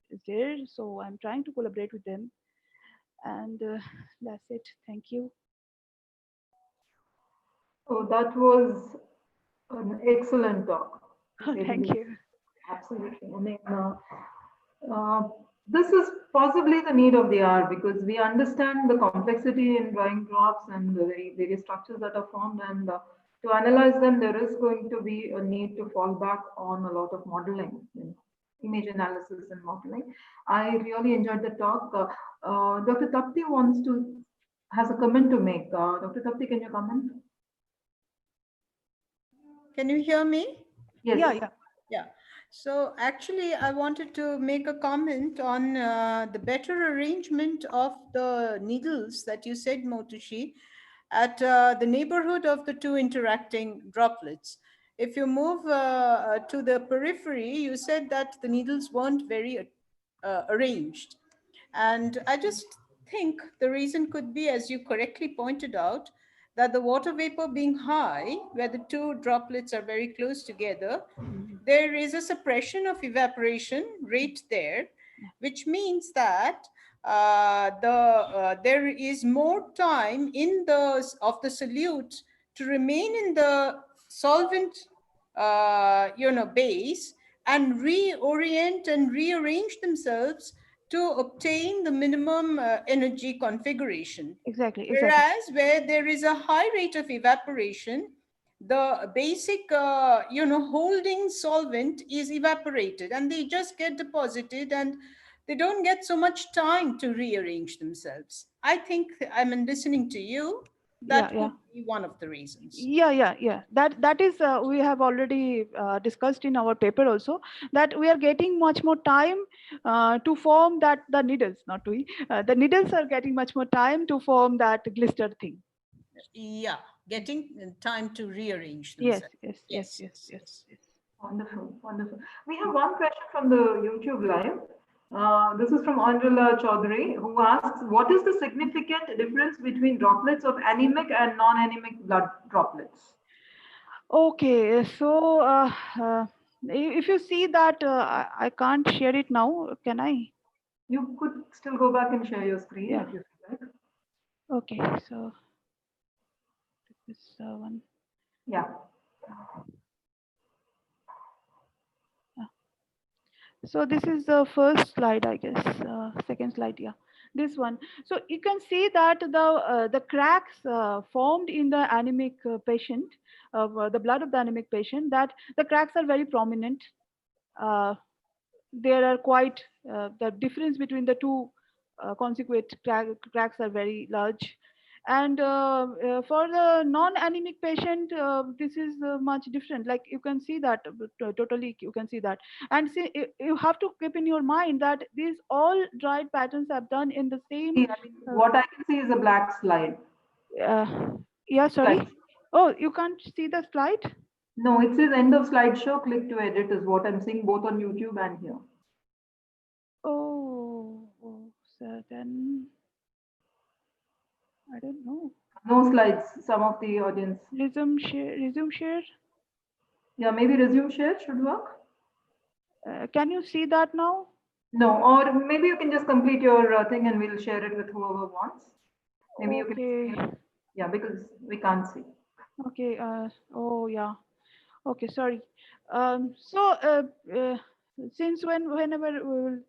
is there. So I'm trying to collaborate with them. And that's it. Thank you. So that was an excellent talk, to say the Thank least. you. Absolutely. I mean, uh, this is possibly the need of the hour, because we understand the complexity in drawing drops and the various structures that are formed, and to analyze them, there is going to be a need to fall back on a lot of modeling, image analysis and modeling. I really enjoyed the talk. Dr. Tapti has a comment to make. Dr. Tapti, can you comment? Can you hear me? Yes. Yeah, yeah. Yeah. So actually, I wanted to make a comment on the better arrangement of the needles that you said, Motoshi, at the neighborhood of the two interacting droplets. If you move to the periphery, you said that the needles weren't very arranged. And I just think the reason could be, as you correctly pointed out, that the water vapor being high, where the two droplets are very close together, Mhm. there is a suppression of evaporation rate there, which means that there is more time in the solute to remain in the solvent base and reorient and rearrange themselves to obtain the minimum energy configuration. Exactly, exactly. Whereas where there is a high rate of evaporation, the basic, holding solvent is evaporated and they just get deposited and they don't get so much time to rearrange themselves. I think, I mean, listening to you, Yeah, that yeah. could be one of the reasons. Yeah. That is we have already discussed in our paper also, that we are getting much more time to form that the needles, not we, the needles are getting much more time to form that glister thing. Yeah, getting time to rearrange Yes, themselves. yes, yes, Yes, yes, yes, yes, yes. yes. Wonderful, wonderful. We have one question from the YouTube live. This is from Anjula Chaudhary, who asks, what is the significant difference between droplets of anemic and non-anemic blood droplets? Okay, so if you see that I can't share it now, can I? You could still go back and share your screen Yeah. if you feel like. Okay, so this one. Yeah. So this is the first slide, I guess. Second slide, yeah, this one. So you can see that the cracks formed in the anemic patient, the blood of the anemic patient, that the cracks are very prominent. Uh, there are quite the difference between the two consequent cracks are very large. And for the non-anemic patient, this is much different. Like you can see that totally, you can see that. And see, you have to keep in your mind that these all dried patterns are done in the same. See, I mean, what I can see is a black slide. Uh, yeah, sorry. Slide. Oh, you can't see the slide? No, it says end of slideshow. Click to edit is what I'm seeing both on YouTube and here. Oh, so then I don't know. No slides. Some of the audience. Resume share. Resume share. Yeah, maybe resume share should work. Can you see that now? No, or maybe you can just complete your thing and we'll share it with whoever wants. Maybe you can Okay. explain. Yeah, because we can't see. Okay. Oh, yeah. Okay. Sorry. So, since whenever we will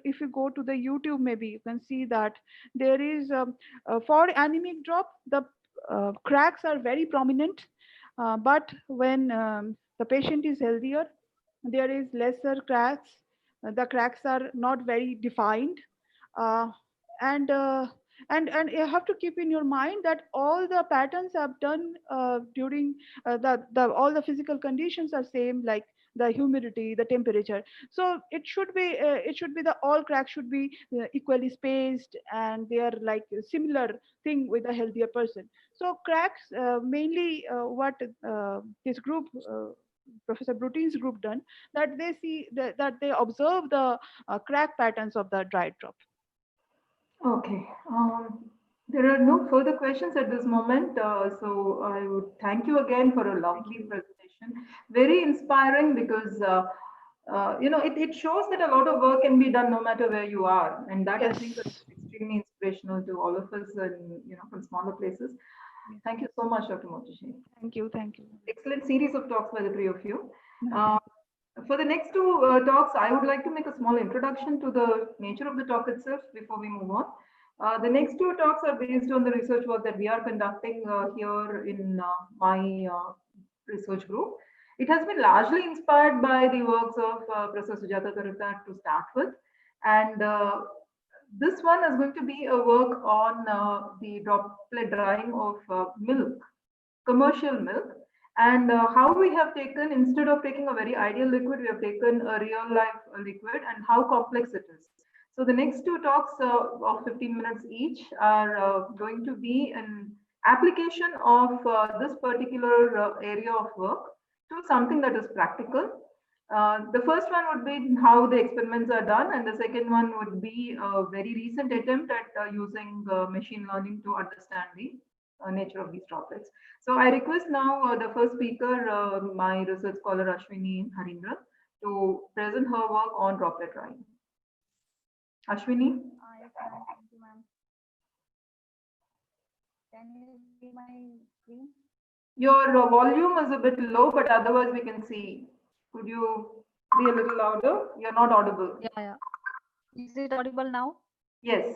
if you go to the YouTube, maybe you can see that there is for anemic drop, the cracks are very prominent. But when the patient is healthier, there is lesser cracks. The cracks are not very defined. Uh, and and you have to keep in your mind that all the patterns are done during the all the physical conditions are same, like the humidity, the temperature. So it should be the all cracks should be equally spaced, and they are like a similar thing with a healthier person. So cracks mainly what this group Professor Brutein's group done, that they see that they observe the crack patterns of the dried drop. Okay. There are no further questions at this moment. So I would thank you again for a Thank lovely you. presentation. Very inspiring because, it shows that a lot of work can be done no matter where you are. And that I think is Yes. extremely inspirational to all of us and, from smaller places. Yes. Thank you so much, Dr. Motishi. Thank you. Thank you. Excellent series of talks by the three of you. No, Uh, thank for the next two talks, I would like to make a small introduction to the nature of the talk itself before we move on. The next two talks are based on the research work that we are conducting here in my research group. It has been largely inspired by the works of Professor Sujata Tarukar to start with. And this one is going to be a work on the droplet drying of milk, commercial milk, and how we have taken, instead of taking a very ideal liquid, we have taken a real life liquid and how complex it is. So the next two talks of 15 minutes each are going to be an application of this particular area of work to something that is practical. The first one would be how the experiments are done, and the second one would be a very recent attempt at using machine learning to understand the nature of these droplets. So I request now the first speaker, my research scholar Ashwini Harindra, to present her work on droplet drying. Ashwini, Yes, ma'am. Thank you, ma'am. Can you see my screen? your volume is a bit low, but otherwise we can see. Could you be a little louder? You're not audible. Yeah, yeah. Is it audible now? Yes.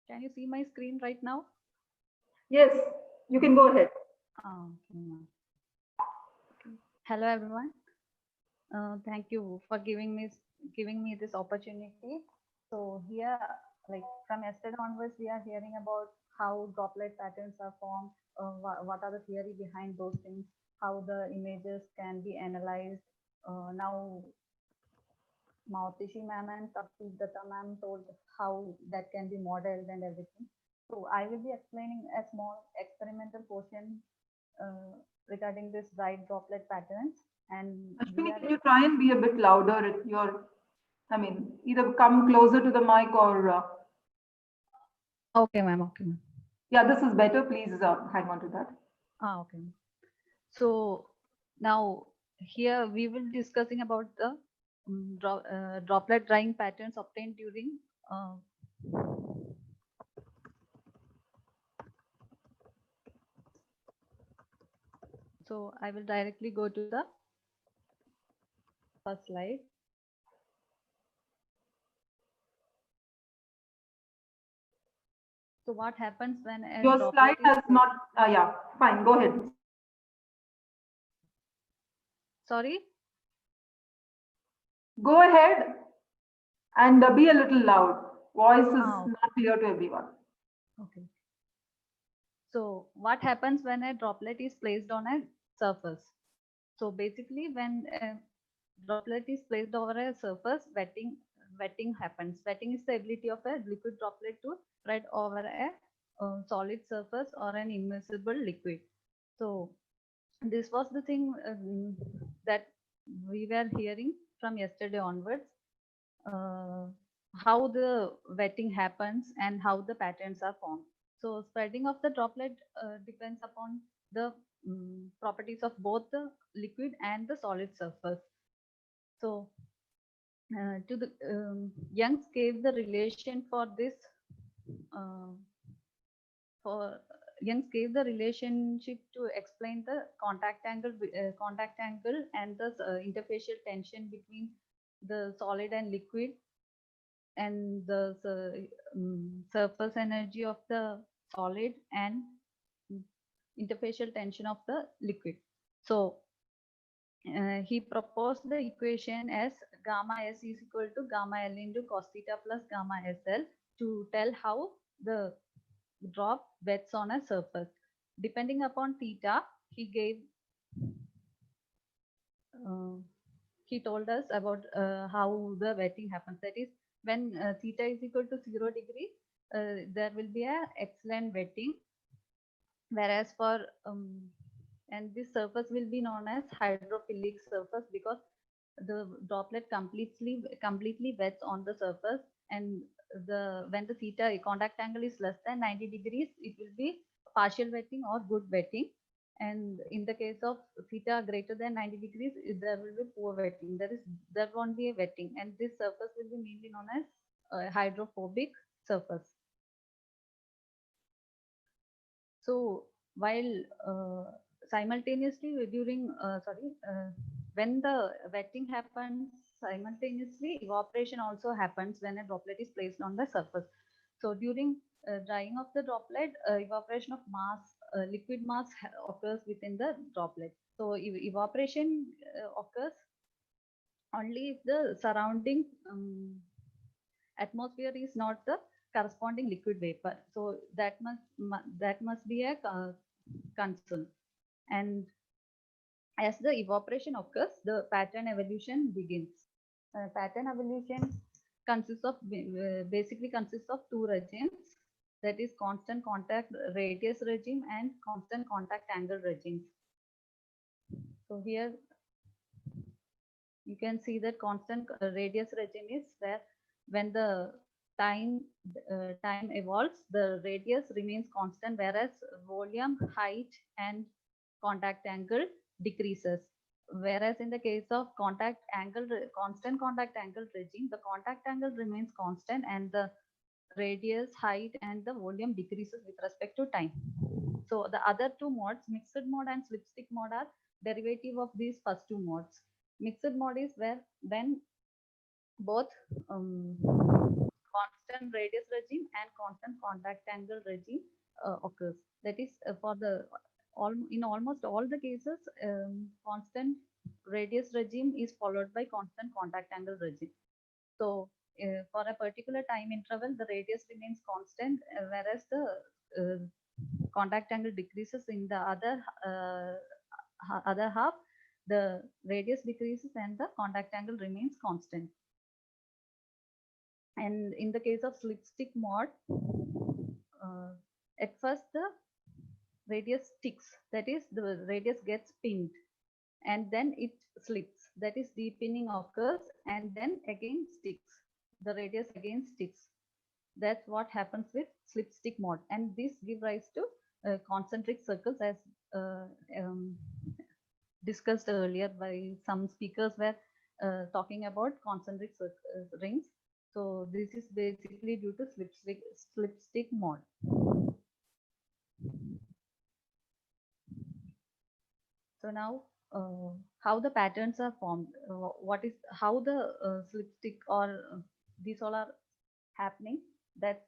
Can you see my screen right now? Yes, you can go ahead. Okay, ma'am. Hello, everyone. Thank you for giving me this opportunity. So here, like from yesterday onwards, we are hearing about how droplet patterns are formed. What are the theory behind those things? How the images can be analyzed. Now Mautishi ma'am and Tapti Datta ma'am told how that can be modeled and everything. So I will be explaining a small experimental portion regarding this bright droplet patterns, and we Ashwini, are can you try and be a bit louder? I mean, either come closer to the mic or, okay, ma'am. Okay, ma'am. yeah, this is better. Please hang on to that. Okay. So now here we will discussing about the droplet drying patterns obtained during so I will directly go to the first slide. So what happens when a Your slide droplet is has not, yeah, fine, go ahead. sorry? Go ahead and be a little loud. Voice is Ah, not clear to everyone. okay. So what happens when a droplet is placed on a surface? So basically when a droplet is placed over a surface, wetting happens. Wetting is the ability of a liquid droplet to spread over a solid surface or an immersible liquid. So this was the thing that we were hearing from yesterday onwards, uh, how the wetting happens and how the patterns are formed. So spreading of the droplet depends upon the properties of both the liquid and the solid surface. So to the Young's gave the relation for this uh, for Young's gave the relationship to explain the contact angle and the interfacial tension between the solid and liquid, and the surface energy of the solid and mm, interfacial tension of the liquid. So he proposed the equation as gamma s is equal to gamma l into cos theta plus gamma sl to tell how the drop wets on a surface. Depending upon theta, he gave uh, he told us about how the wetting happens. That is, when theta is equal to 0 degree, there will be a excellent wetting. Whereas for and this surface will be known as hydrophilic surface because the droplet completely wets on the surface, and the when the theta contact angle is less than 90 degrees, it will be partial wetting or good wetting. And in the case of theta greater than 90 degrees, there will be poor wetting. There won't be a wetting, and this surface will be mainly known as hydrophobic surface. So while simultaneously during when the wetting happens simultaneously, evaporation also happens when a droplet is placed on the surface. So during drying of the droplet, evaporation of liquid mass occurs within the droplet. So evaporation occurs only if the surrounding atmosphere is not the corresponding liquid vapor. So that must be a concern. And as the evaporation occurs, the pattern evolution begins. Pattern evolution basically consists of two regimes, that is constant contact radius regime and constant contact angle regimes. So here you can see that constant radius regime is where when the time time evolves, the radius remains constant, whereas volume, height, and contact angle decreases. Whereas in the case of constant contact angle regime, the contact angle remains constant and the radius, height, and the volume decreases with respect to time. So the other two modes, mixed mode and slipstick mode, are derivative of these first two modes. Mixed mode is where when both constant radius regime and constant contact angle regime occurs. That is for the in almost all the cases, constant radius regime is followed by constant contact angle regime. So for a particular time interval, the radius remains constant, whereas the contact angle decreases. In the other half, the radius decreases and the contact angle remains constant. And in the case of slipstick mode, uh, at first the radius sticks, that is the radius gets pinned, and then it slips, that is deepening occurs, and then again sticks, the radius again sticks. That's what happens with slipstick mode, and this give rise to concentric circles, as uh, um, discussed earlier by some speakers were talking about concentric rings. So this is basically due to slipstick mode. So now, how the patterns are formed, what is how the slipstick or these all are happening. That's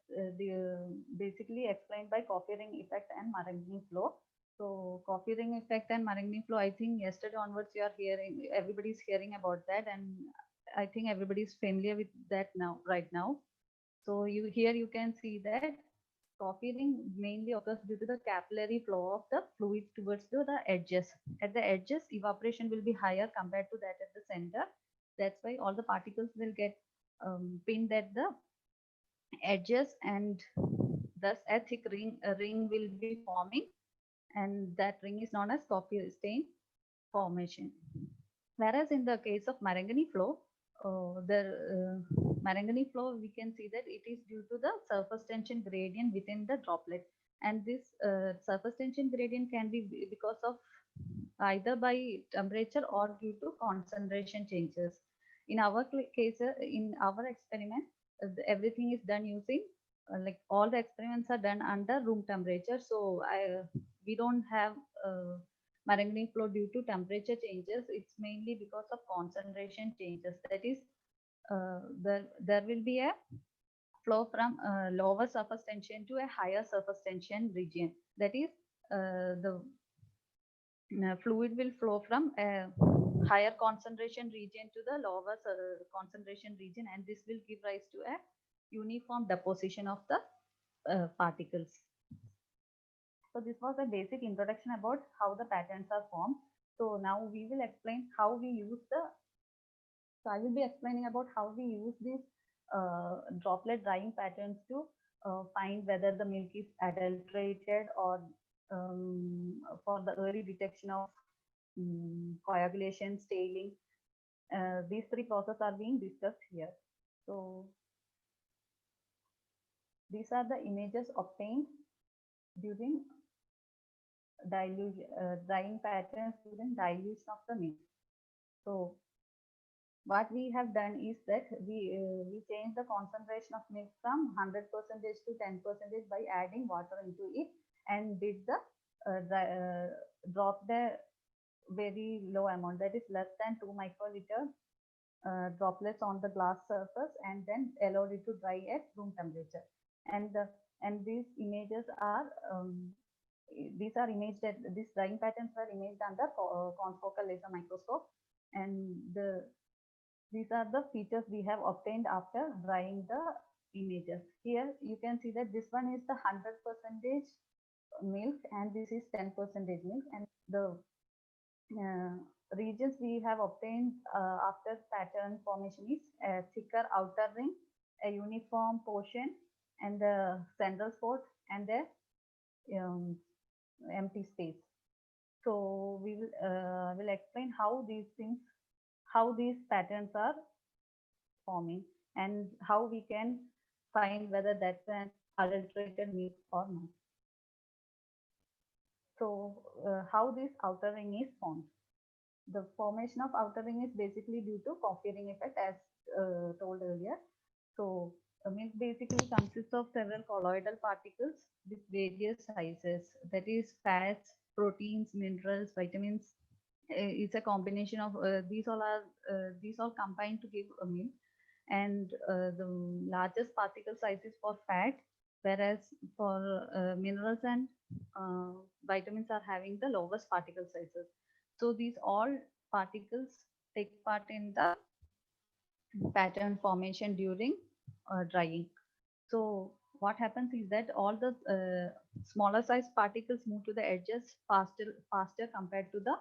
basically explained by coffee ring effect and Marangoni flow. So coffee ring effect and Marangoni flow, I think yesterday onwards you are hearing, everybody's hearing about that, and I think everybody's familiar with that now, right now. So you here you can see that coffee ring mainly occurs due to the capillary flow of the fluid towards the edges. At the edges, evaporation will be higher compared to that at the center. That's why all the particles will get pinned at the edges, and thus a thick ring will be forming, and that ring is known as coffee stain formation. Whereas in the case of Marangoni flow, the Marangoni flow, we can see that it is due to the surface tension gradient within the droplet. And this surface tension gradient can be because of either by temperature or due to concentration changes. In our case, in our experiment, everything is done using like all the experiments are done under room temperature. So we don't have Marangoni flow due to temperature changes. It's mainly because of concentration changes. That is, there will be a flow from lower surface tension to a higher surface tension region. That is, the fluid will flow from a higher concentration region to the lower concentration region, and this will give rise to a uniform deposition of the particles. So this was a basic introduction about how the patterns are formed. So now we will explain how we use the, so I will be explaining about how we use these droplet drying patterns to find whether the milk is adulterated, or for the early detection of coagulation, staling. These three processes are being discussed here. So these are the images obtained during drying patterns during dilution of the milk. So what we have done is that we change the concentration of milk from 100% to 10% by adding water into it, and did the drop the very low amount, that is less than 2 microliter droplets on the glass surface, and then allowed it to dry at room temperature. And these images are these are imaged at these drying patterns were imaged under confocal laser microscope, and these are the features we have obtained after drying the images. Here you can see that this one is the 100% milk, and this is 10% milk, and the regions we have obtained after pattern formation is a thicker outer ring, a uniform portion, and the central spot, and the empty space. So we will explain how these things, how these patterns are forming, and how we can find whether that's an adulterated milk or not. So how this outer ring is formed. The formation of outer ring is basically due to coffee ring effect, as told earlier. So milk basically consists of several colloidal particles with various sizes, that is fats, proteins, minerals, vitamins. It's a combination of these all combined to give a milk, and the largest particle size is for fat, whereas for minerals and vitamins are having the lowest particle sizes. So these all particles take part in the pattern formation during drying. So what happens is that all the smaller size particles move to the edges faster compared to the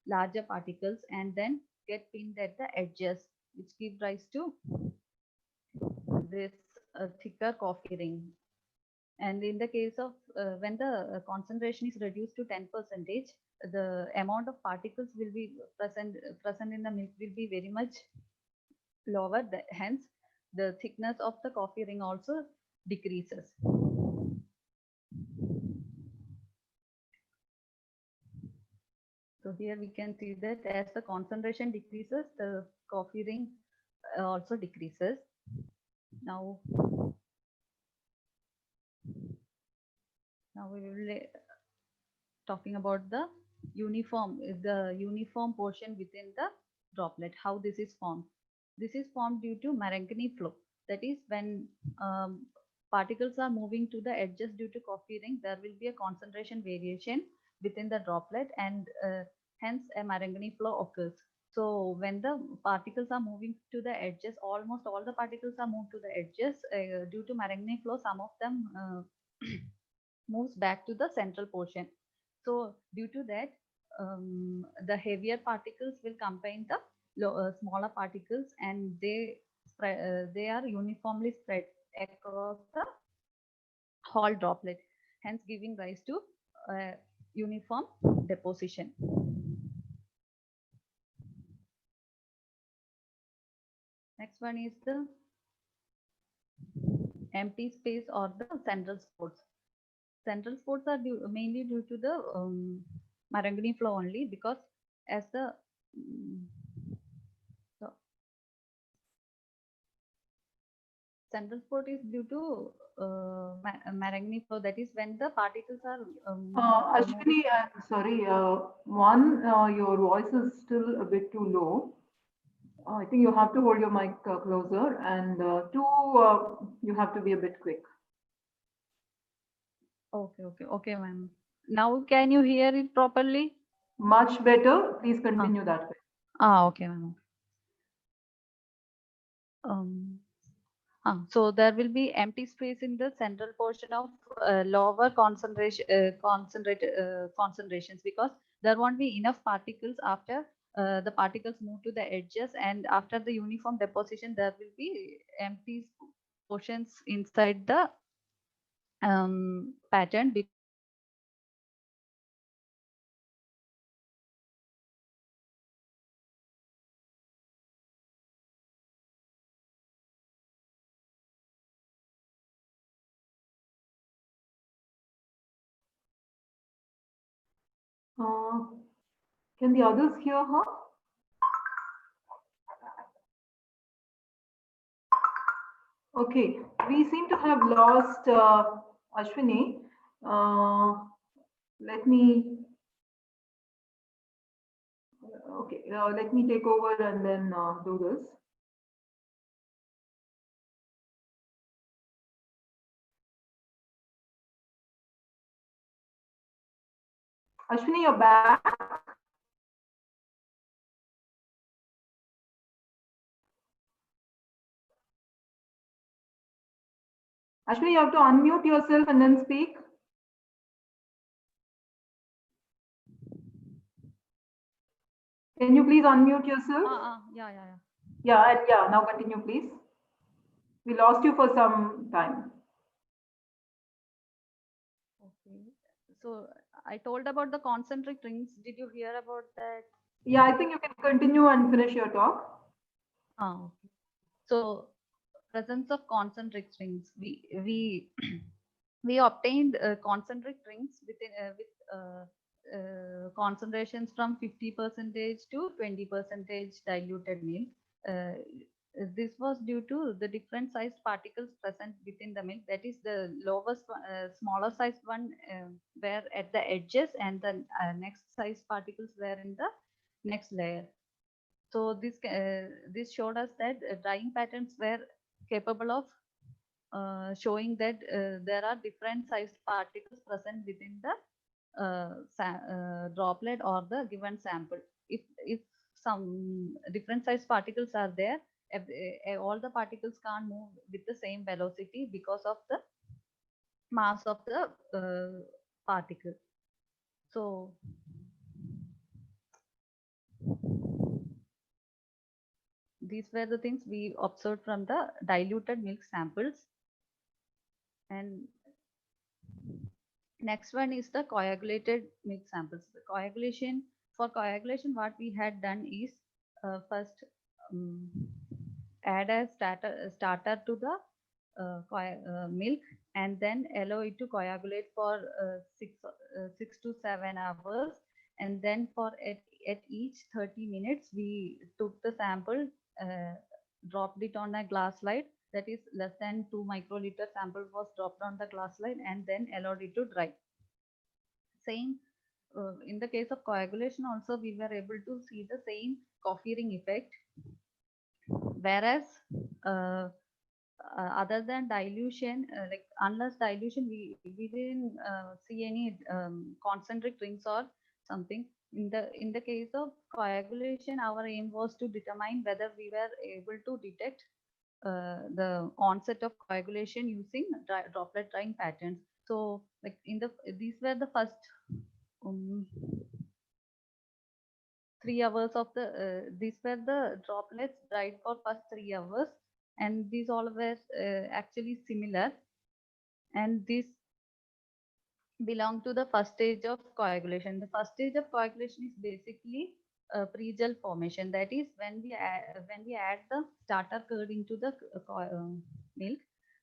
larger particles, and then get pinned at the edges, which give rise to this thicker coffee ring. And in the case of when the concentration is reduced to 10%, the amount of particles will be present in the milk will be very much lower. Hence, the thickness of the coffee ring also decreases. So here we can see that as the concentration decreases, the coffee ring also decreases. Now we will talking about the uniform portion within the droplet, how this is formed. This is formed due to Marangoni flow. That is, when particles are moving to the edges due to coffee ring, there will be a concentration variation within the droplet, and hence a Marangoni flow occurs. So when the particles are moving to the edges, almost all the particles are moved to the edges due to Marangoni flow. Some of them moves back to the central portion. So due to that, the heavier particles will combine the smaller particles, and they are uniformly spread across the whole droplet, hence giving rise to uniform deposition. Next one is the empty space or the central spots. Central spots are mainly due to the Marangoni flow only, because as the so central spot is due to Marangoni flow. That is when the particles are Ashwini, I'm sorry. Your voice is still a bit too low. I think you have to hold your mic closer, and two, you have to be a bit quick. Okay, ma'am. Now can you hear it properly? Much better. Please continue that way. Okay, ma'am. So there will be empty space in the central portion of lower concentrations, because there won't be enough particles after the particles move to the edges, and after the uniform deposition there will be empty portions inside the pattern, because Can the others hear her? Okay, we seem to have lost Ashwini. Let me let me take over and then do this. Ashwini, you're back. Ashwini, you have to unmute yourself and then speak. Can you please unmute yourself? Yeah. Yeah, now continue, please. We lost you for some time. Okay. So I told about the concentric rings. Did you hear about that? Yeah, I think you can continue and finish your talk. Okay. So presence of concentric rings. We we obtained concentric rings with concentrations from 50% to 20% diluted milk. Uh, this was due to the different sized particles present within the milk. That is, the lowest, smaller sized one were at the edges, and the next sized particles were in the next layer. So this showed us that drying patterns were capable of showing that there are different sized particles present within the droplet or the given sample. If some different sized particles are there, all the particles can't move with the same velocity because of the mass of the particle. So these were the things we observed from the diluted milk samples. And Next one is the coagulated milk samples. The coagulation, for coagulation, what we had done is first um, add a starter to the milk, and then allow it to coagulate for 6 to 7 hours, and then for at each 30 minutes we took the sample, uh, dropped it on a glass slide, that is less than 2 microliter sample was dropped on the glass slide, and then allowed it to dry. Same in the case of coagulation also, we were able to see the same coffee ring effect, whereas uh, other than dilution, like unless dilution, we didn't see any concentric rings or something. In the case of coagulation, our aim was to determine whether we were able to detect the onset of coagulation using droplet drying patterns. So like these were the first um, 3 hours of the these were the droplets dried for first 3 hours, and these all were actually similar, and these belong to the first stage of coagulation. The first stage of coagulation is basically pre-gel formation. That is when we add the starter curd into the milk,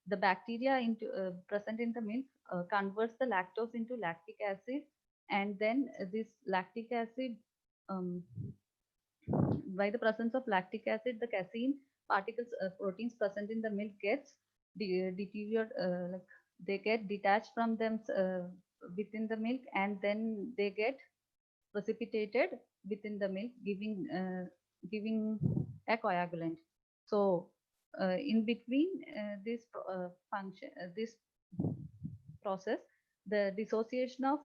the bacteria into present in the milk converts the lactose into lactic acid, and then this lactic acid, um, by the presence of lactic acid, the casein particles, proteins present in the milk gets deteriorate, like they get detached from them within the milk, and then they get precipitated within the milk, giving a coagulant. So in between this process, the dissociation of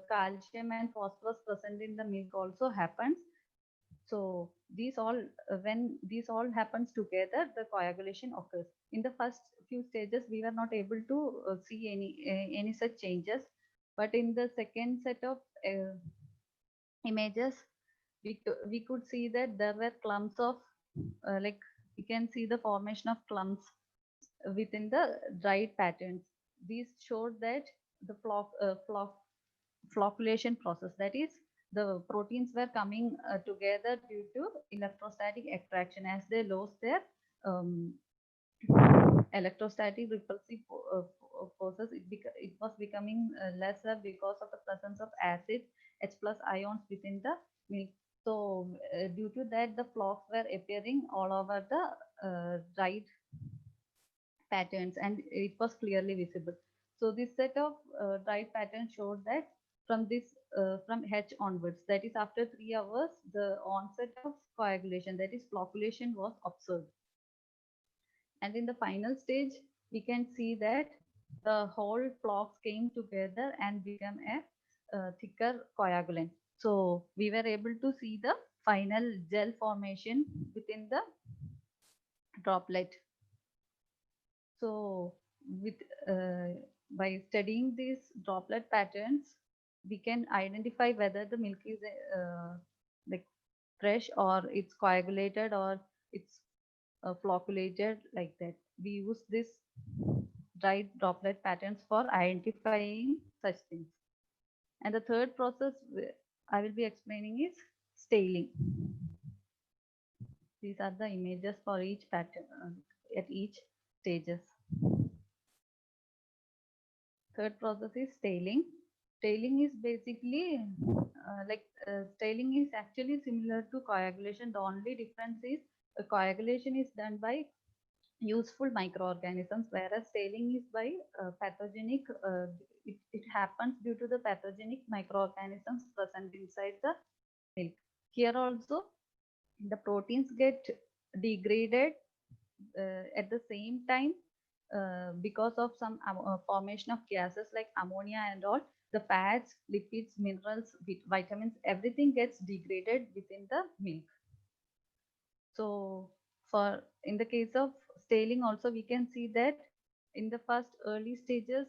calcium and phosphorus present in the milk also happens. So these all, when these all happens together, the coagulation occurs. In the first few stages, we were not able to see any such changes, but in the second set of images, we could see that there were clumps of like you can see the formation of clumps within the dried patterns. These showed that the flocculation process, that is the proteins were coming together due to electrostatic attraction. As they lost their um, electrostatic repulsive forces, it was becoming lesser because of the presence of acid H plus ions within the milk. So due to that, the flocks were appearing all over the dried patterns, and it was clearly visible. So this set of dried patterns showed that from H onwards, that is after 3 hours, the onset of coagulation, that is flocculation, was observed. And in the final stage, we can see that the whole flocks came together and became a thicker coagulant. So we were able to see the final gel formation within the droplet. So with by studying these droplet patterns, we can identify whether the milk is like fresh, or it's coagulated, or it's flocculated, like that. We use this dried droplet patterns for identifying such things. And the third process I will be explaining is staling. These are the images for each pattern at each stages. Third process is staling. Staling is basically staling is actually similar to coagulation. The only difference is coagulation is done by useful microorganisms, whereas staling is by pathogenic. It happens due to the pathogenic microorganisms present inside the milk. Here also, the proteins get degraded at the same time because of some formation of gases like ammonia and all. The fats, lipids, minerals, vitamins, everything gets degraded within the milk. So for in the case of staling also, we can see that in the first early stages,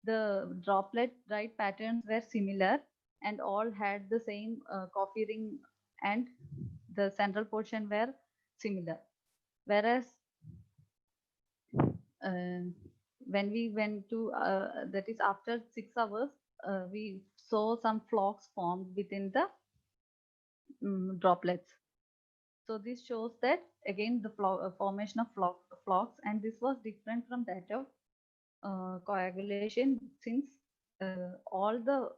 the droplet dried patterns were similar and all had the same coffee ring, and the central portion were similar. Whereas uh, when we went to, that is after 6 hours, we saw some flocks formed within the droplets. So this shows that again the formation of flocks, and this was different from that of coagulation, since all the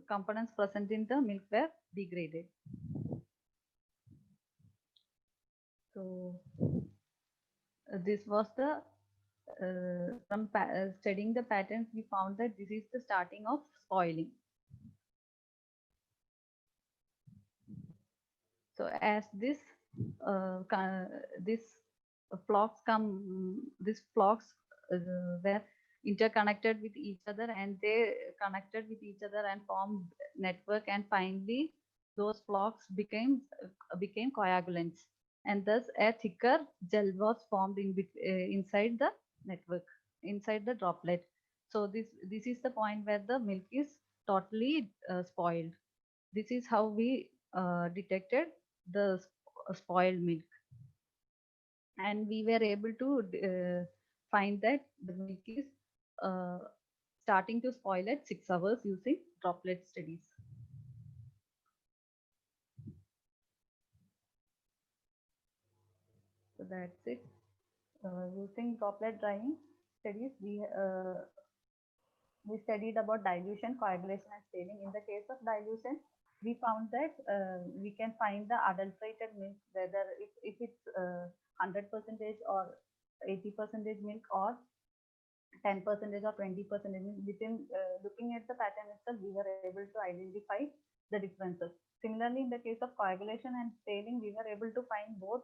components present in the milk were degraded. So this was the from studying the patterns, we found that this is the starting of spoiling. So as this these flocks were interconnected with each other, and they connected with each other and formed network, and finally those flocks became coagulants, and thus a thicker gel was formed inside the network, inside the droplet. So this is the point where the milk is totally spoiled. This is how we detected the spoiled milk, and we were able to find that the milk is uh, starting to spoil at 6 hours using droplet studies. So that's it. Using droplet drying studies, we studied about dilution, coagulation, and staling. In the case of dilution, we found that we can find the adulterated milk, whether if it's 100% or 80% milk, or 10% or 20% milk. Within looking at the pattern itself, we were able to identify the differences. Similarly, in the case of coagulation and staling, we were able to find both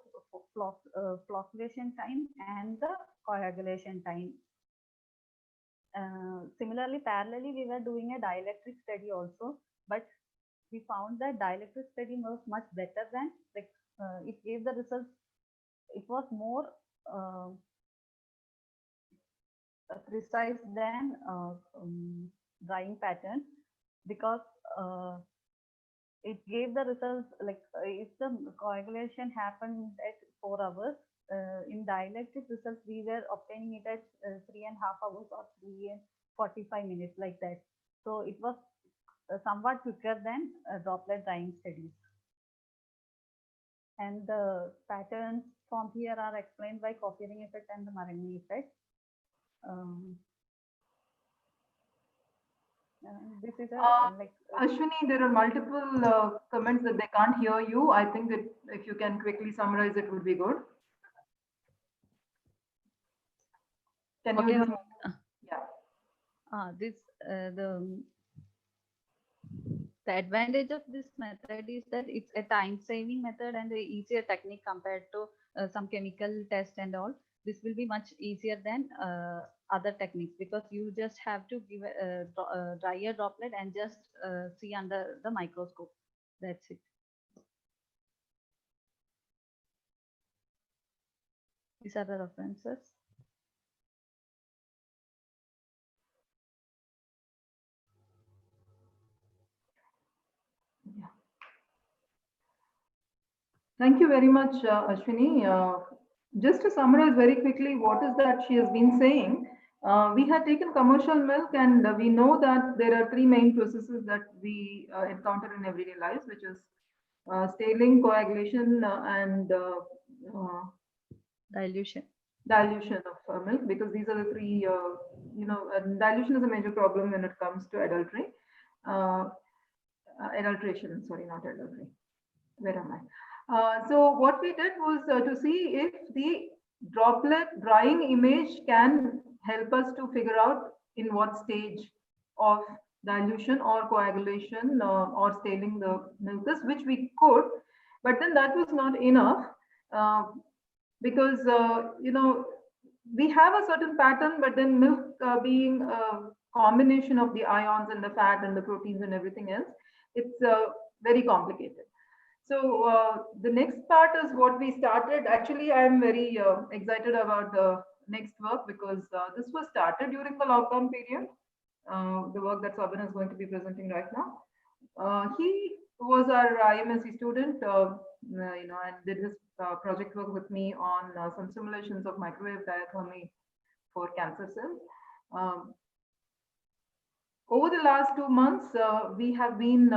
flocculation time and the coagulation time. Similarly, parallelly, we were doing a dielectric study also, but we found that dielectric study was much better than, like, it gave the results. It was more precise than drying pattern, because it gave the results, like, if the coagulation happened at 4 hours, in dielectric results we were obtaining it at 3.5 hours or 3 and 45 minutes, like that. So it was somewhat quicker than droplet drying studies. And the patterns formed here are explained by Coffering effect and the Marangoni effect. This is like Ashwini, there are multiple comments that they can't hear you. I think that if you can quickly summarize, it would be good. Can you okay. just, This the advantage of this method is that it's a time-saving method and an easier technique compared to some chemical test and all. This will be much easier than other techniques, because you just have to give a dry a droplet and just see under the microscope. That's it. These are the references. yeah. Thank you very much, Ashwini. Just to summarize very quickly, what is that she has been saying? We had taken commercial milk, and we know that there are three main processes that we encounter in everyday lives, which is staling, coagulation, and Dilution. Dilution of milk, because these are the three, dilution is a major problem when it comes to adultery. Adulteration, sorry, not adultery. Where am I? So what we did was to see if the droplet drying image can help us to figure out in what stage of dilution or coagulation or staling the milk is, which we could, but then that was not enough, because we have a certain pattern, but then milk being a combination of the ions and the fat and the proteins and everything else, it's very complicated. So the next part is what we started. Actually, I am very excited about the next work, because this was started during the lockdown period. The work that Sabin is going to be presenting right now. He was our IMSc student, and did his project work with me on some simulations of microwave diathermy for cancer cells. Um, Over the last 2 months, we have been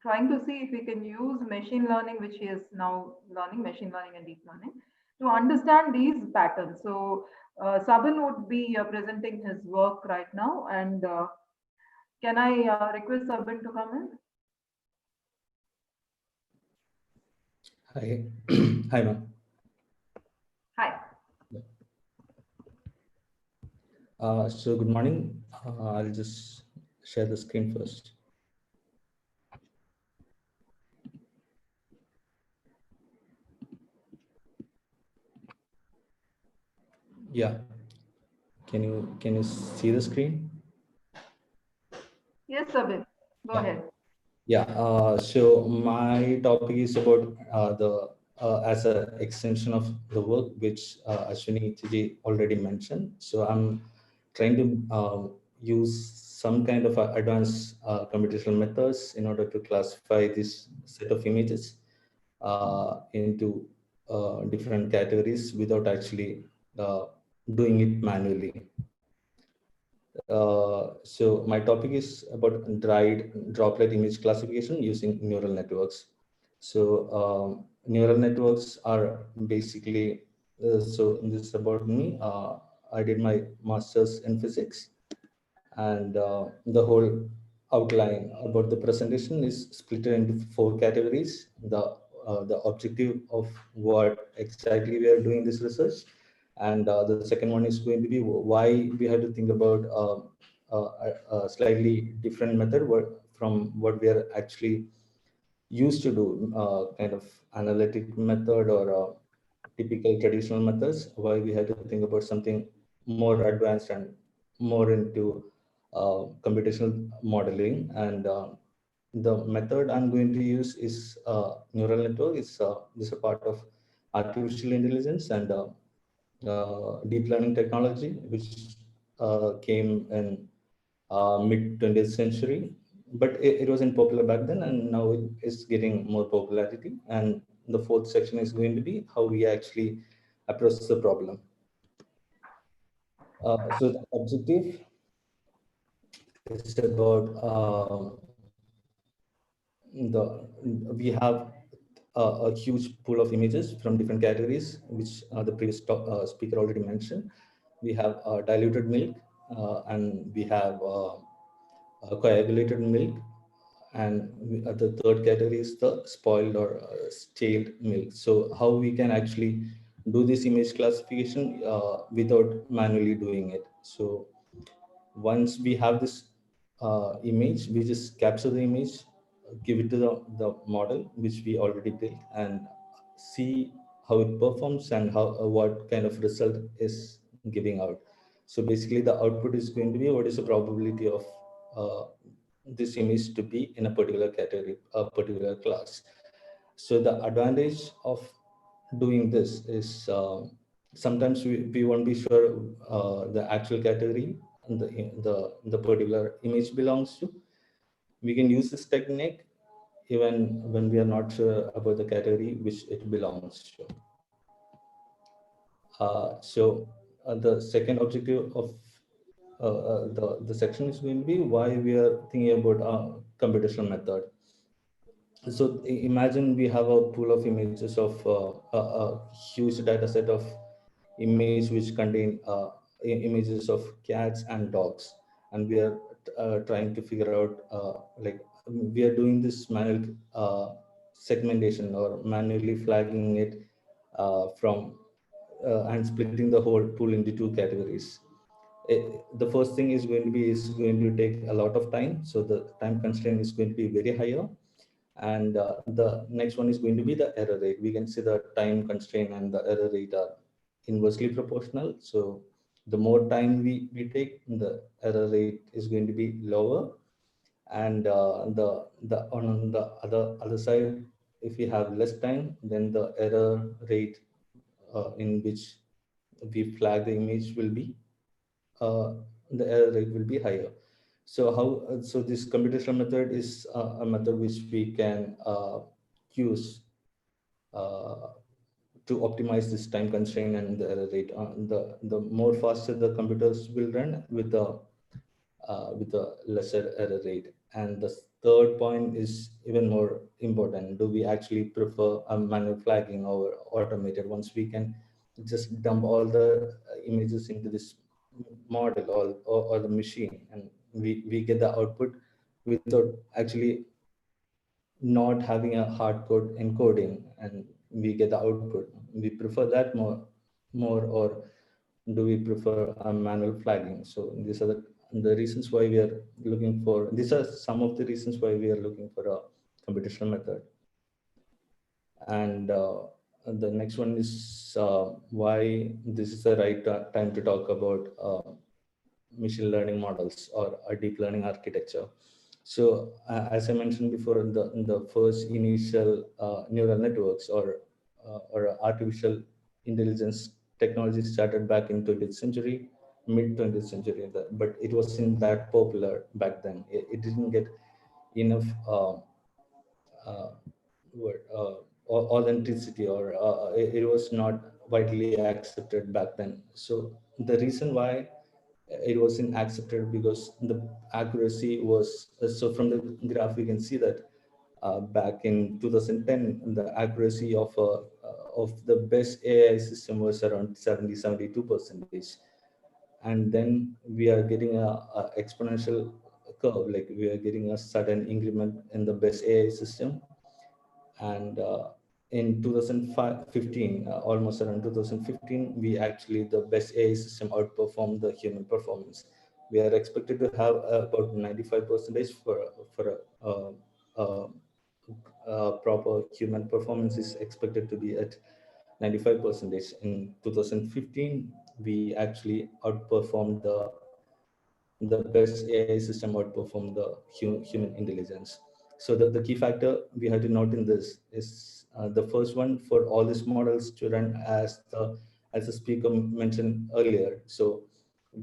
trying to see if we can use machine learning, which he is now learning, machine learning and deep learning, to understand these patterns. So, Sabin would be presenting his work right now. And can I request Sabin to come in? Hi. Hi, ma'am. Hi. So good morning. I'll just share the screen first. Yeah. Can you see the screen? Yes, Sabin, go Yeah. ahead. Yeah. So my topic is about the as an extension of the work which Ashwini Tiji already mentioned. So I'm trying to use some kind of advanced computational methods in order to classify this set of images into different categories without actually doing it manually. So my topic is about droplet image classification using neural networks. So neural networks are basically, so this is about me. I did my master's in physics, and the whole outline about the presentation is split into 4 categories. The objective of what exactly we are doing this research, and the second one is going to be why we have to think about a slightly different method from what we are actually used to do, kind of analytic method or typical traditional methods, why we have to think about something more advanced and more into computational modeling. And the method I'm going to use is neural network. This is a part of artificial intelligence and deep learning technology, which came in mid 20th century, but it wasn't popular back then, and now it is getting more popularity. And the fourth section is going to be how we actually approach the problem. So the objective is about the we have a huge pool of images from different categories, which the previous speaker already mentioned. We have diluted milk, and we have coagulated milk, and the third category is the spoiled or stale milk. So how we can actually do this image classification without manually doing it. So once we have this image, we just capture the image, give it to the model which we already built, and see how it performs and how what kind of result is giving out. So basically the output is going to be what is the probability of uh, this image to be in a particular category, a particular class. So the advantage of doing this is sometimes we won't be sure the actual category and the particular image belongs to. We can use this technique even when we are not sure about the category which it belongs to. So the second objective of the section is going to be why we are thinking about a computational method. So imagine we have a pool of images of a huge data set of image which contain images of cats and dogs, and we are trying to figure out like we are doing this manual segmentation or manually flagging it from and splitting the whole pool into 2 categories. The first thing is going to take a lot of time, so the time constraint is going to be very higher. And the next one is going to be the error rate. We can see the time constraint and the error rate are inversely proportional. So the more time we take, the error rate is going to be lower. And the on the other side, if we have less time, then the error rate in which we flag the image will be uh, the error rate will be higher. So so this computational method is a method which we can use uh, to optimize this time constraint and the error rate. The more faster the computers will run with a lesser error rate. And the third point is even more important. Do we actually prefer a manual flagging or automated? Once we can just dump all the images into this model or the machine, and we get the output without actually not having a hard code encoding, and we get the output. We prefer that more, or do we prefer a manual flagging? So these are the reasons why we are looking for. These are some of the reasons why we are looking for a computational method. And the next one is why this is the right time to talk about machine learning models or a deep learning architecture. So as I mentioned before, in the first initial neural networks or artificial intelligence technology started back in 20th century, mid 20th century, but it wasn't that popular back then. It didn't get enough uh, word, authenticity, or it was not widely accepted back then. So the reason why it wasn't accepted because the accuracy was so from the graph we can see that back in 2010 the accuracy of the best AI system was around 72 percentage, and then we are getting a exponential curve, like we are getting a sudden increment in the best AI system. And in 2015, almost around 2015, we actually the best AI system outperformed the human performance. We are expected to have about 95 percentage for proper human performance is expected to be at 95 percentage. In 2015, we actually outperformed the best AI system outperform the human intelligence. So the key factor we have to note in this is the first one for all these models to run as the speaker mentioned earlier. So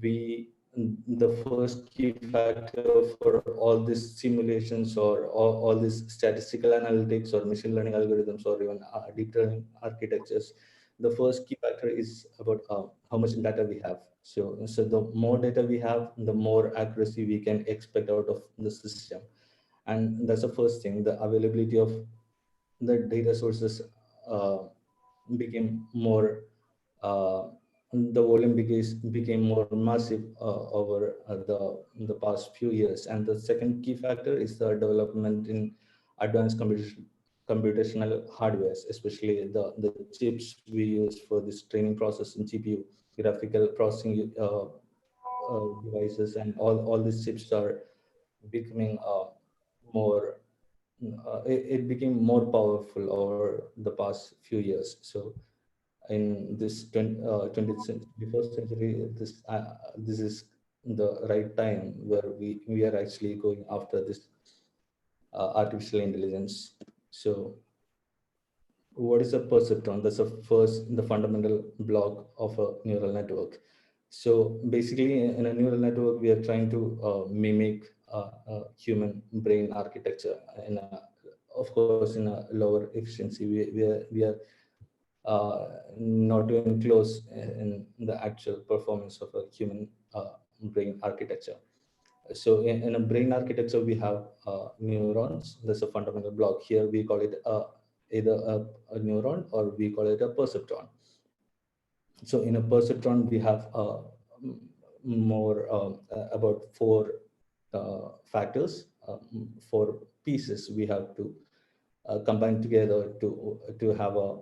we the first key factor for all these simulations or all these statistical analytics or machine learning algorithms or even deep learning architectures, the first key factor is about how much data we have. So the more data we have, the more accuracy we can expect out of the system. And that's the first thing. The availability of the data sources uh, became more, uh, the volume became more massive over the past few years. And the second key factor is the development in advanced computational hardwares, especially the chips we use for this training process in GPU, graphical processing devices, and all these chips are becoming more it became more powerful over the past few years. So in this 20th century, 21st century, this is the right time where we are actually going after this artificial intelligence. So what is a perceptron? That's the fundamental block of a neural network. So basically, in a neural network, we are trying to mimic human brain architecture of course, in a lower efficiency. We are not even close in the actual performance of a human brain architecture. So in a brain architecture, we have neurons. That's a fundamental block. Here we call it either a neuron or we call it a perceptron. So in a perceptron, we have more about four factors, four pieces we have to combine together to have a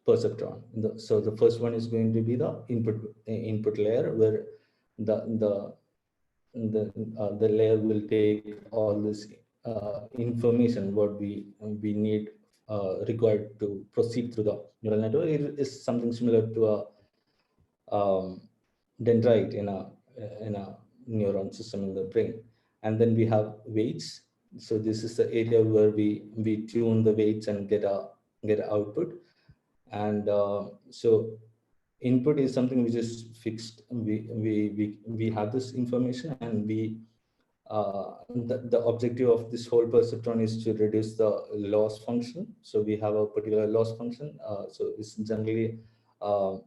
perceptron. So the first one is going to be the input layer, where the the the layer will take all this information what we need required to proceed through the neural network. It is something similar to a dendrite in a neuron system in the brain. And then we have weights. So this is the area where we tune the weights and get a output. And so input is something which is fixed. We have this information and we the objective of this whole perceptron is to reduce the loss function. So we have a particular loss function. So it's generally a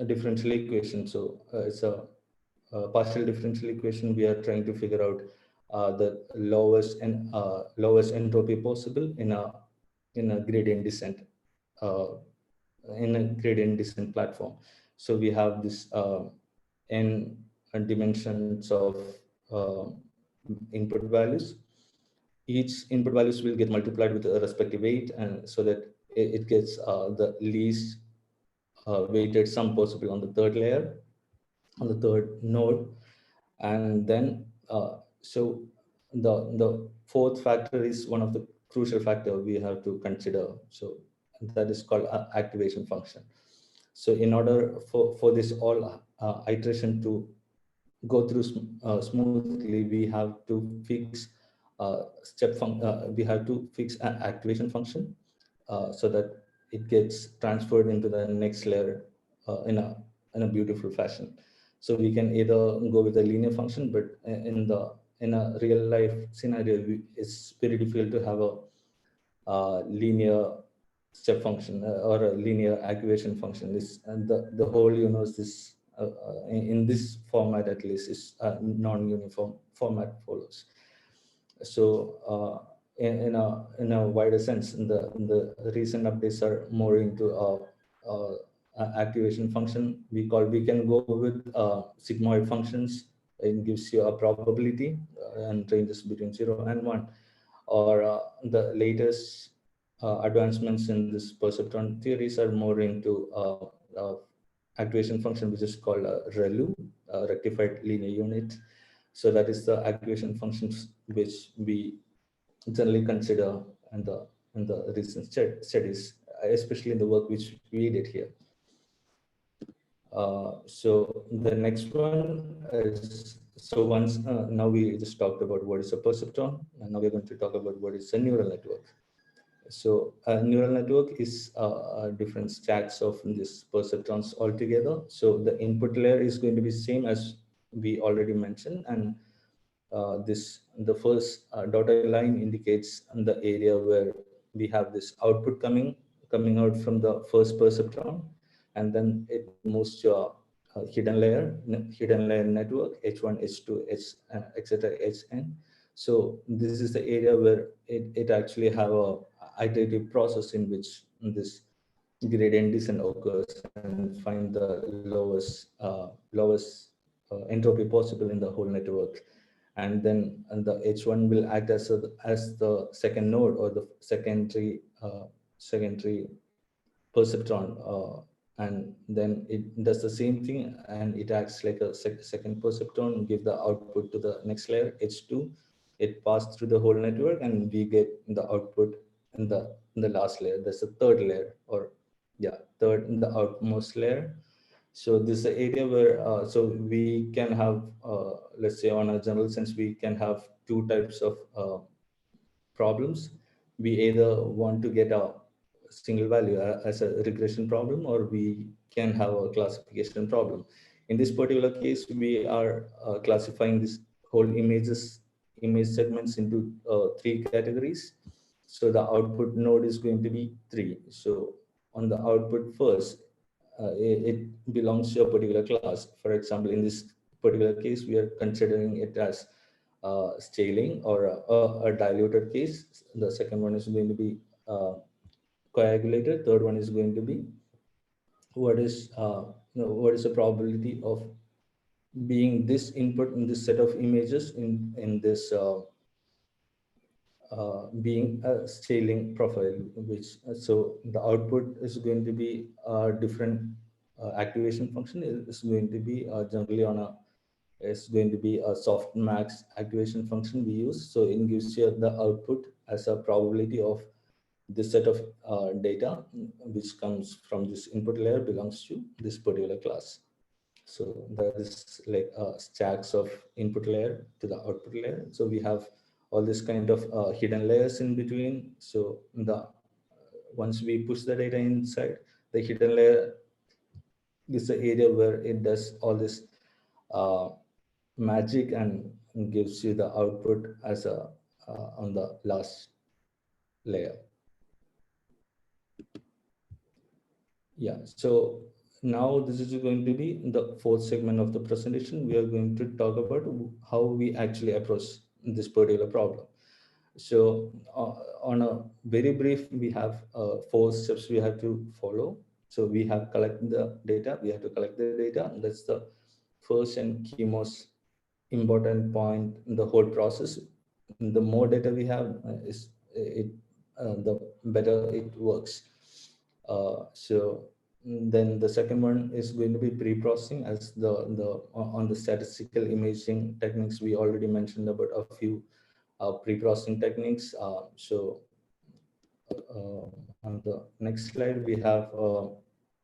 differential equation. So it's a partial differential equation. We are trying to figure out the lowest entropy possible in a gradient descent uh, platform. So we have this n dimensions of uh, input values. Each input values will get multiplied with a respective weight, and so that it gets the least weighted sum possible on the third layer, on the third node. And then so the fourth factor is one of the crucial factor we have to consider. So that is called activation function. So in order for this all iteration to go through smoothly, we have to fix we have to fix an activation function so that it gets transferred into the next layer in a beautiful fashion. So we can either go with a linear function, but in a real life scenario, it's very difficult to have a linear step function or a linear activation function. This and the whole universe is in this format at least is non-uniform format follows. So in a wider sense, the recent updates are more into activation function. We can go with sigmoid functions. It gives you a probability and ranges between 0 and 1. Or the latest advancements in this perceptron theories are more into activation function, which is called ReLU, rectified linear unit. So that is the activation functions which we generally consider in the recent studies, especially in the work which we did here. So the next one is, so once now we just talked about what is a perceptron, and now we're going to talk about what is a neural network. So a neural network is different stacks of these perceptrons altogether. So the input layer is going to be same as we already mentioned, and the first dotted line indicates the area where we have this output coming out from the first perceptron, and then it moves to a hidden layer network, H1, H2, etc. Hn. So this is the area where it actually have a iterative process in which this gradient descent occurs and find the lowest entropy possible in the whole network. And then the H1 will act as the second node or the secondary perceptron, and then it does the same thing, and it acts like a second perceptron, give the output to the next layer, H2. It passed through the whole network, and we get the output in the last layer. That's the third layer, or third in the outmost layer. So this is the area where so we can have let's say on a general sense, we can have two types of problems. We either want to get a single value as a regression problem, or we can have a classification problem. In this particular case, we are classifying this whole image segments into three categories. So the output node is going to be 3. So on the output first, it belongs to a particular class. For example, in this particular case, we are considering it as scaling or a diluted case. The second one is going to be coagulated. Third one is going to be what is what is the probability of being this input in this set of images in this being a scaling profile, which so the output is going to be a different activation function is going to be generally on a is going to be a softmax activation function we use. So it gives you the output as a probability of this set of data which comes from this input layer belongs to this particular class. So that is like stacks of input layer to the output layer. So we have all this kind of hidden layers in between. So the once we push the data inside, the hidden layer is the area where it does all this magic and gives you the output as a on the last layer. Yeah, so now this is going to be the fourth segment of the presentation. We are going to talk about how we actually approach this particular problem. So on a very brief, we have four steps we have to follow. So we have collect the data, we have to collect the data. That's the first and key most important point in the whole process. The more data we have is it the better it works. So then the second one is going to be pre-processing, as the on the statistical imaging techniques we already mentioned about a few pre-processing techniques. So on the next slide we have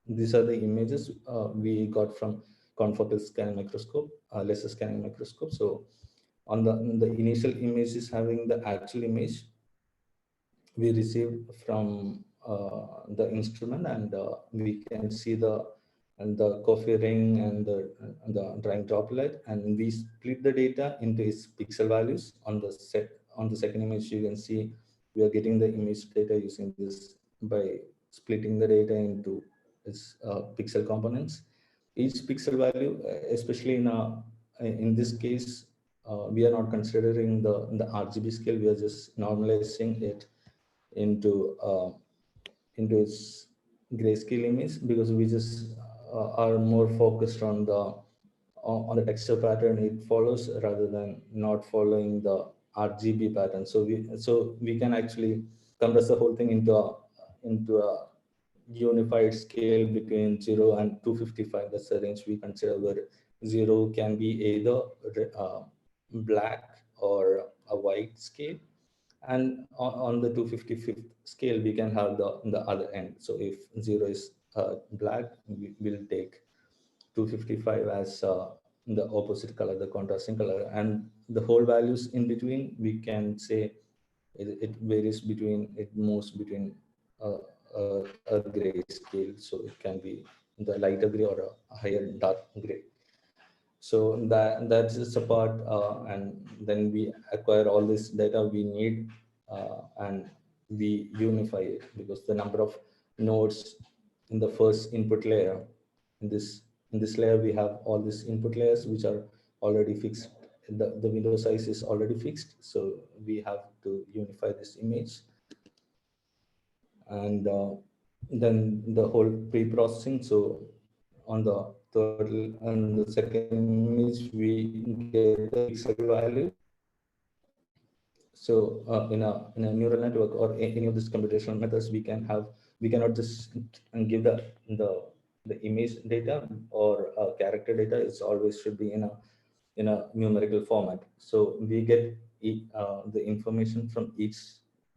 these are the images we got from confocal scanning microscope, laser scanning microscope. So on the initial image is having the actual image we received from the instrument, and we can see the coffee ring and the drying droplet, and we split the data into its pixel values. On the second image you can see we are getting the image data using this by splitting the data into its pixel components. Each pixel value, especially in this case, we are not considering the RGB scale. We are just normalizing it into into its grayscale image, because we just are more focused on the texture pattern it follows rather than not following the RGB pattern. So we can actually compress the whole thing into a unified scale between 0 and 255. That's the range we consider, where 0 can be either uh, black or a white scale, and on the 255th scale we can have the other end. So if 0 is black, we will take 255 as the opposite color, the contrasting color, and the whole values in between we can say it varies between, it moves between a gray scale. So it can be the lighter gray or a higher dark gray. So that's just a part, and then we acquire all this data we need, and we unify it, because the number of nodes in the first input layer, in this layer we have all these input layers which are already fixed. The window size is already fixed, so we have to unify this image. And then the whole pre-processing. So on the second image we get the pixel value. So in a neural network or any of these computational methods, we cannot just give the image data or character data. It's always should be in a numerical format. So we get the information from each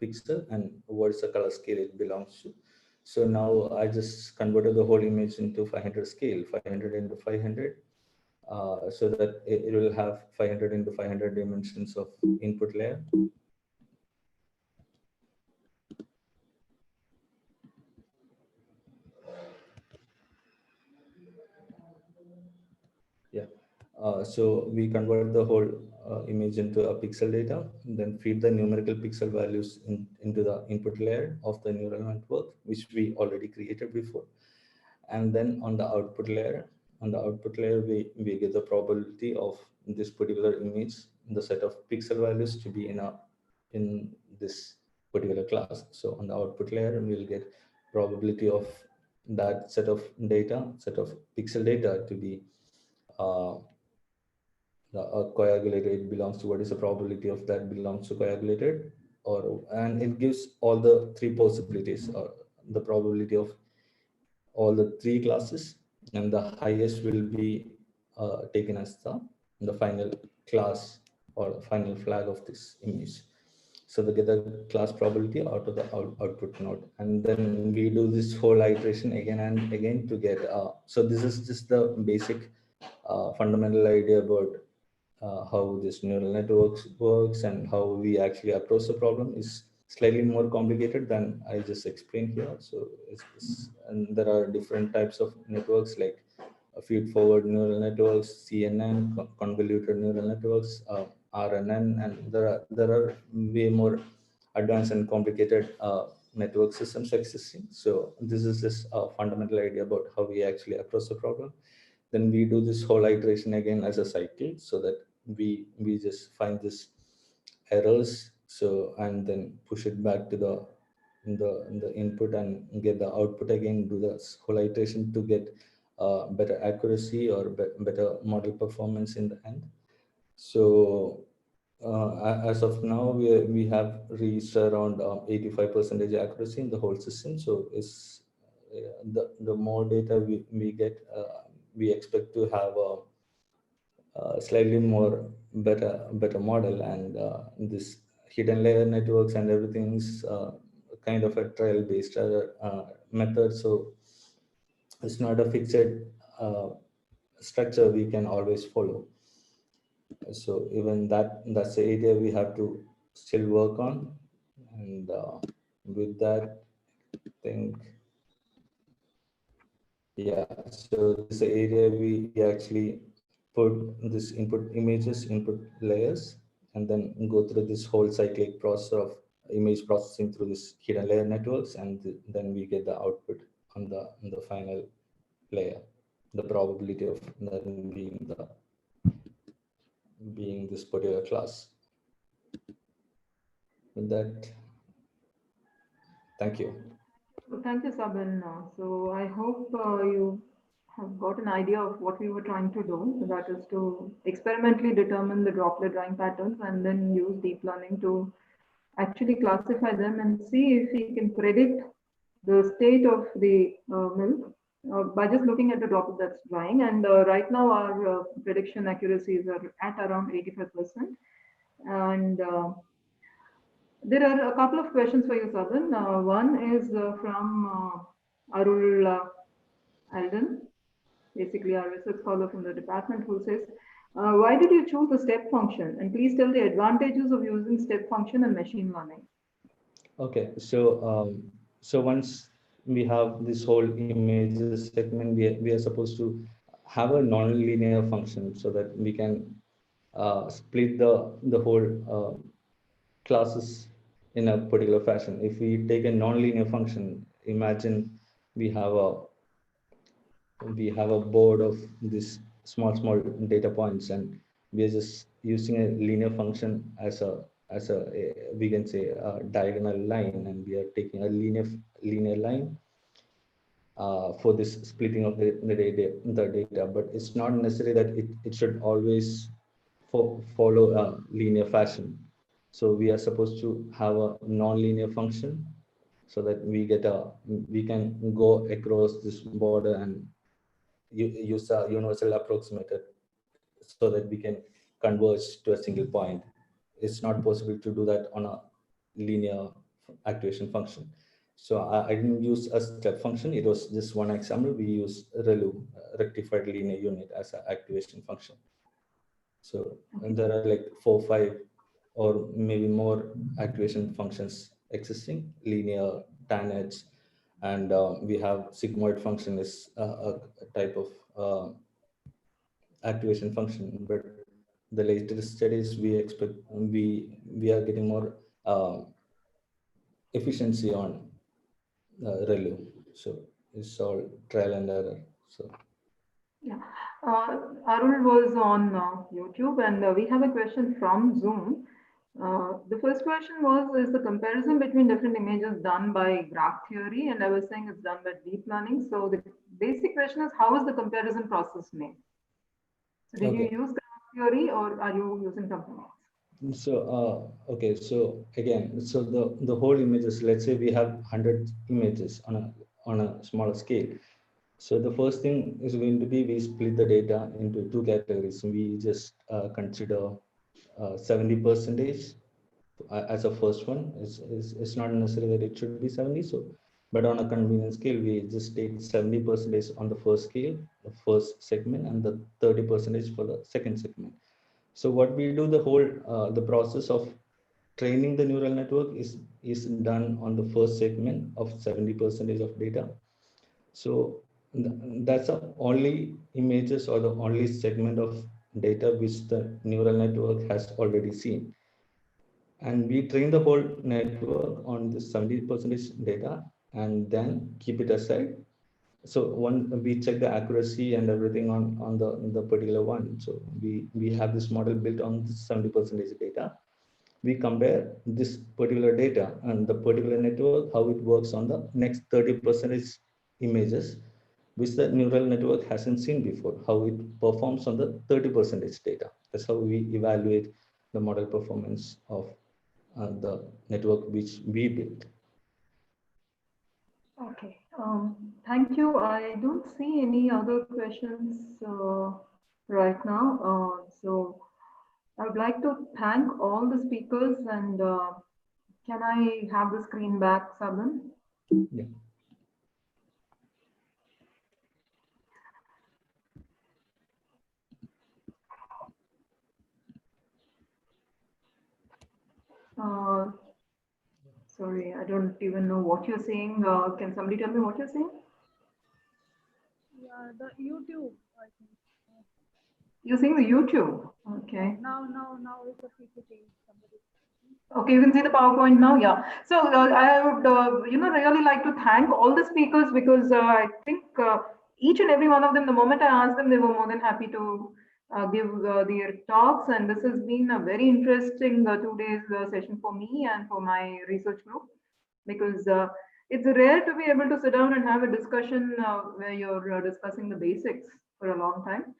pixel and what is the color scale it belongs to. So now I just converted the whole image into 500 scale, 500 into 500, so that it will have 500 into 500 dimensions of input layer. Yeah. So we convert the whole image into a pixel data, then feed the numerical pixel values into the input layer of the neural network, which we already created before. And then on the output layer, we get the probability of this particular image, the set of pixel values to be in this particular class. So on the output layer, we'll get probability of that set of pixel data to be uh, coagulated. It belongs to, what is the probability of that belongs to coagulated, and it gives all the three possibilities, or the probability of all the three classes, and the highest will be taken as the final class or final flag of this image. So they get the class probability out of the output node, and then we do this whole iteration again and again to get. So this is just the basic fundamental idea about how this neural networks works and how we actually approach the problem is slightly more complicated than I just explained here. So and there are different types of networks, like feed forward neural networks, CNN, convoluted neural networks. RNN, and there are way more advanced and complicated network systems existing. So this is just a fundamental idea about how we actually approach the problem. Then we do this whole iteration again as a cycle, so that we just find this errors, so and then push it back to the input and get the output again, do the whole iteration to get better accuracy or better model performance in the end. So as of now, we have reached around 85% accuracy in the whole system. So is the more data we get, we expect to have a slightly more better model, and this hidden layer networks and everything's kind of a trial based method. So it's not a fixed uh, structure we can always follow. So even that's the area we have to still work on, and with that, I think, yeah, so this is the area we actually put this input images, input layers, and then go through this whole cyclic process of image processing through this hidden layer networks, and then we get the output on the final layer, the probability of that being this particular class. With that, thank you. So thank you, Sabin. So I hope you have got an idea of what we were trying to do. That is to experimentally determine the droplet drawing patterns and then use deep learning to actually classify them and see if we can predict the state of the milk by just looking at the droplet that's drying. And right now our prediction accuracies are at around 85%. And there are a couple of questions for you, Sabin. One is from Arul Alden, basically our research scholar from the department, who says, why did you choose the step function? And please tell the advantages of using step function and machine learning. Okay, so once we have this whole images segment, we are supposed to have a non-linear function so that we can split the whole classes in a particular fashion. If we take a non-linear function, imagine we have a board of these small data points, and we are just using a linear function as a we can say a diagonal line, and we are taking a linear line for this splitting of the data. But it's not necessary that it should always follow a linear fashion. So we are supposed to have a non-linear function, so that we can go across this border and use a universal approximator, so that we can converge to a single point. It's not possible to do that on a linear activation function. So I didn't use a step function. It was just one example. We use ReLU, rectified linear unit, as an activation function. So and there are like 4, 5, or maybe more activation functions existing, linear, tanh, and we have sigmoid function is a type of activation function. But the latest studies, we expect we are getting more efficiency on ReLU. So it's all trial and error. So Yeah, Arul was on YouTube, and we have a question from Zoom. The first question was, is the comparison between different images done by graph theory? And I was saying it's done by deep learning. So the basic question is, how is the comparison process made? So did you use graph theory, or are you using something else? So okay, so again, so the whole images, let's say we have 100 images on a smaller scale. So the first thing is going to be, we split the data into two categories. We just consider 70% as a first one. It's not necessary that it should be 70. So, but on a convenience scale, we just take 70% on the first scale, the first segment, and the 30% for the second segment. So what we do, the process of training the neural network is done on the first segment of 70% of data. So that's the only images or the only segment of data which the neural network has already seen. And we train the whole network on this 70% data and then keep it aside. So we check the accuracy and everything on the particular one. So we have this model built on this 70% data. We compare this particular data and the particular network, how it works on the next 30% images, which the neural network hasn't seen before, how it performs on the 30% data. That's how we evaluate the model performance of the network which we built. Okay, thank you. I don't see any other questions right now. So I would like to thank all the speakers, and can I have the screen back, Sabin? Yeah. Sorry, I don't even know what you're saying. Can somebody tell me what you're saying? Yeah, the YouTube, I think. You're saying the YouTube. Okay. Now is the PPT. Somebody. Okay, you can see the PowerPoint now. Yeah. So I would, really like to thank all the speakers, because I think each and every one of them, the moment I asked them, they were more than happy to give their talks. And this has been a very interesting 2 days session for me and for my research group, because it's rare to be able to sit down and have a discussion where you're discussing the basics for a long time.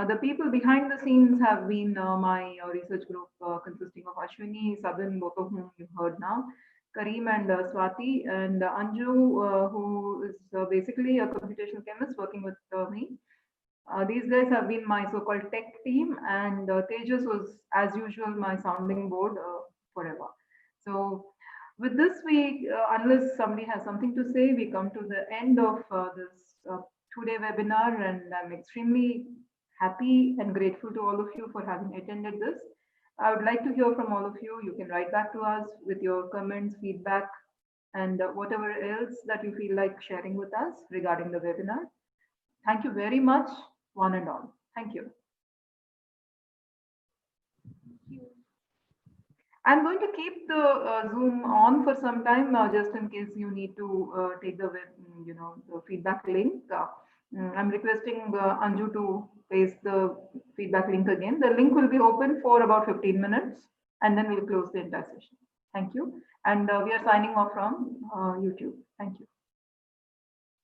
The people behind the scenes have been my research group, consisting of Ashwini, Sabin, both of whom you've heard now, Kareem and Swati, and Anju, who is basically a computational chemist working with me. These guys have been my so-called tech team, and Tejas was, as usual, my sounding board forever. So with this, unless somebody has something to say, we come to the end of this 2-day webinar, and I'm extremely happy and grateful to all of you for having attended this. I would like to hear from all of you. You can write back to us with your comments, feedback, and whatever else that you feel like sharing with us regarding the webinar. Thank you very much, one and all. Thank you. I'm going to keep the Zoom on for some time, just in case you need to take the the feedback link. I'm requesting Anju to paste the feedback link again. The link will be open for about 15 minutes, and then we'll close the entire session. Thank you. And we are signing off from YouTube. Thank you.